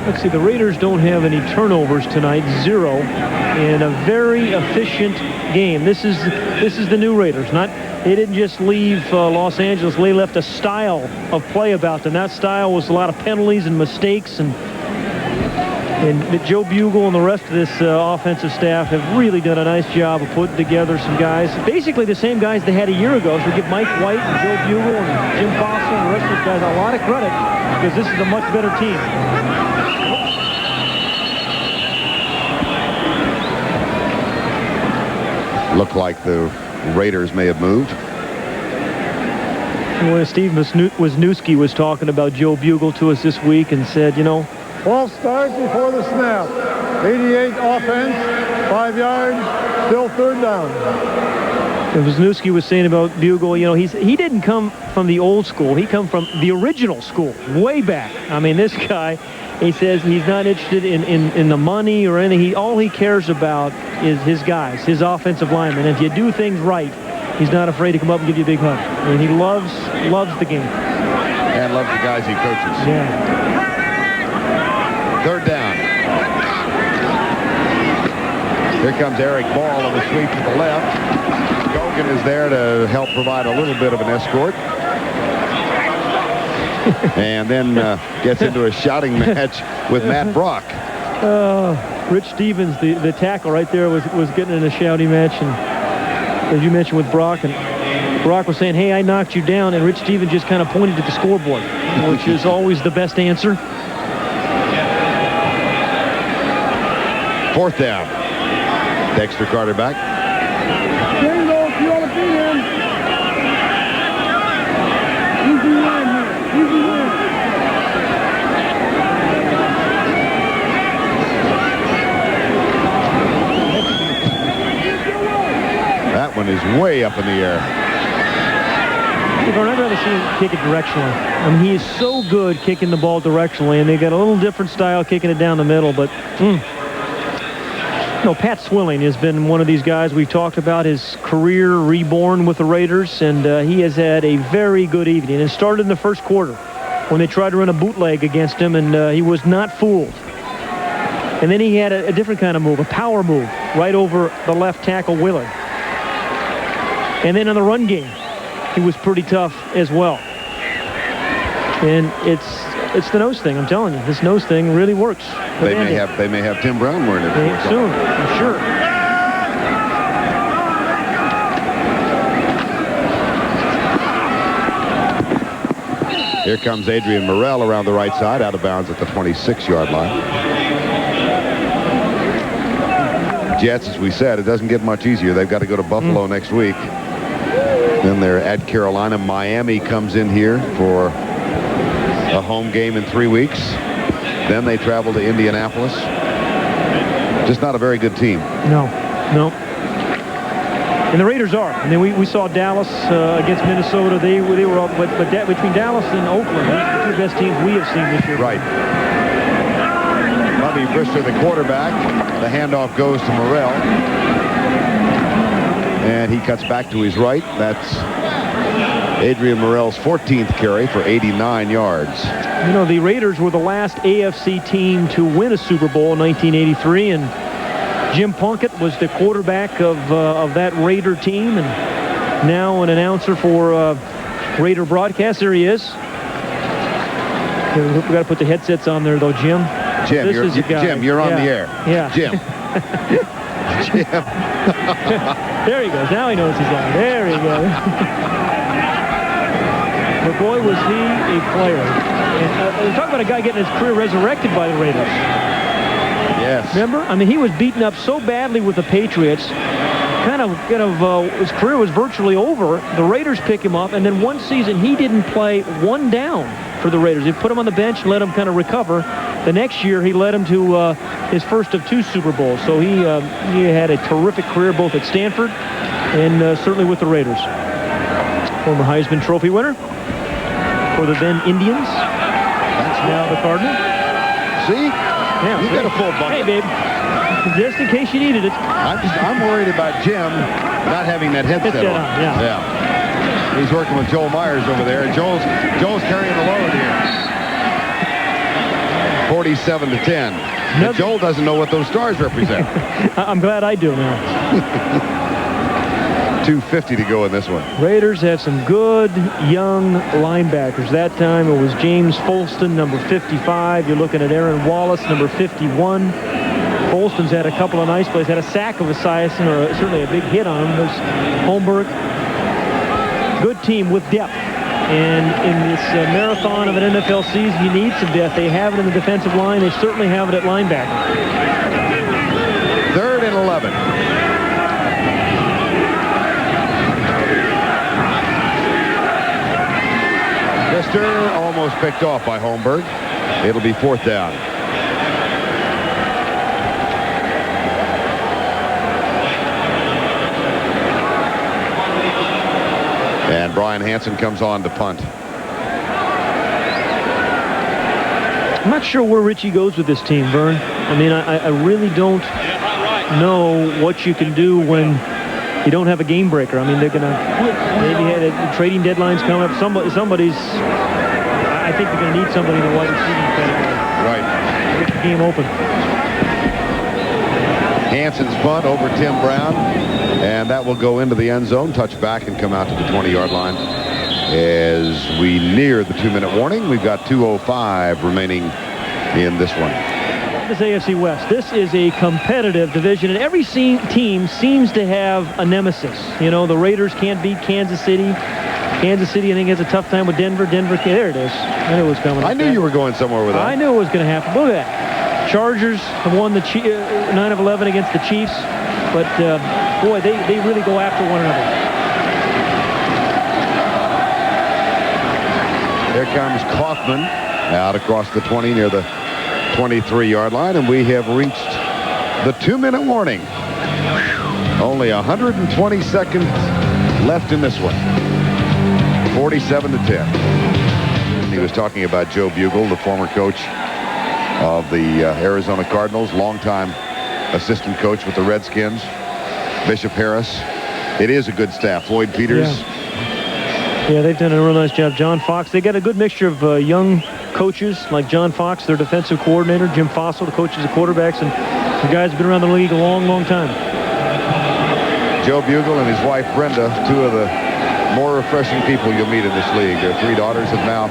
Let's see, the Raiders don't have any turnovers tonight, 0, in a very efficient game. This is the new Raiders. They didn't just leave Los Angeles. They left a style of play about them. That style was a lot of penalties and mistakes, and Joe Bugel and the rest of this offensive staff have really done a nice job of putting together some guys, basically the same guys they had a year ago. So we give Mike White and Joe Bugel and Jim Fossil and the rest of these guys a lot of credit, because this is a much better team. Looked like the Raiders may have moved. Well, Steve Wisniewski was talking about Joe Bugel to us this week and said, you know, false start before the snap. 88 offense, 5 yards, still 3rd down. And Wisniewski was saying about Bugel, you know, he didn't come from the old school. He come from the original school, way back. I mean, this guy, he says he's not interested in the money or anything. All he cares about is his guys, his offensive linemen. If you do things right, he's not afraid to come up and give you a big hug. I mean, he loves the game. And loves the guys he coaches. Yeah. 3rd down. Here comes Eric Ball on the sweep to the left. Gogan is there to help provide a little bit of an escort. And then gets into a shouting match with Matt Brock. Rich Stevens, the tackle right there, was getting in a shouting match. And as you mentioned with Brock, and Brock was saying, hey, I knocked you down. And Rich Stevens just kind of pointed to the scoreboard, which is always the best answer. 4th down. Dexter Carter back. There you go, you ought to beat him. Easy win here, easy win. That one is way up in the air. I'd rather see him kick it directionally. I mean, he is so good kicking the ball directionally, and they got a little different style kicking it down the middle, but no, Pat Swilling has been one of these guys we've talked about, his career reborn with the Raiders, and he has had a very good evening. It started in the first quarter when they tried to run a bootleg against him, and he was not fooled. And then he had a different kind of move, a power move, right over the left tackle Willard. And then in the run game, he was pretty tough as well. And it's the nose thing, I'm telling you. This nose thing really works. They may have Tim Brown wearing it soon, I'm sure. Here comes Adrian Morrell around the right side, out of bounds at the 26-yard line. Jets, as we said, it doesn't get much easier. They've got to go to Buffalo next week. Then they're at Carolina. Miami comes in here for a home game in 3 weeks. Then they travel to Indianapolis. Just not a very good team. No. And the Raiders are. I mean, we saw Dallas against Minnesota. They were up, but between Dallas and Oakland, these are the 2 best teams we have seen this year. Right. Bobby Brister, the quarterback. The handoff goes to Morrell. And he cuts back to his right. That's Adrian Morrell's 14th carry for 89 yards. You know, the Raiders were the last AFC team to win a Super Bowl in 1983, and Jim Plunkett was the quarterback of that Raider team, and now an announcer for Raider broadcast. There he is. We've got to put the headsets on there, though, Jim. Jim, you're on the air. Yeah. Jim. Jim. There he goes. Now he knows he's on. There he goes. But boy, was he a player. And we're talking about a guy getting his career resurrected by the Raiders. Yes. Remember? I mean, he was beaten up so badly with the Patriots. His career was virtually over. The Raiders pick him up, and then one season he didn't play one down for the Raiders. They put him on the bench and let him kind of recover. The next year, he led him to his first of 2 Super Bowls. So he had a terrific career both at Stanford and certainly with the Raiders. Former Heisman Trophy winner for the then Indians. That's now the Cardinals. See? Yeah, you got a full bucket. Hey, babe. Just in case you needed it. I'm worried about Jim not having that headset on. Yeah. He's working with Joel Myers over there. Joel's carrying the load here. 47-10. And Joel doesn't know what those stars represent. I'm glad I do now. 2:50 to go in this one. Raiders have some good young linebackers. That time it was James Folston, number 55. You're looking at Aaron Wallace, number 51. Folston's had a couple of nice plays. Had a sack of Esiason, or certainly a big hit on him. There's Holmberg. Good team with depth. And in this marathon of an NFL season, you need some depth. They have it in the defensive line. They certainly have it at linebacker. 3rd and 11. Lister almost picked off by Holmberg. It'll be 4th down. And Brian Hansen comes on to punt. I'm not sure where Richie goes with this team, Vern. I mean, I really don't know what you can do when you don't have a game breaker. I mean, they're going to maybe have trading deadlines coming up. Somebody's, I think they're going to need somebody in the wide receiving category. Right. Get the game open. Hansen's punt over Tim Brown. And that will go into the end zone, touch back, and come out to the 20-yard line. As we near the 2-minute warning, we've got 2:05 remaining in this one. This AFC West. This is a competitive division, and every team seems to have a nemesis. You know, the Raiders can't beat Kansas City. Kansas City, I think, has a tough time with Denver. There it is. I knew it was coming. I knew you were going somewhere with that. I knew it was going to happen. Look at that. Chargers have won the 9 of 11 against the Chiefs, but boy, they really go after one another. Here comes Kaufman out across the 20 near the 23-yard line, and we have reached the 2-minute warning. Only 120 seconds left in this one. 47-10. He was talking about Joe Bugel, the former coach of the Arizona Cardinals, longtime assistant coach with the Redskins. Bishop Harris. It is a good staff. Floyd Peters. Yeah, they've done a real nice job. John Fox. They got a good mixture of young coaches like John Fox, their defensive coordinator, Jim Fossil, the coaches of quarterbacks, and the guys have been around the league a long, long time. Joe Bugel and his wife Brenda, 2 of the more refreshing people you'll meet in this league. Their 3 daughters have now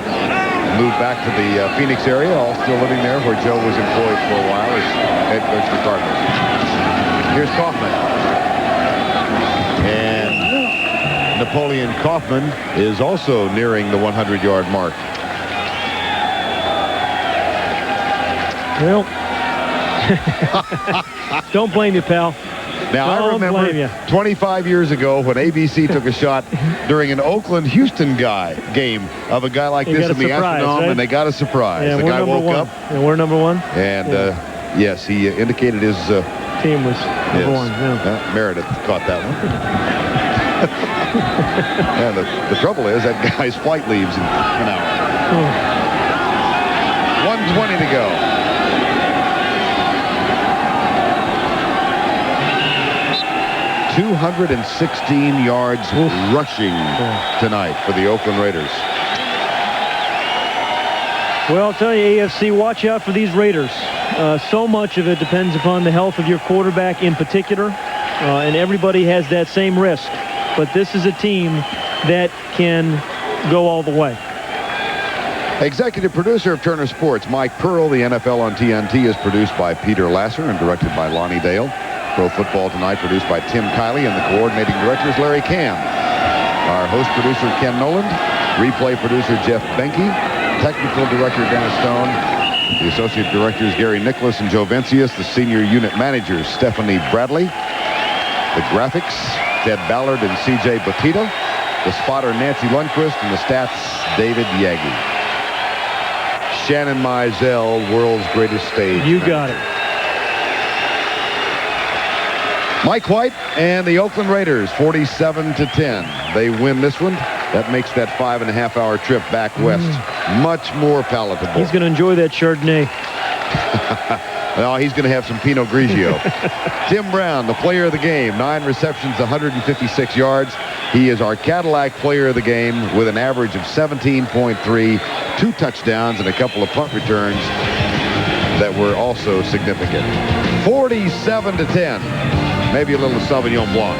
moved back to the Phoenix area, all still living there, where Joe was employed for a while as head coach of the Cardinals. Here's Kaufman. And Napoleon Kaufman is also nearing the 100-yard mark. Well, don't blame you, pal. Now, I remember 25 years ago when ABC took a shot during an Oakland-Houston game of a guy like this in the Astrodome, right? And they got a surprise. Yeah, the guy woke up. And we're number 1. And, yes, he indicated his team was number 1. Yeah. Meredith caught that one. And the trouble is that guy's flight leaves in an hour. 1:20 to go. 216 yards rushing tonight for the Oakland Raiders. Well, I'll tell you, AFC, watch out for these Raiders. So much of it depends upon the health of your quarterback in particular, and everybody has that same risk. But this is a team that can go all the way. Executive producer of Turner Sports, Mike Pearl. The NFL on TNT is produced by Peter Lasser and directed by Lonnie Dale. Pro Football Tonight produced by Tim Kiley, and the coordinating director is Larry Camp. Our host producer, Ken Noland. Replay producer, Jeff Benke. Technical director, Dennis Stone. The associate directors, Gary Nicholas and Joe Vincius. The senior unit managers, Stephanie Bradley. The graphics, Ted Ballard and C.J. Batita. The spotter, Nancy Lundquist, and the stats, David Yagi. Shannon Mizell, world's greatest stage. You got it. Mike White and the Oakland Raiders, 47-10. They win this one. That makes that 5.5-hour trip back west much more palatable. He's going to enjoy that Chardonnay. No, he's going to have some Pinot Grigio. Tim Brown, the player of the game, 9 receptions, 156 yards. He is our Cadillac player of the game with an average of 17.3, 2 touchdowns, and a couple of punt returns that were also significant. 47-10. Maybe a little Sauvignon Blanc.